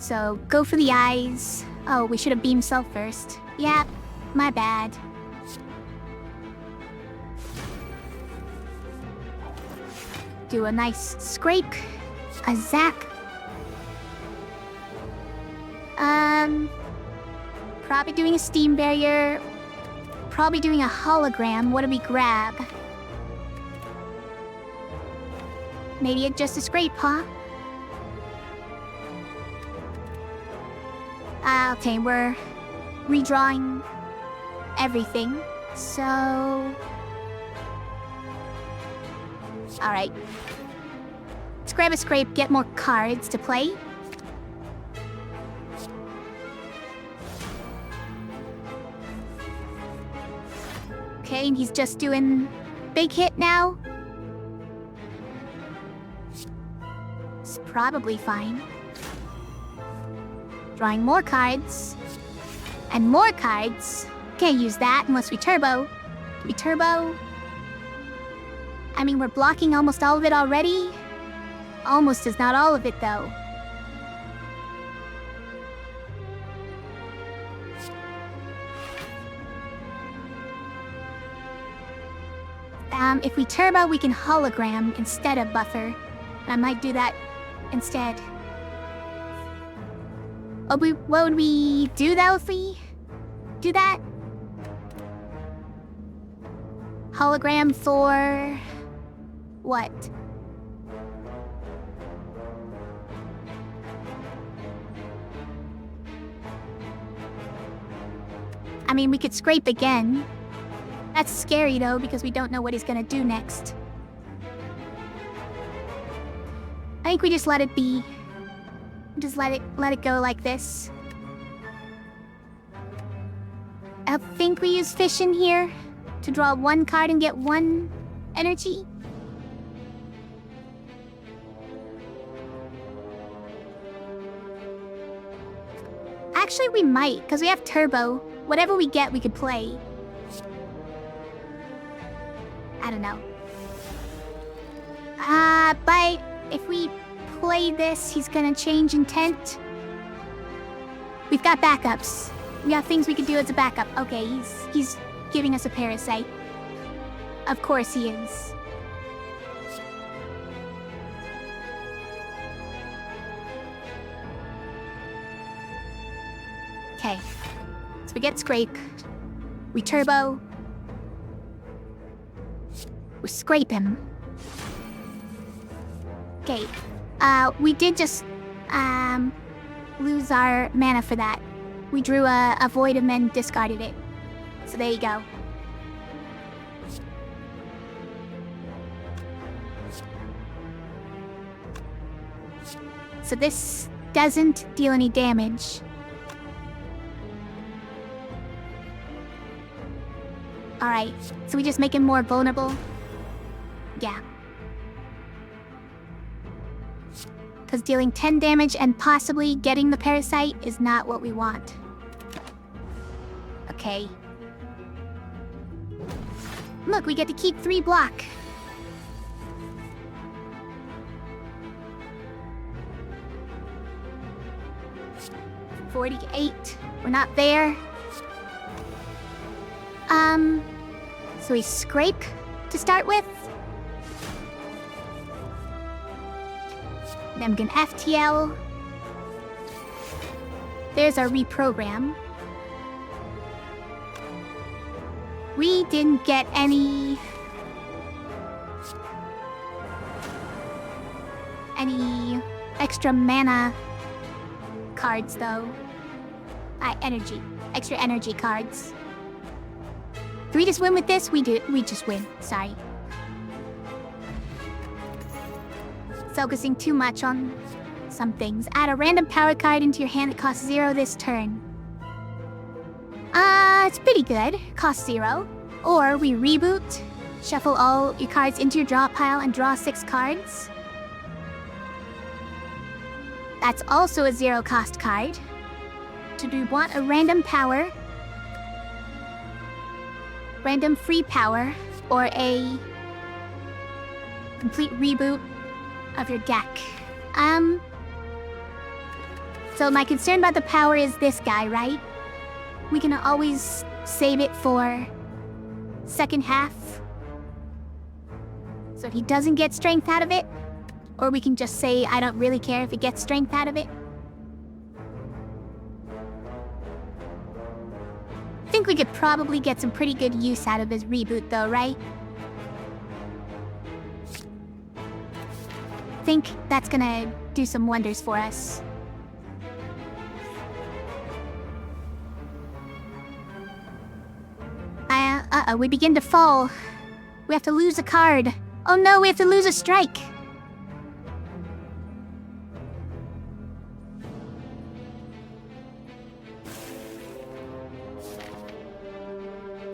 So, go for the eyes. Oh, we should have beamed Self first. Yeah, my bad. Do a nice scrape. A zap. Probably doing a steam barrier. Probably doing a hologram. What do we grab? Maybe just a scrape, huh? Okay, we're redrawing everything. So... Alright. Let's grab a scrape, get more cards to play. Okay, and he's just doing big hit now. It's probably fine. Drawing more cards. And more cards. Can't use that unless we turbo. Do we turbo? I mean, we're blocking almost all of it already. Almost is not all of it, though. If we turbo, we can hologram instead of buffer. And I might do that instead. Oh, what would we do, though, if we do that? Hologram for... what? I mean, we could scrape again. That's scary, though, because we don't know what he's gonna do next. I think we just let it be. Just let it go like this. I think we use fish in here to draw one card and get one energy. Actually, we might, because we have turbo. Whatever we get, we could play. I don't know. But if we play this, he's gonna change intent. We've got backups. We have things we could do as a backup. Okay, he's giving us a parasite. Of course he is. Okay. So we get scrape. We turbo. We scrape him. Okay. We did just, lose our mana for that. We drew a Void and then discarded it. So there you go. So this doesn't deal any damage. Alright, so we just make him more vulnerable? Yeah. Because dealing 10 damage and possibly getting the parasite is not what we want. Okay. Look, we get to keep 3 block. $48. We're not there. So we scrape to start with. Then we can FTL. There's our reprogram. We didn't get any extra mana cards though. Energy. Extra energy cards. Do we just win with this? We do. We just win. Sorry. Focusing too much on some things. Add a random power card into your hand that costs 0 this turn. It's pretty good. Costs 0. Or we reboot, shuffle all your cards into your draw pile and draw 6 cards. That's also a 0 cost card. So do we want a random power? Random free power, or a complete reboot of your deck. So So my concern about the power is this guy, right? We can always save it for second half. So if he doesn't get strength out of it, or we can just say, I don't really care if he gets strength out of it. I think we could probably get some pretty good use out of his reboot though, right? I think that's gonna do some wonders for us. Uh-oh, we begin to fall. We have to lose a card. Oh no, we have to lose a strike.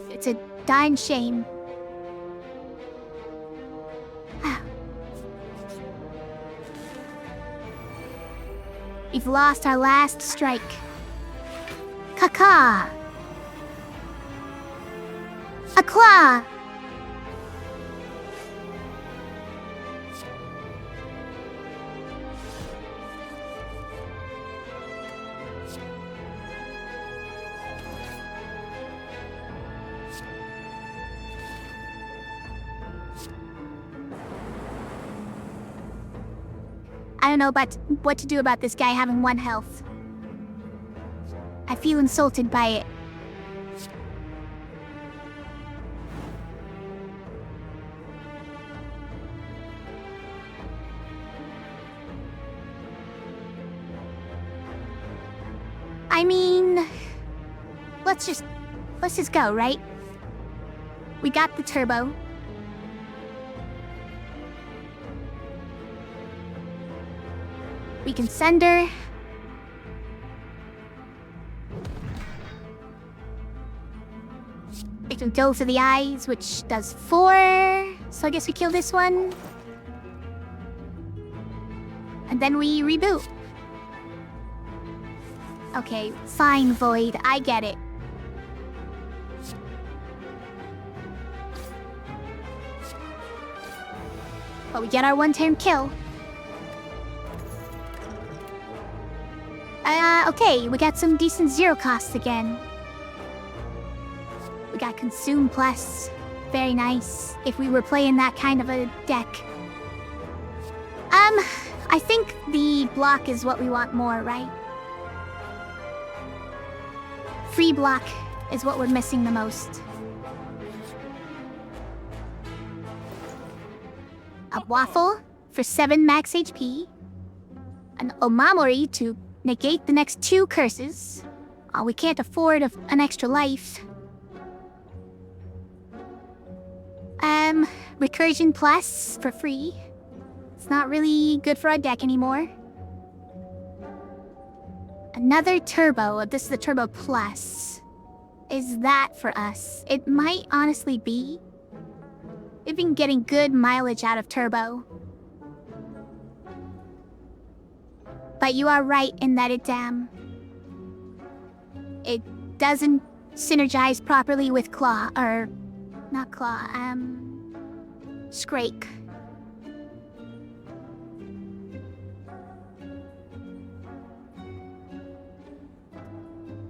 It's a dying shame. We've lost our last strike. Caca! A claw! I don't know about what to do about this guy having 1 health. I feel insulted by it. I mean, let's just go, right? We got the turbo. We can send her. It can go for the eyes, which does 4. So I guess we kill this one. And then we reboot. Okay, fine, Void. I get it. But we get our 1-turn kill. Okay, we got some decent zero costs again. We got Consume Plus. Very nice. If we were playing that kind of a deck. I think the block is what we want more, right? Free block is what we're missing the most. A Waffle for 7 max HP. An Omamori to negate the next 2 curses. Oh, we can't afford an extra life. Recursion Plus for free. It's not really good for our deck anymore. Another Turbo. This is the Turbo Plus. Is that for us? It might honestly be. We've been getting good mileage out of Turbo. But you are right in that it doesn't synergize properly with Claw, or not Claw, Scrake.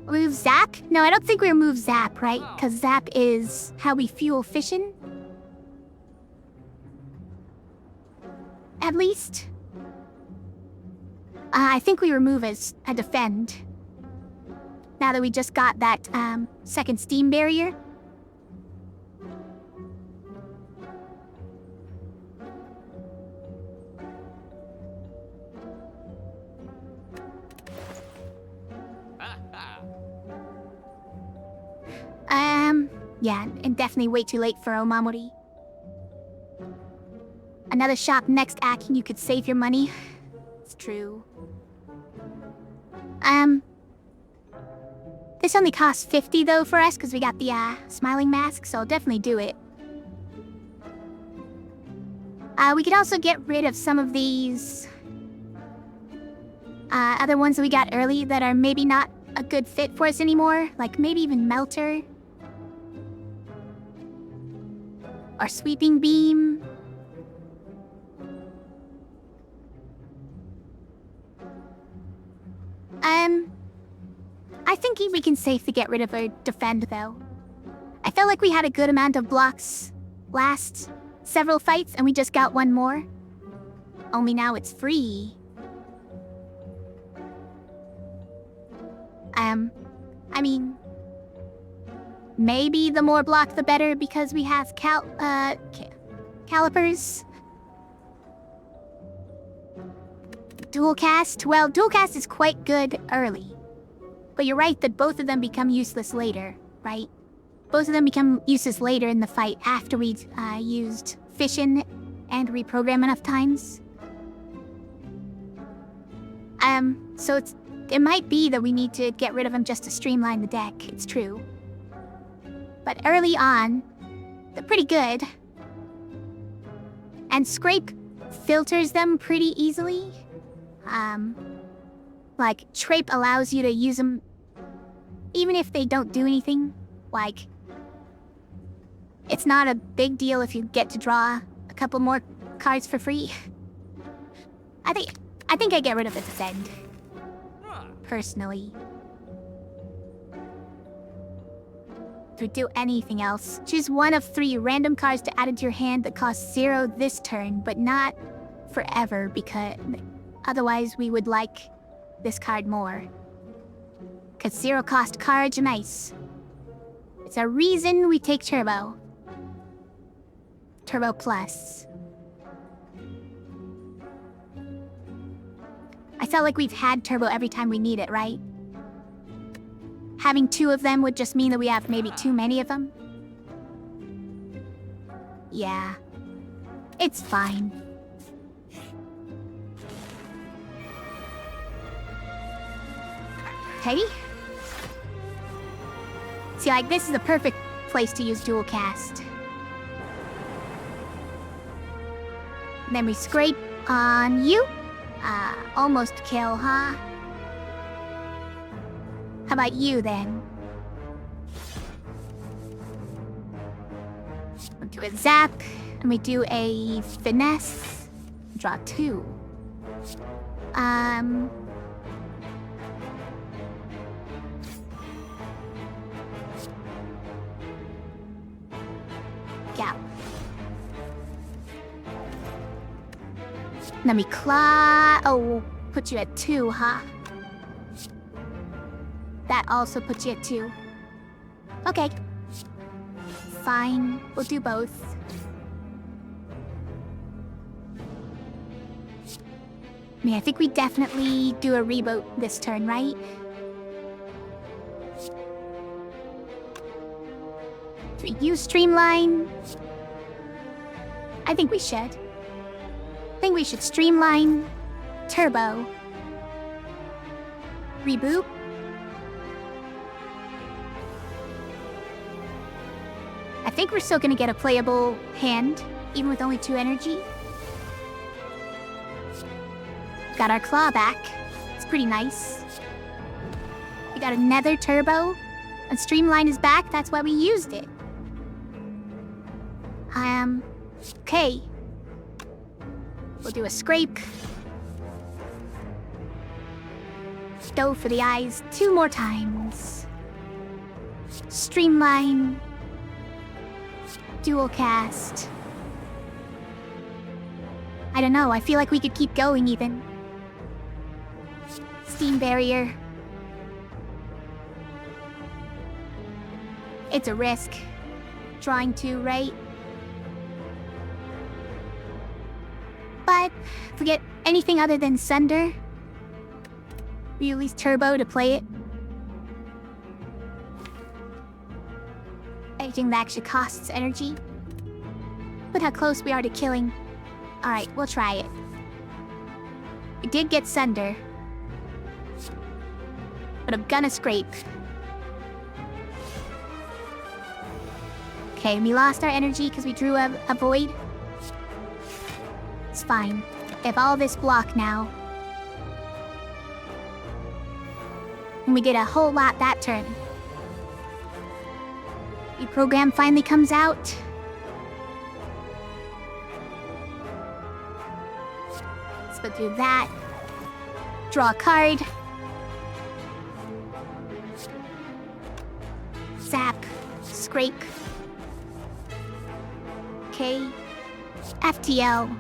Remove Zap? No, I don't think we remove Zap, right? Because Zap is how we fuel fission. At least. I think we remove as a defend. Now that we just got that second steam barrier. Yeah, and definitely way too late for Omamori. Another shop next act and you could save your money. It's true. This only costs 50 though for us because we got the smiling mask, so I'll definitely do it. We could also get rid of some of these other ones that we got early that are maybe not a good fit for us anymore, like maybe even Melter. Or Sweeping Beam. I think we can safely get rid of our defend, though. I felt like we had a good amount of blocks last several fights, and we just got one more. Only now it's free. I mean, maybe the more block the better because we have calipers. Dual cast? Well, dual cast is quite good early. But you're right that both of them become useless later, right? Both of them become useless later in the fight after we've used fission and reprogram enough times. So it might be that we need to get rid of them just to streamline the deck, it's true. But early on, they're pretty good. And Scrape filters them pretty easily. Like, Drape allows you to use them even if they don't do anything. Like, it's not a big deal if you get to draw a couple more cards for free. I think I get rid of the defend. Personally. To do anything else, choose one of 3 random cards to add into your hand that costs 0 this turn, but not forever, because otherwise we would like this card more. Cause 0 cost cards are nice. It's a reason we take Turbo. Turbo Plus. I felt like we've had Turbo every time we need it, right? Having 2 of them would just mean that we have maybe too many of them. Yeah. It's fine. Okay. See, like, this is the perfect place to use dual cast. Then we scrape on you. Almost kill, huh? How about you, then? We'll do a zap, and we do a finesse. Draw 2. Gap. Let me claw. Oh, put you at 2, huh? That also puts you at 2. Okay. Fine. We'll do both. I mean, I think we definitely do a reboot this turn, right? Do we use Streamline? I think we should. I think we should Streamline, Turbo, reboot. I think we're still gonna get a playable hand, even with only 2 energy. Got our claw back. It's pretty nice. We got another Turbo, and Streamline is back. That's why we used it. Okay. We'll do a scrape. Stove for the eyes 2 more times. Streamline. Dual cast. I don't know, I feel like we could keep going even. Steam barrier. It's a risk. Drawing 2, right? But if we get anything other than Sunder, we at least Turbo to play it. Anything that actually costs energy. Look how close we are to killing. Alright, we'll try it. We did get Sunder. But I'm gonna scrape. Okay, we lost our energy because we drew a void. It's fine. We have all this block now. And we did a whole lot that turn. The program finally comes out. So do that. Draw a card. Zap. Scrape. Okay. FTL.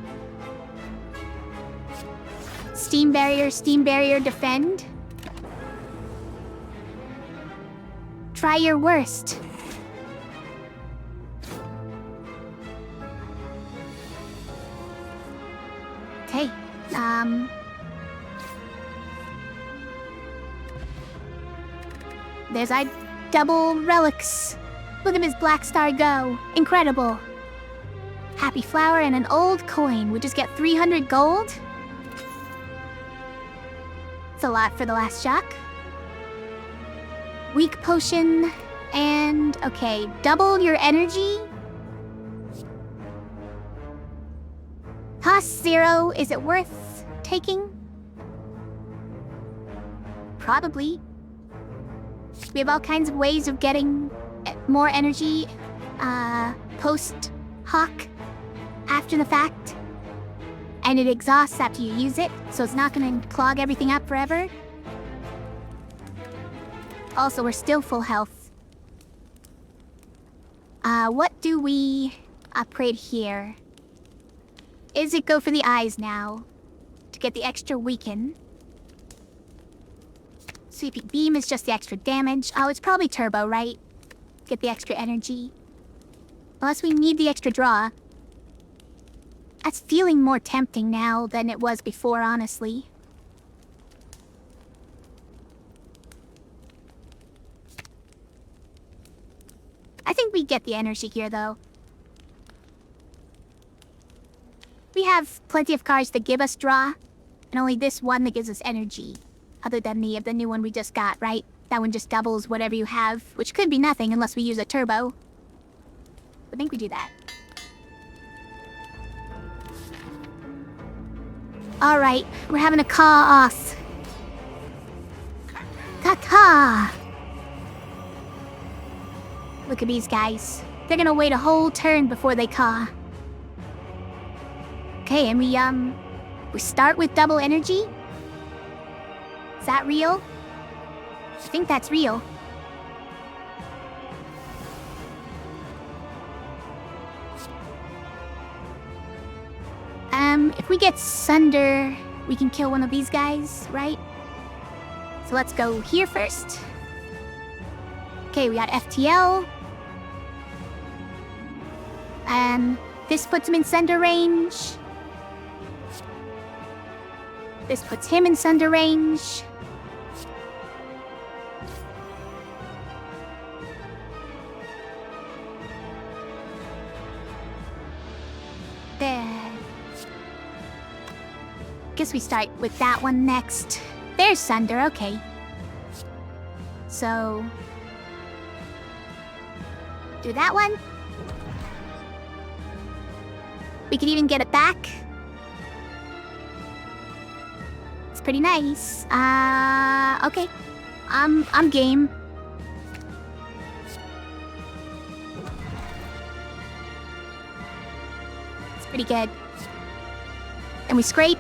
Steam barrier, defend. Try your worst. Okay, there's our double relics. Look at Miss Black Star go. Incredible. Happy flower and an old coin. We just get 300 gold? It's a lot for the last shock. Weak potion, and okay, double your energy. Cost 0, is it worth taking? Probably. We have all kinds of ways of getting more energy, post-hoc, after the fact. And it exhausts after you use it, so it's not gonna clog everything up forever. Also, we're still full health. What do we upgrade here? Is it go for the eyes now? To get the extra weaken. Sweeping beam is just the extra damage. Oh, it's probably turbo, right? Get the extra energy. Unless we need the extra draw. That's feeling more tempting now than it was before, honestly. I think we get the energy here, though. We have plenty of cards that give us draw, and only this one that gives us energy. Other than the new one we just got, right? That one just doubles whatever you have, which could be nothing unless we use a turbo. I think we do that. Alright, we're having a caw off. Caw. Look at these guys. They're gonna wait a whole turn before they caw. Okay, and we start with double energy? Is that real? I think that's real. If we get Sunder, we can kill one of these guys, right? So let's go here first. Okay, we got FTL. This puts him in Sunder range. This puts him in Sunder range. There. Guess we start with that one next. There's Sunder, okay. So... do that one. We could even get it back. It's pretty nice. Okay. I'm game. It's pretty good. And we scrape.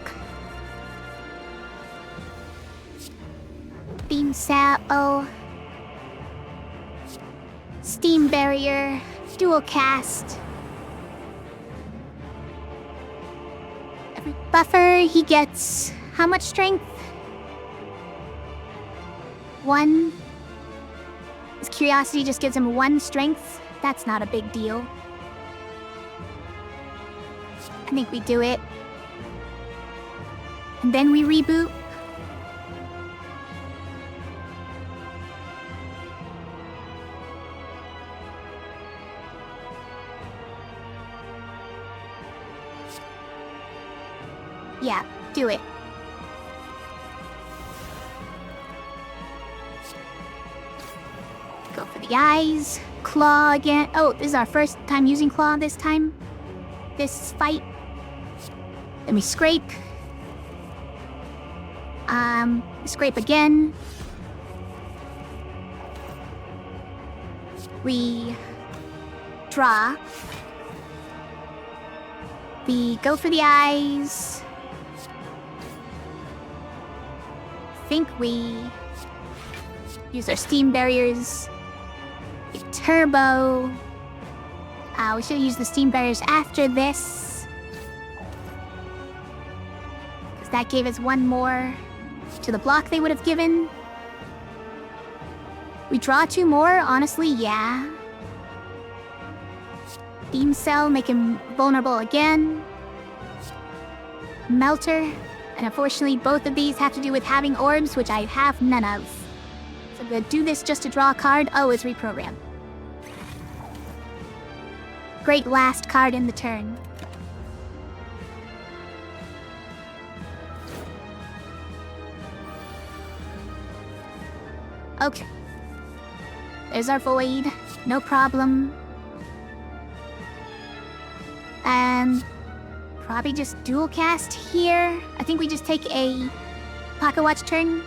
Beam Sapple. Steam Barrier. Dual Cast. Every buffer he gets... how much strength? 1. His curiosity just gives him 1 strength. That's not a big deal. I think we do it. And then we reboot. Yeah, do it. Go for the eyes. Claw again. Oh, this is our first time using claw this time. This fight. Then we scrape. Scrape again. We draw. We go for the eyes. Think we use our steam barriers. Turbo. We should use the steam barriers after this. Because that gave us one more to the block they would have given. We draw 2 more? Honestly, yeah. Beam Cell, make him vulnerable again. Melter. And unfortunately, both of these have to do with having orbs, which I have none of. So I'm gonna do this just to draw a card. Oh, it's reprogrammed. Great last card in the turn. Okay. There's our Void. No problem. And probably just dual cast here. I think we just take a Pocket Watch turn.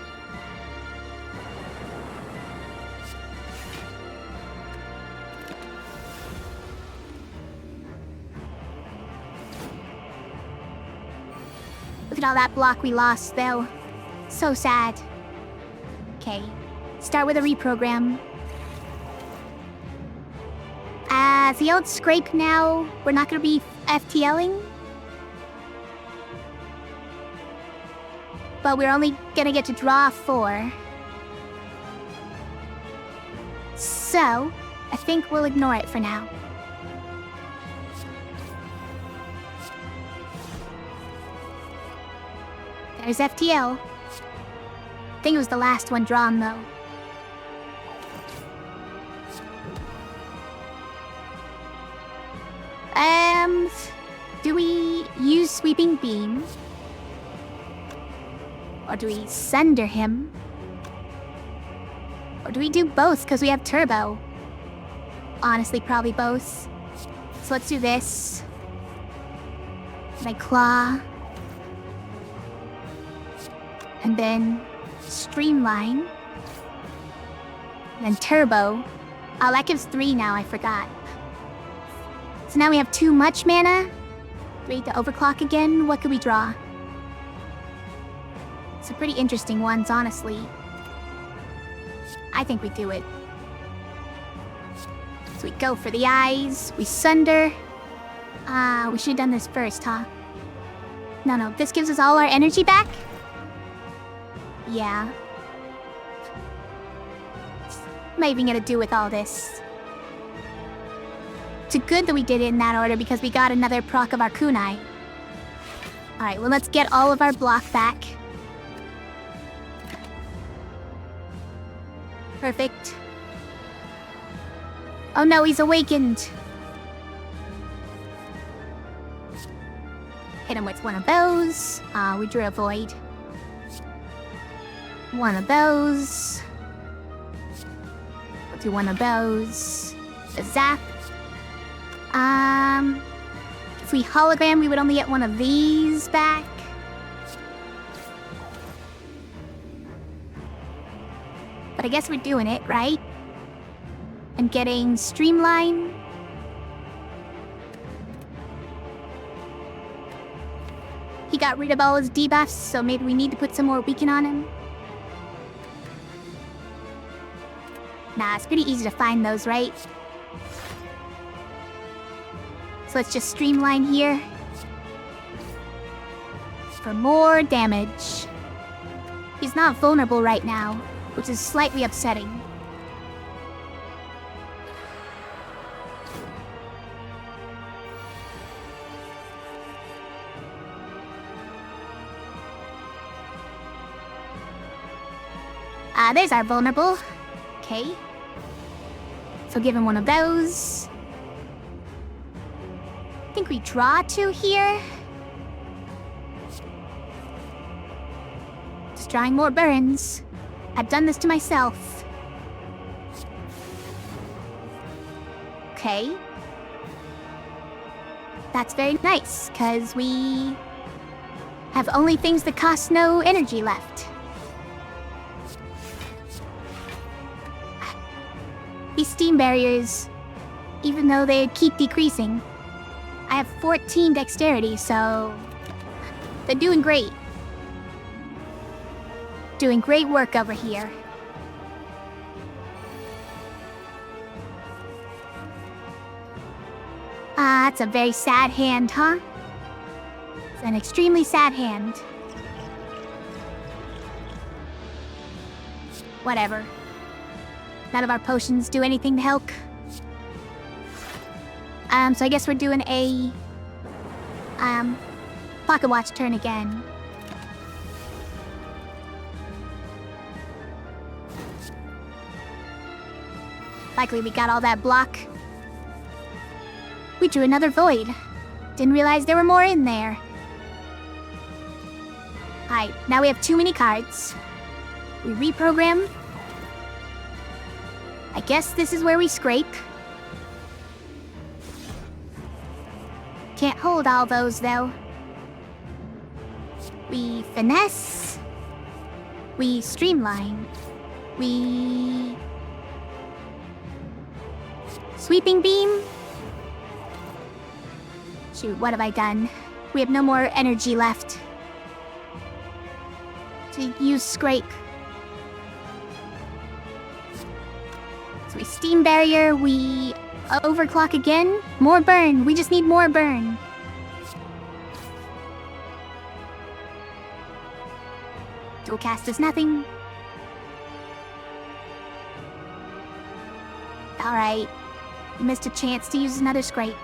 Look at all that block we lost, though. So sad. Okay. Start with a reprogram. As the old scrape now, we're not gonna be FTLing. But we're only gonna get to draw 4. So, I think we'll ignore it for now. There's FTL. I think it was the last one drawn, though. Do we use Sweeping Beam? Or do we Sunder him? Or do we do both because we have Turbo? Honestly, probably both. So let's do this. Then Claw. And then Streamline. And then Turbo. Oh, that gives 3 now, I forgot. So now we have too much mana. Do we need to overclock again? What could we draw? Some pretty interesting ones, honestly. I think we do it. So we go for the eyes. We Sunder. We should have done this first, huh? No, this gives us all our energy back? Yeah. What am I even gonna do with all this? It's good that we did it in that order because we got another proc of our kunai. Alright, well let's get all of our block back. Perfect. Oh no, he's awakened! Hit him with one of those. We drew a Void. One of those. We'll do one of those. A Zap. If we hologram, we would only get one of these back. But I guess we're doing it, right? And getting Streamline. He got rid of all his debuffs, so maybe we need to put some more weaken on him. Nah, it's pretty easy to find those, right? So let's just Streamline here. For more damage. He's not vulnerable right now, which is slightly upsetting. There's our vulnerable. Okay. So give him one of those. I think we draw 2 here. Just drawing more burns. I've done this to myself. Okay. That's very nice, because we have only things that cost no energy left. These steam barriers, even though they keep decreasing, I have 14 dexterity, so they're doing great. Doing great work over here. That's a very sad hand, huh? It's an extremely sad hand. Whatever. None of our potions do anything to help. So I guess we're doing a... Pocket Watch turn again. Likely we got all that block. We drew another void. Didn't realize there were more in there. Alright, now we have too many cards. We reprogram. I guess this is where we scrape. Can't hold all those, though. We finesse. We streamline. We... Sweeping beam? Shoot, what have I done? We have no more energy left to use scrape. So we steam barrier, we overclock again. More burn, we just need more burn. Dual cast does nothing. Alright, missed a chance to use another scrape.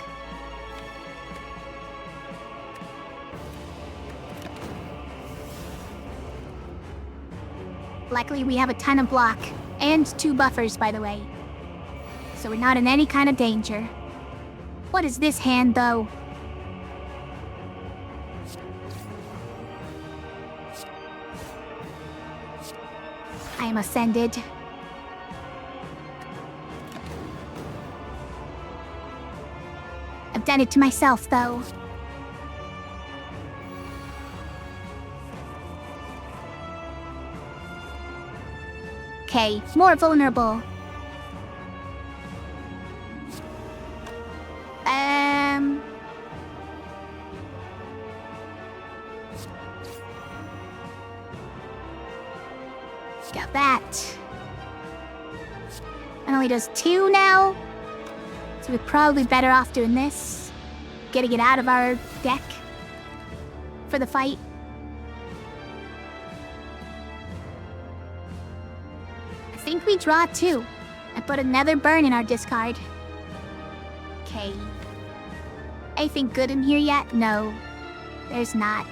Luckily, we have a ton of block, and 2 buffers, by the way. So we're not in any kind of danger. What is this hand, though? I am ascended. I've done it to myself, though. Okay, more vulnerable. Got that. It only does 2 now. So we're probably better off doing this. Getting it out of our deck for the fight. I think we draw 2. I put another burn in our discard. Okay. Anything good in here yet? No. There's not.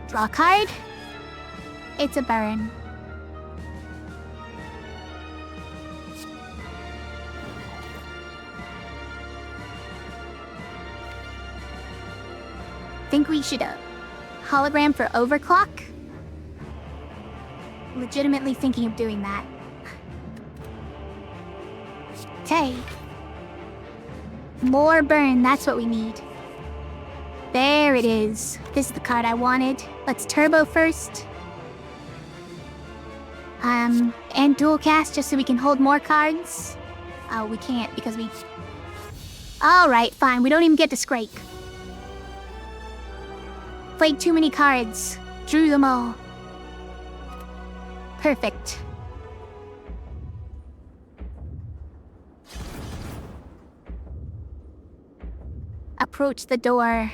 Draw a card. It's a burn. Think we should hologram for overclock? Legitimately thinking of doing that. Okay. More burn, that's what we need. There it is. This is the card I wanted. Let's turbo first. And dual cast just so we can hold more cards. Oh, we can't because we... Alright, fine. We don't even get to scrape. Played too many cards. Drew them all. Perfect. Approach the door.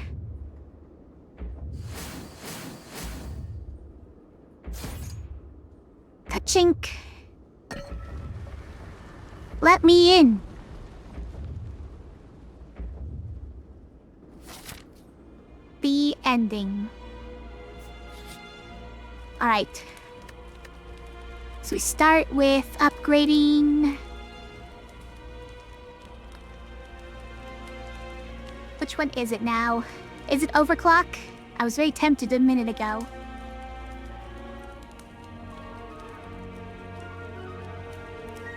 Ka-chink. Let me in. The ending. Alright. So we start with upgrading... Which one is it now? Is it overclock? I was very tempted a minute ago.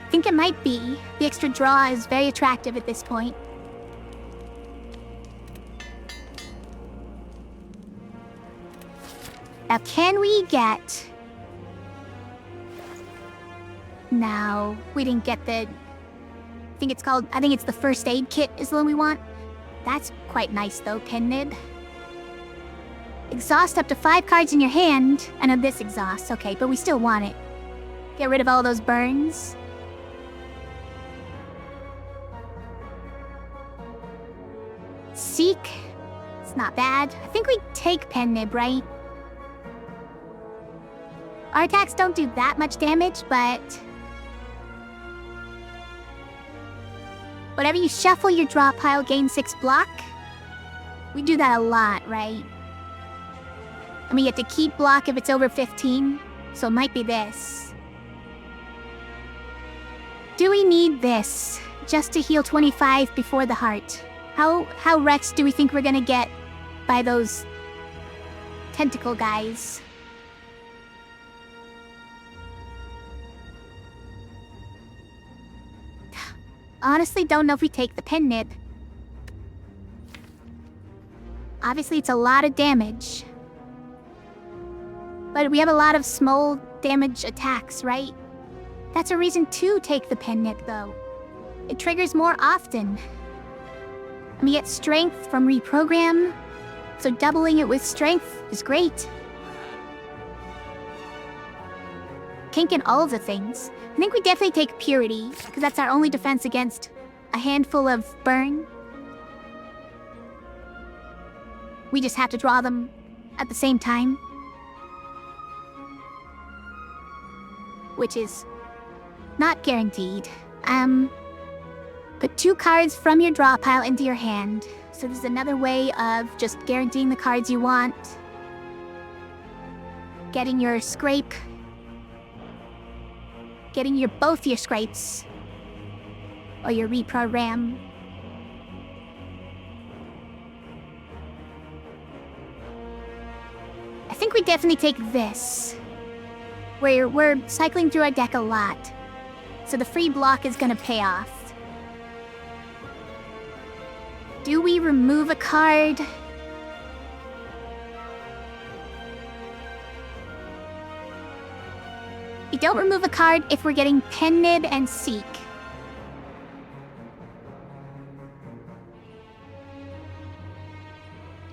I think it might be. The extra draw is very attractive at this point. Now, can we get... No, we didn't get the... I think it's the first aid kit is the one we want. That's quite nice though, Kennid. Exhaust up to 5 cards in your hand. I know this exhaust, okay, but we still want it. Get rid of all those burns. Seek. It's not bad. I think we take Pen Nib, right? Our attacks don't do that much damage, but... whenever you shuffle your draw pile, gain 6 block. We do that a lot, right? And we get to keep block if it's over 15, so it might be this. Do we need this just to heal 25 before the heart? How wrecked do we think we're gonna get by those tentacle guys? Honestly, don't know if we take the Pen Nib. Obviously, it's a lot of damage. But we have a lot of small damage attacks, right? That's a reason to take the Pen Nib, though. It triggers more often. And we get strength from reprogram, so doubling it with strength is great. Can't get all of the things. I think we definitely take Purity, because that's our only defense against a handful of burn. We just have to draw them at the same time. Which is not guaranteed. Put 2 cards from your draw pile into your hand. So this is another way of just guaranteeing the cards you want. Getting your scrape. Getting both your scrapes. Or your reprogram. I think we definitely take this. We're cycling through our deck a lot. So the free block is gonna pay off. Do we remove a card? We don't remove a card if we're getting Pen Nib and Seek.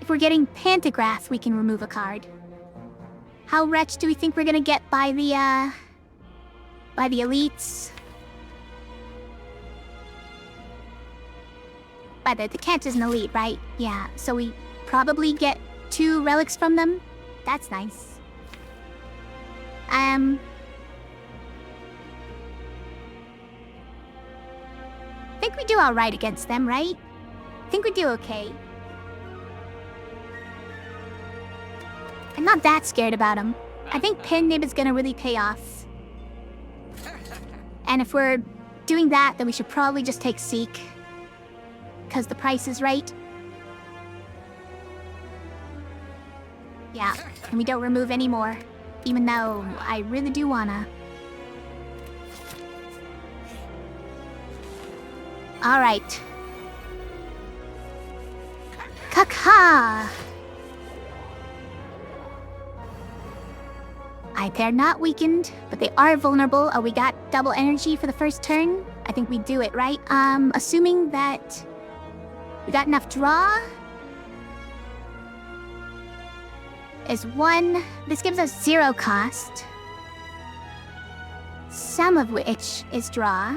If we're getting Pantograph, we can remove a card. How wretched do we think we're gonna get by the elites? By the Kent is an elite, right? Yeah, so we probably get 2 relics from them. That's nice. I think we do alright against them, right? I think we do okay. I'm not that scared about them. I think Pen Nib is gonna really pay off. And if we're doing that, then we should probably just take Seek. Because the price is right. Yeah, and we don't remove any more. Even though I really do wanna. Alright. Kaka! They're not weakened, but they are vulnerable. Oh, we got double energy for the first turn. I think we do it, right? Assuming that we got enough draw. Is 1. This gives us 0 cost. Some of which is draw.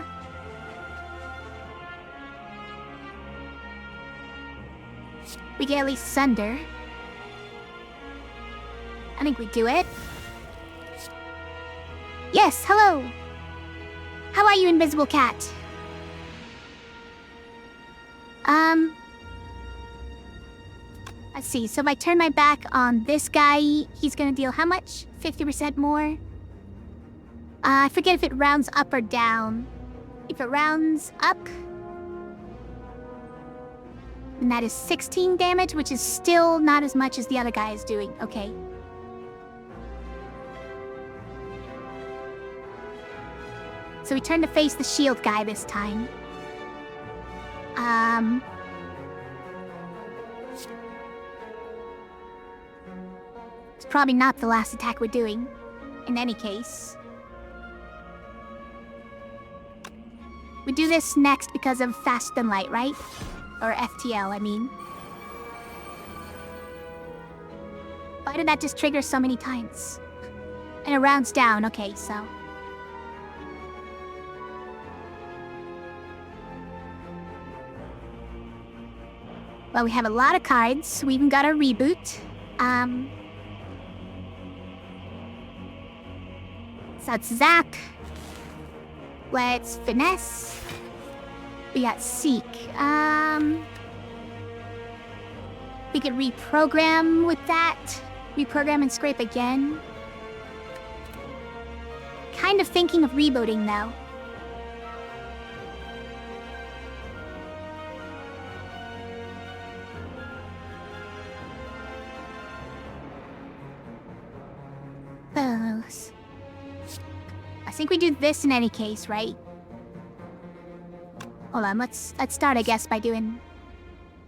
We get at least Sunder. I think we do it. Yes, hello! How are you, Invisible Cat? Let's see, so if I turn my back on this guy, he's gonna deal how much? 50% more? I forget if it rounds up or down. If it rounds up, then that is 16 damage, which is still not as much as the other guy is doing. Okay. So we turn to face the shield guy this time. It's probably not the last attack we're doing, in any case. We do this next because of Fast and Light, right? Or FTL, I mean. Why did that just trigger so many times? And it rounds down, okay, so... Well, we have a lot of cards. We even got a reboot. So it's Zach. Let's finesse. We got Seek. We could reprogram with that. Reprogram and scrape again. Kind of thinking of rebooting though. I think we do this in any case, right? Hold on, let's start, I guess, by doing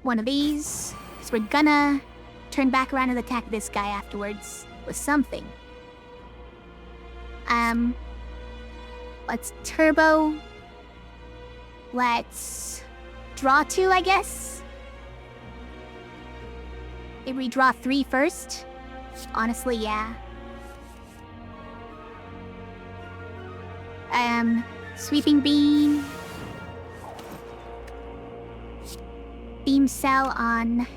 one of these. Because we're gonna turn back around and attack this guy afterwards with something. Let's turbo. Let's draw 2, I guess. Maybe we draw 3 first. Honestly, yeah. Sweeping beam. Beam cell on.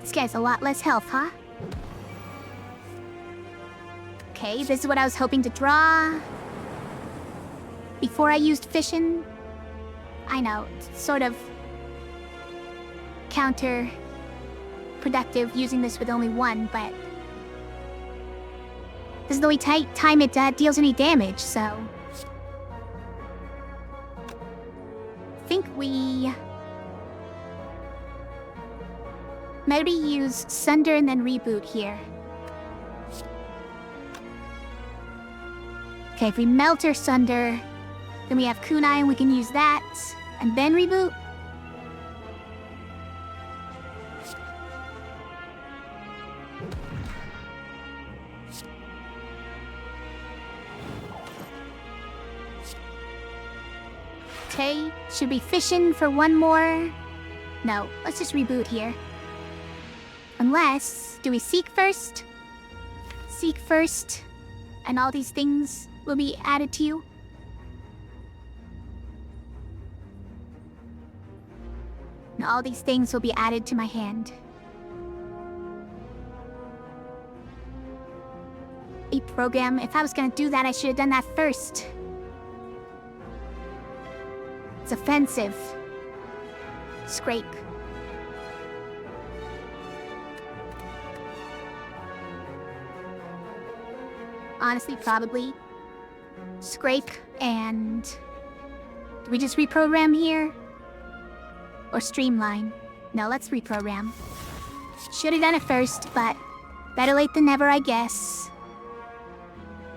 This guy's a lot less health, huh? Okay, this is what I was hoping to draw. Before I used fission. I know, it's sort of counter-productive using this with only 1, but this is the only time it deals any damage, so I think we maybe use Sunder and then reboot here. Okay, if we melt or Sunder, then we have Kunai and we can use that, and then reboot. Okay, should we fission for 1 more? No, let's just reboot here. Unless, do we seek first? Seek first, and all these things will be added to you? And all these things will be added to my hand. A program, if I was gonna do that, I should have done that first. It's offensive. Scrape. Honestly, probably. Scrape and... Do we just reprogram here? Or streamline? No, let's reprogram. Should have done it first, but better late than never, I guess.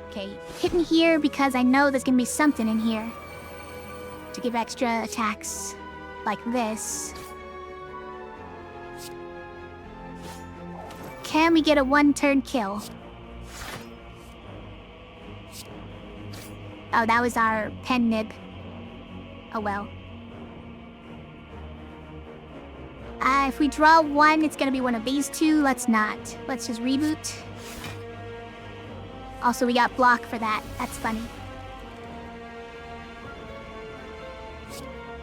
Okay, hitting here because I know there's gonna be something in here. To give extra attacks like this. Can we get a 1-turn kill? Oh, that was our pen nib. Oh well. If we draw 1, it's gonna be one of these 2. Let's not. Let's just reboot. Also, we got block for that. That's funny.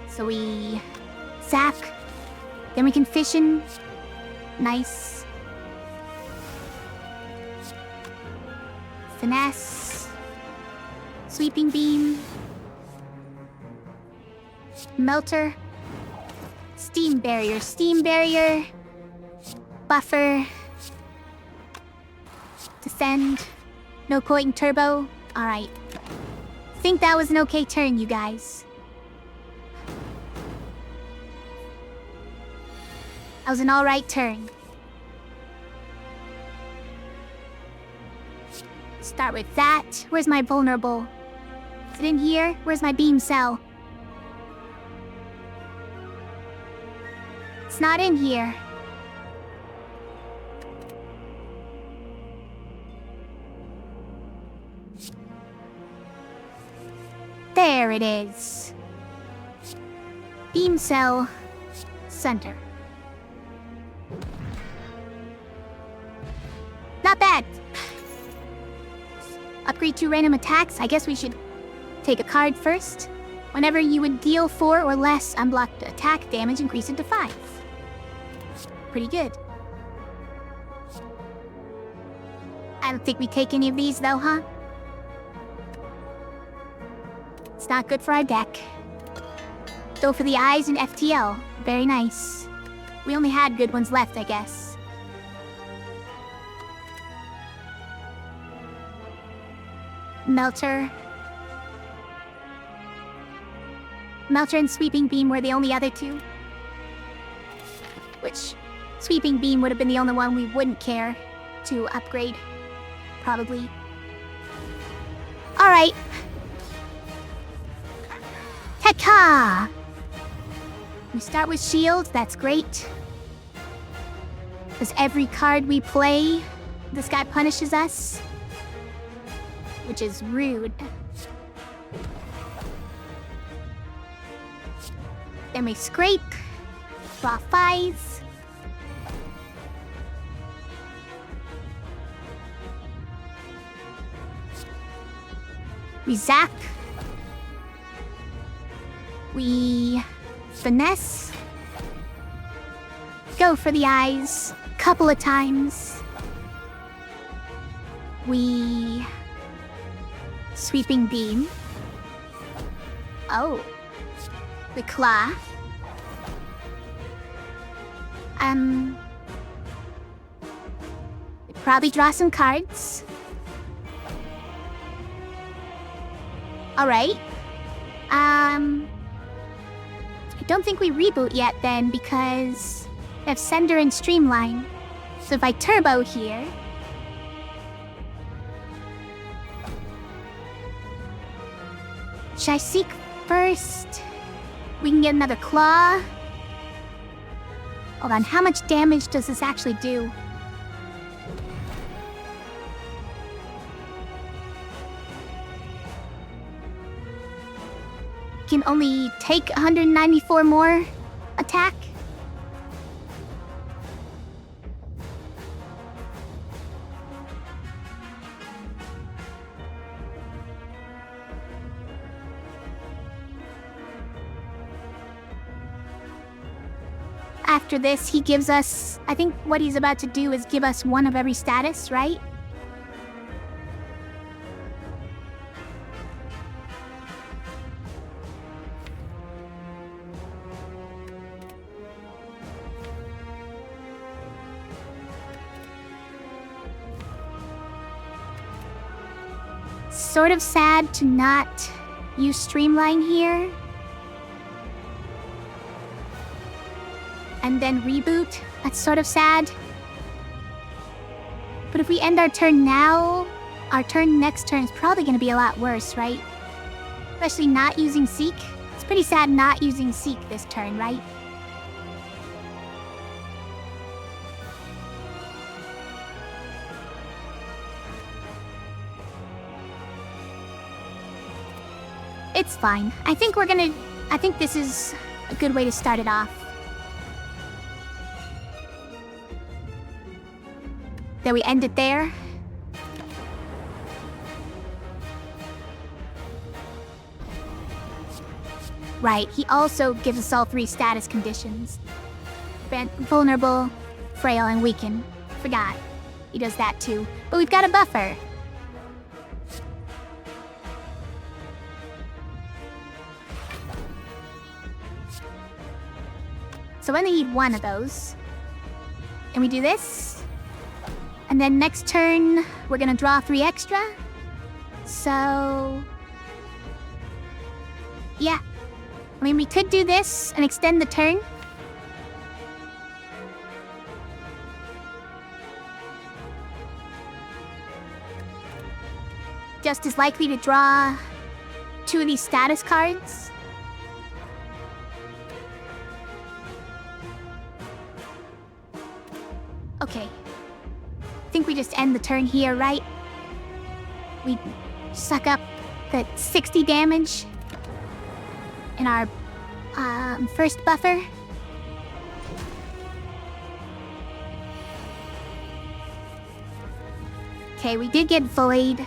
So we zap, then we can fission. Nice. Finesse. Sweeping beam. Melter. Steam barrier, steam barrier. Buffer. Descend. No point in turbo. Alright. Think that was an okay turn, you guys. That was an alright turn. Start with that. Where's my vulnerable? Is it in here? Where's my beam cell? It's not in here. There it is. Beam cell center. Not bad. Upgrade 2 random attacks. I guess we should take a card first. Whenever you would deal 4 or less unblocked attack damage, increase it to 5. Pretty good. I don't think we take any of these though, huh? It's not good for our deck. Go for the eyes and FTL. Very nice. We only had good ones left, I guess. Melter. Melter and Sweeping Beam were the only other two. Which, Sweeping Beam would have been the only one we wouldn't care to upgrade. Probably. Alright. Tekka! We start with shield, that's great. Because every card we play, this guy punishes us. Which is rude. Then we scrape. Draw 5s. We zap. We finesse. Go for the eyes. Couple of times. We Sweeping Beam. Oh. The claw. Probably draw some cards. Alright. I don't think we reboot yet then because we have Sender and Streamline. So if I turbo here. Should I seek first? We can get another claw. Hold on, how much damage does this actually do? Can only take 194 more attack. After this, he gives us... I think what he's about to do is give us one of every status, right? Sort of sad to not use Streamline here. And then reboot. That's sort of sad. But if we end our turn now, our turn next turn is probably going to be a lot worse, right? Especially not using Seek. It's pretty sad not using Seek this turn, right? It's fine. I think this is a good way to start it off. Then we end it there. Right, he also gives us all 3 status conditions. Vulnerable, frail, and weaken. Forgot. He does that too. But we've got a buffer. So I only need one of those. And we do this. And then next turn, we're gonna draw 3 extra. So... yeah. I mean, we could do this and extend the turn. Just as likely to draw 2 of these status cards. Okay. I think we just end the turn here, right? We suck up the 60 damage in our first buffer. Okay, we did get Void.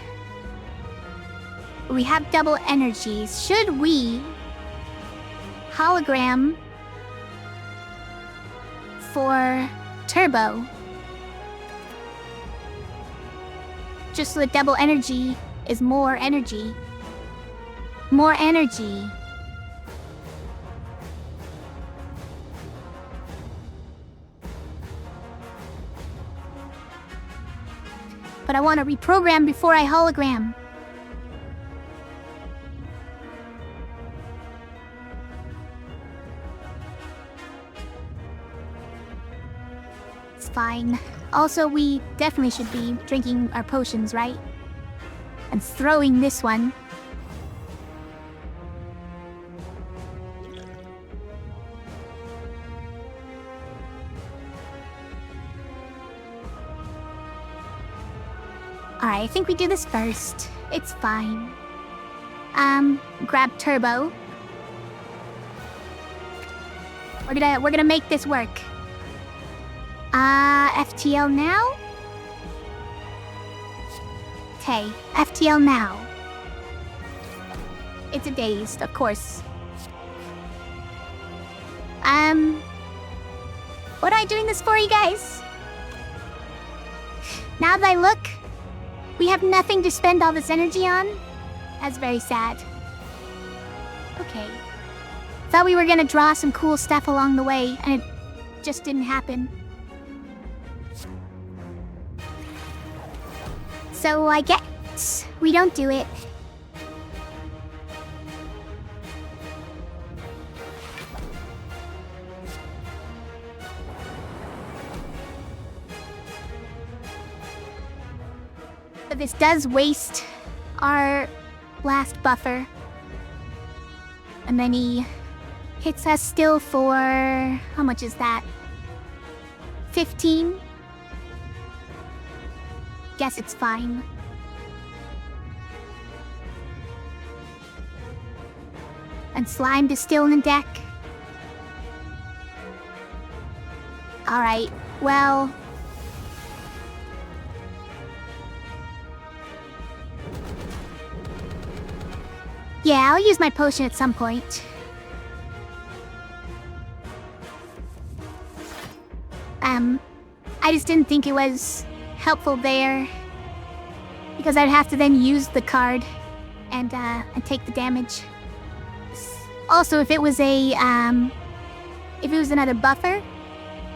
We have double energies. Should we hologram for Turbo. Just so the double energy is more energy. More energy. But I want to reprogram before I hologram. It's fine. Also, we definitely should be drinking our potions, right? And throwing this one. Alright, I think we do this first. It's fine. Grab Turbo. We're gonna make this work. FTL now? Okay, FTL now. It's a dazed, of course. What am I doing this for, you guys? Now that I look, we have nothing to spend all this energy on. That's very sad. Okay. Thought we were gonna draw some cool stuff along the way, and it just didn't happen. So I guess we don't do it. But this does waste our last buffer. And then he hits us still for... how much is that? 15? Guess it's fine. And Slimed is still in the deck. Alright, well... yeah, I'll use my potion at some point. I just didn't think it was helpful there. Because I'd have to then use the card and take the damage. Also, if it was another buffer,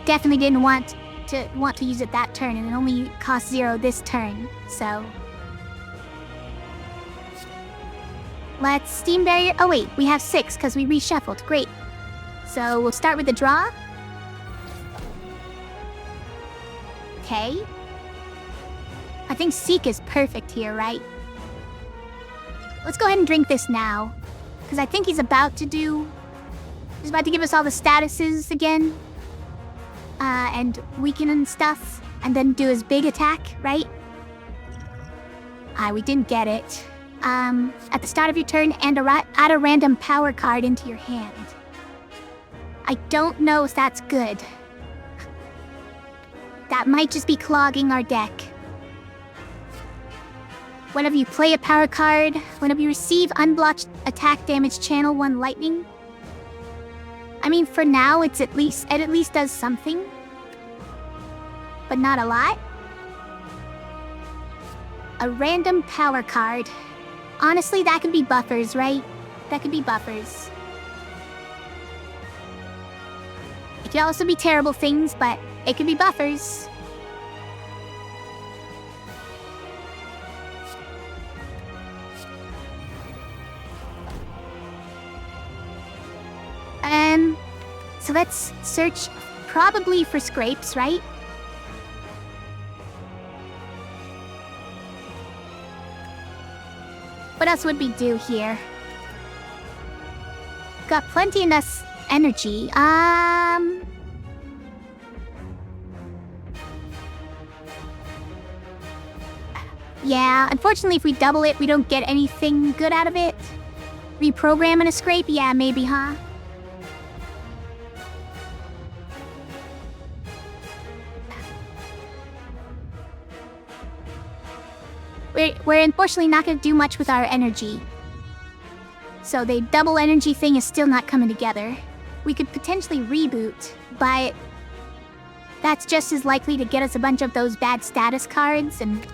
definitely didn't want to use it that turn, and it only costs 0 this turn, so... let's Steam Barrier... oh wait, we have 6 because we reshuffled. Great. So we'll start with the draw. Okay. I think Seek is perfect here, right? Let's go ahead and drink this now. Because I think he's about to do... he's about to give us all the statuses again. And weaken and stuff. And then do his big attack, right? We didn't get it. At the start of your turn, and add a random power card into your hand. I don't know if that's good. That might just be clogging our deck. Whenever you play a power card, whenever you receive unblocked attack damage, channel 1 lightning. I mean, for now, it at least does something. But not a lot. A random power card. Honestly, that could be buffers, right? That could be buffers. It could also be terrible things, but it could be buffers. So let's search probably for scrapes, right? What else would we do here? Got plenty enough energy. Yeah, unfortunately if we double it, we don't get anything good out of it. Reprogram in a scrape? Yeah, maybe, huh? We're unfortunately not going to do much with our energy. So the double energy thing is still not coming together. We could potentially reboot, but that's just as likely to get us a bunch of those bad status cards, and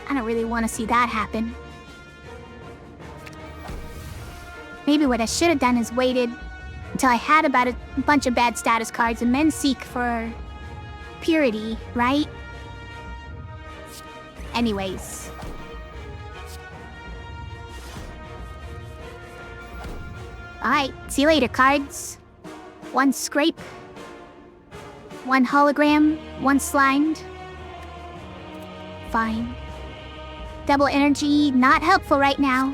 I don't really want to see that happen. Maybe what I should have done is waited until I had about a bunch of bad status cards and then seek for purity, right? Anyways. Alright, see you later, cards. One scrape. One hologram. One slimed. Fine. Double energy, not helpful right now.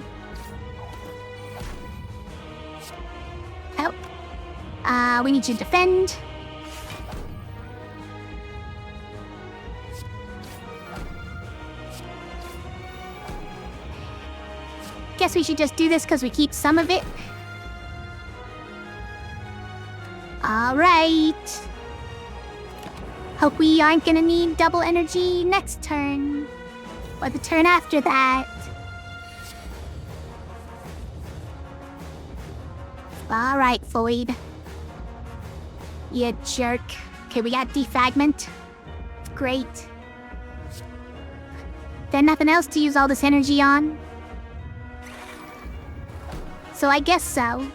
Oh. We need you to defend. Guess we should just do this because we keep some of it. Alright. Hope we aren't gonna need double energy next turn. Or the turn after that. Alright, Floyd. You jerk. Okay, we got defragment. Great. Then nothing else to use all this energy on. So I guess so.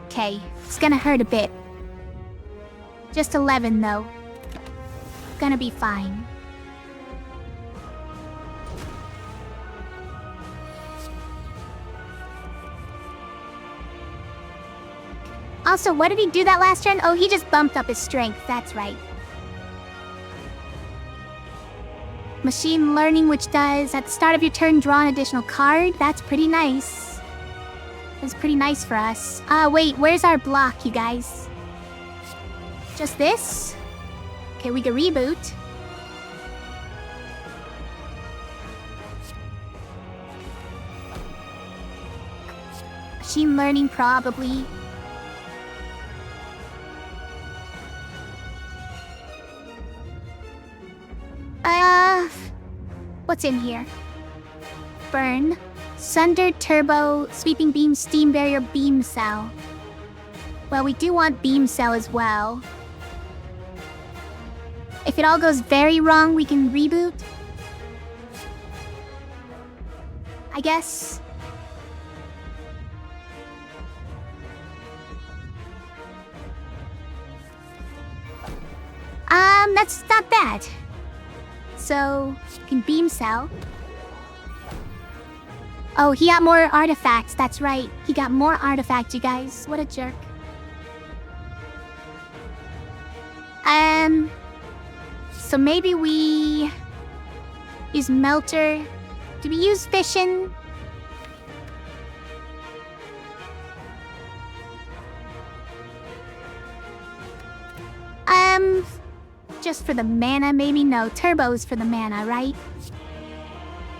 Okay, it's gonna hurt a bit. Just 11 though. Gonna be fine. Also, what did he do that last turn? Oh, he just bumped up his strength, that's right. Machine learning, which does, at the start of your turn, draw an additional card. That's pretty nice. That's pretty nice for us. Wait, where's our block, you guys? Just this? Okay, we can reboot. Machine learning, probably. What's in here? Burn. Sunder, Turbo, Sweeping Beam, Steam Barrier, Beam Cell. Well, we do want Beam Cell as well. If it all goes very wrong, we can reboot. I guess. That's not bad. So, we can Beam Cell. Oh, he got more artifacts, that's right. He got more artifacts, you guys. What a jerk. So maybe we use Melter. Do we use Fission? Just for the mana, maybe? No, Turbo's for the mana, right?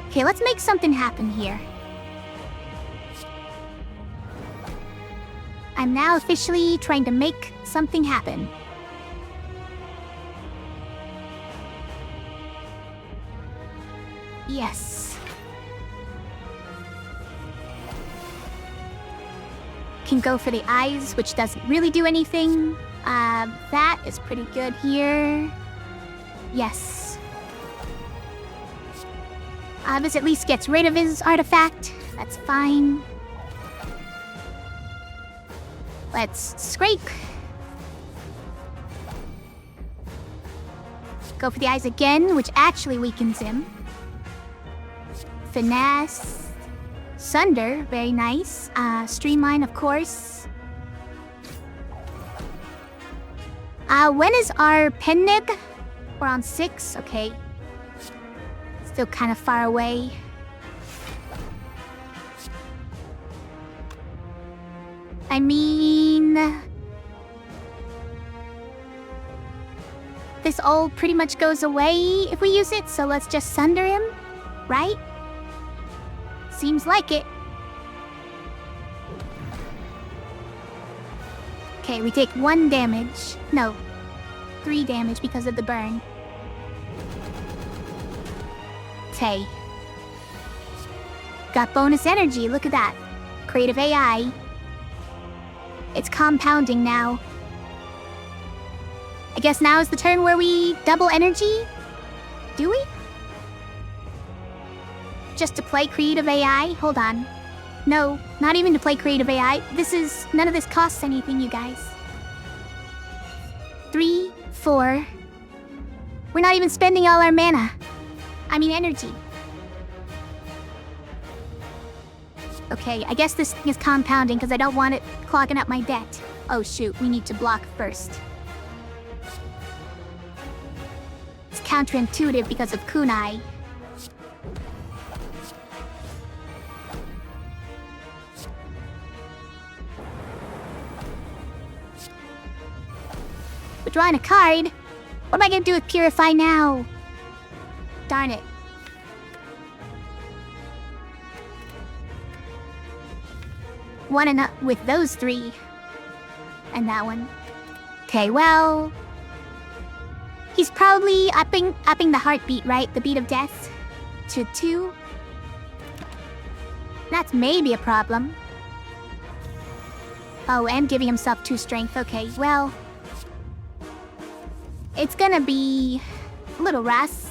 Okay, let's make something happen here. I'm now officially trying to make something happen. Yes. Can go for the eyes, which doesn't really do anything. That is pretty good here. Yes. This at least gets rid of his artifact. That's fine. Let's scrape. Go for the eyes again, which actually weakens him. Finesse. Sunder, very nice. Streamline, of course. When is our Pennig? We're on 6, okay. Still kind of far away. I mean... this all pretty much goes away if we use it, so let's just Sunder him, right? Seems like it. Okay, we take 1 damage. No, 3 damage because of the burn. Okay. Got bonus energy, look at that. Creative AI. It's compounding now. I guess now is the turn where we double energy? Do we? Just to play creative AI? Hold on. No, not even to play creative AI. None of this costs anything, you guys. 3, 4. We're not even spending all our mana. I mean energy. Okay, I guess this thing is compounding because I don't want it clogging up my debt. Oh shoot, we need to block first. It's counterintuitive because of kunai. We're drawing a card. What am I gonna do with Purify now? Darn it. One enough with those 3. And that one. Okay, well... He's probably upping the heartbeat, right? The beat of death to 2. That's maybe a problem. Oh, and giving himself 2 strength. Okay, well... It's gonna be... a little rough.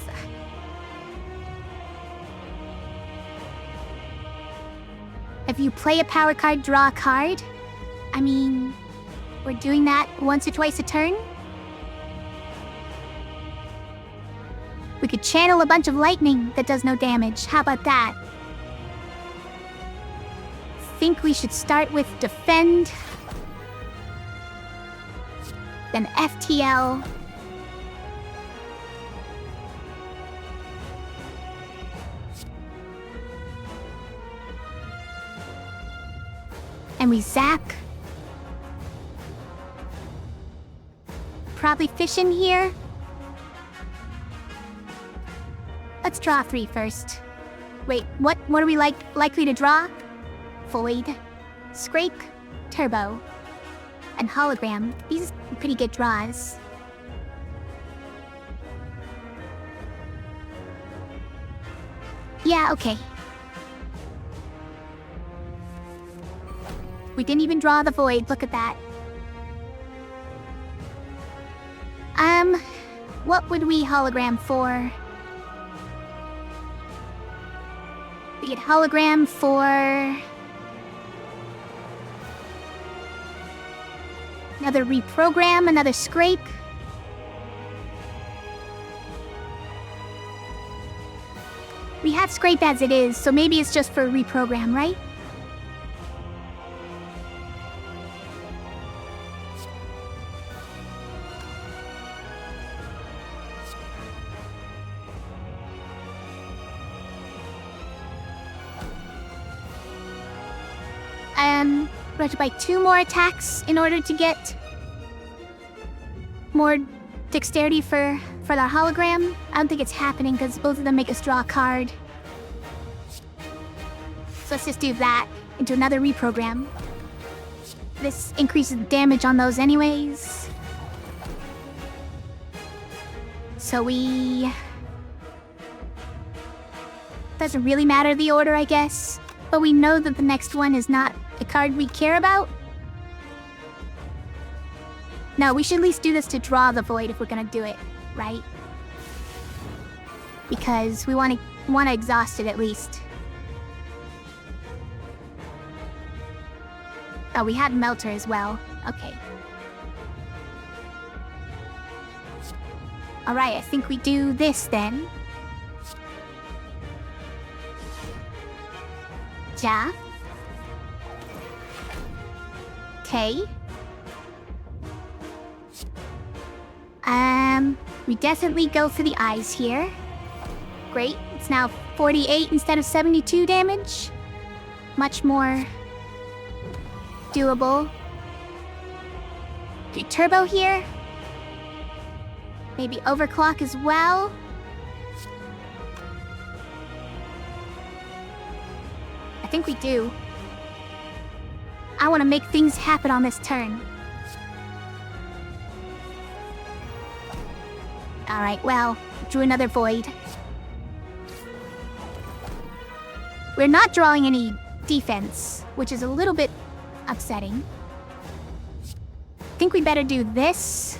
If you play a power card, draw a card. I mean, we're doing that once or twice a turn. We could channel a bunch of lightning that does no damage. How about that? Think we should start with defend. Then FTL. And we zap. Probably fish in here. Let's draw 3 first. Wait, what are we likely to draw? Void, Scrape, Turbo, and Hologram. These are pretty good draws. Yeah, okay. We didn't even draw the Void, look at that. What would we hologram for? We get hologram for... another reprogram, another scrape. We have scrape as it is, so maybe it's just for reprogram, right? We have to buy 2 more attacks in order to get more dexterity for the hologram. I don't think it's happening because both of them make us draw a card. So let's just do that into another reprogram. This increases the damage on those anyways. So we... doesn't really matter the order, I guess. But we know that the next one is not a card we care about. No, we should at least do this to draw the Void if we're gonna do it, right? Because we want to exhaust it at least. Oh, we had Melter as well. Okay. Alright, I think we do this then. Ja. Okay. We definitely go for the eyes here. Great. It's now 48 instead of 72 damage. Much more doable. Do turbo here. Maybe overclock as well. I think we do. I want to make things happen on this turn. Alright, well, drew another void. We're not drawing any defense, which is a little bit upsetting. Think we better do this.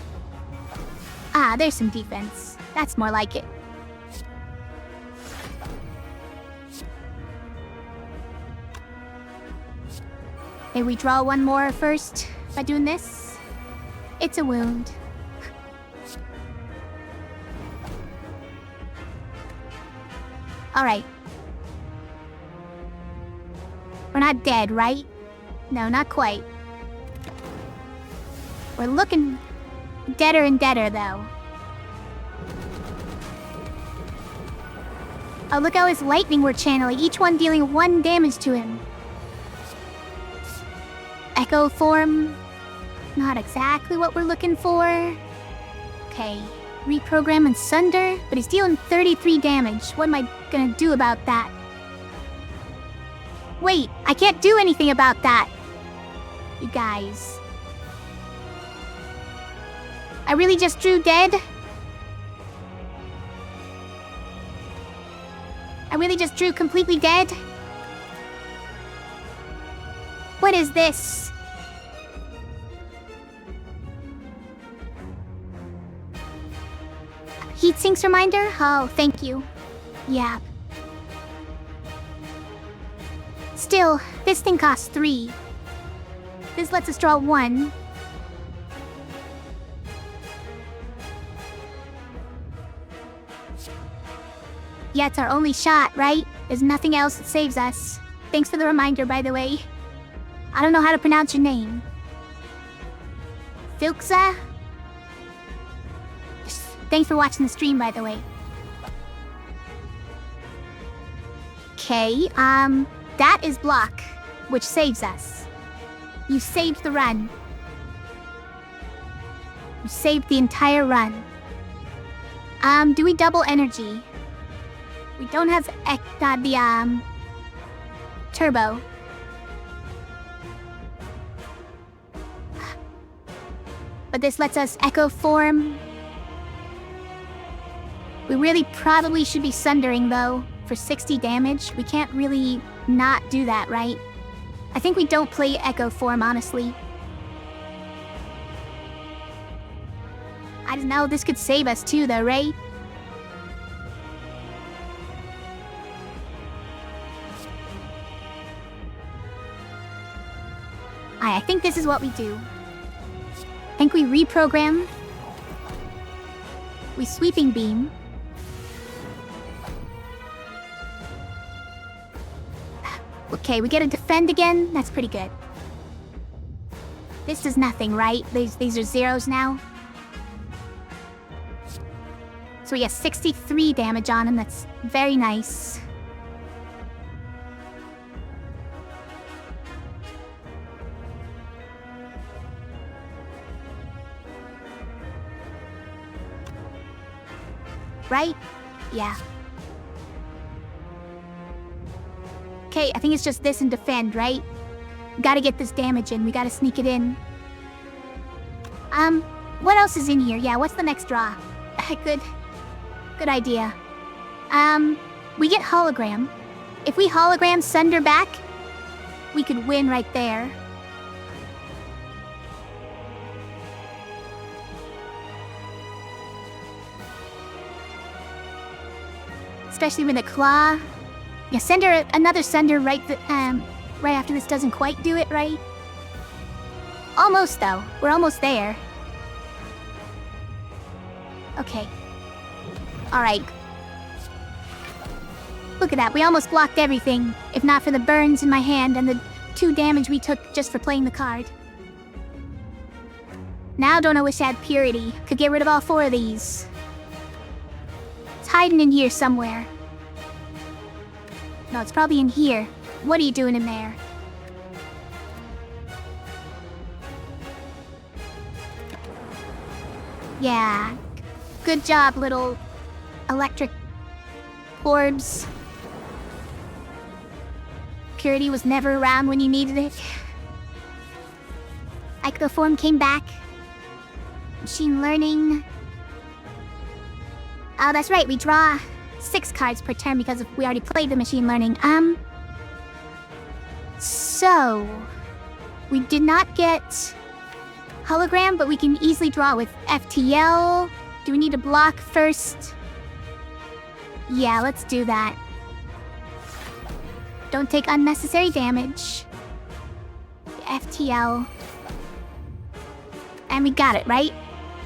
Ah, there's some defense. That's more like it. Maybe we draw one more first by doing this. It's a wound. Alright. We're not dead, right? No, not quite. We're looking deader and deader, though. Oh, look how his lightning we're channeling, each one dealing 1 damage to him. Echo form. Not exactly what we're looking for. Okay. Reprogram and sunder, but he's dealing 33 damage. What am I gonna do about that? Wait, I can't do anything about that. You guys. I really just drew dead? I really just drew completely dead? What is this? Heat sinks reminder? Oh, thank you. Yeah. Still, this thing costs 3. This lets us draw 1. Yeah, it's our only shot, right? There's nothing else that saves us. Thanks for the reminder, by the way. I don't know how to pronounce your name. Filkza? Thanks for watching the stream, by the way. Okay, that is block, which saves us. You saved the run. You saved the entire run. Do we double energy? We don't have the turbo. But this lets us echo form. We really probably should be sundering, though, for 60 damage. We can't really not do that, right? I think we don't play echo form, honestly. I don't know, this could save us too, though, right? I think this is what we do. I think we reprogram. We sweeping beam. Okay, we get to defend again. That's pretty good. This does nothing, right? These are zeros now. So we get 63 damage on him. That's very nice. Right? Yeah. Okay, I think it's just this and defend, right? We gotta get this damage in. We gotta sneak it in. What else is in here? Yeah, what's the next draw? Good idea. We get hologram. If we hologram Sunder back, we could win right there. Especially with a claw. Yeah, send her another Sunder right after this doesn't quite do it, right? Almost, though. We're almost there. Okay. Alright. Look at that, we almost blocked everything, if not for the burns in my hand and the 2 damage we took just for playing the card. Now don't I wish I had Purity. Could get rid of all 4 of these. It's hiding in here somewhere. No, it's probably in here. What are you doing in there? Yeah. Good job, little electric orbs. Purity was never around when you needed it. Ichthyoform came back. Machine learning. Oh, that's right, we draw 6 cards per turn because we already played the machine learning. So... we did not get hologram, but we can easily draw with FTL. Do we need to block first? Yeah, let's do that. Don't take unnecessary damage. FTL. And we got it, right?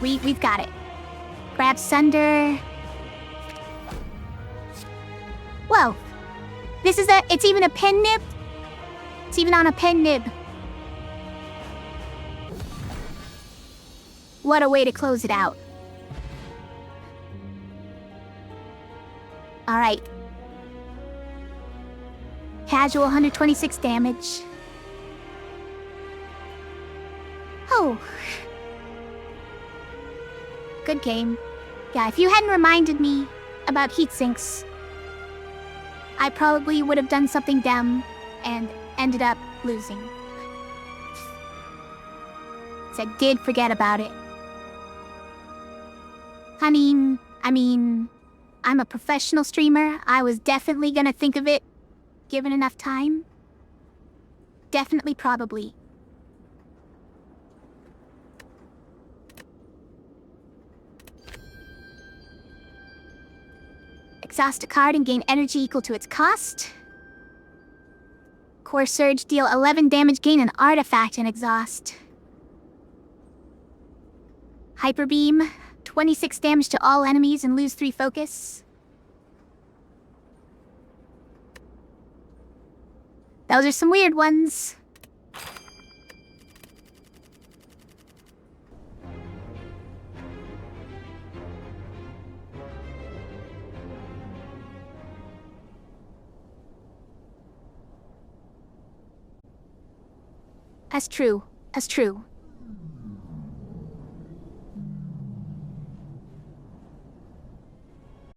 We've got it. Grab Sunder. Whoa. It's even a pen nib? It's even on a pen nib. What a way to close it out. Alright. Casual 126 damage. Oh. Good game. Yeah, if you hadn't reminded me about heat sinks, I probably would have done something dumb and ended up losing. So I did forget about it. I mean, I'm a professional streamer. I was definitely gonna think of it, given enough time. Definitely, probably. Exhaust a card and gain energy equal to its cost. Core Surge, deal 11 damage, gain an artifact and exhaust. Hyper Beam, 26 damage to all enemies and lose 3 focus. Those are some weird ones. That's true. That's true.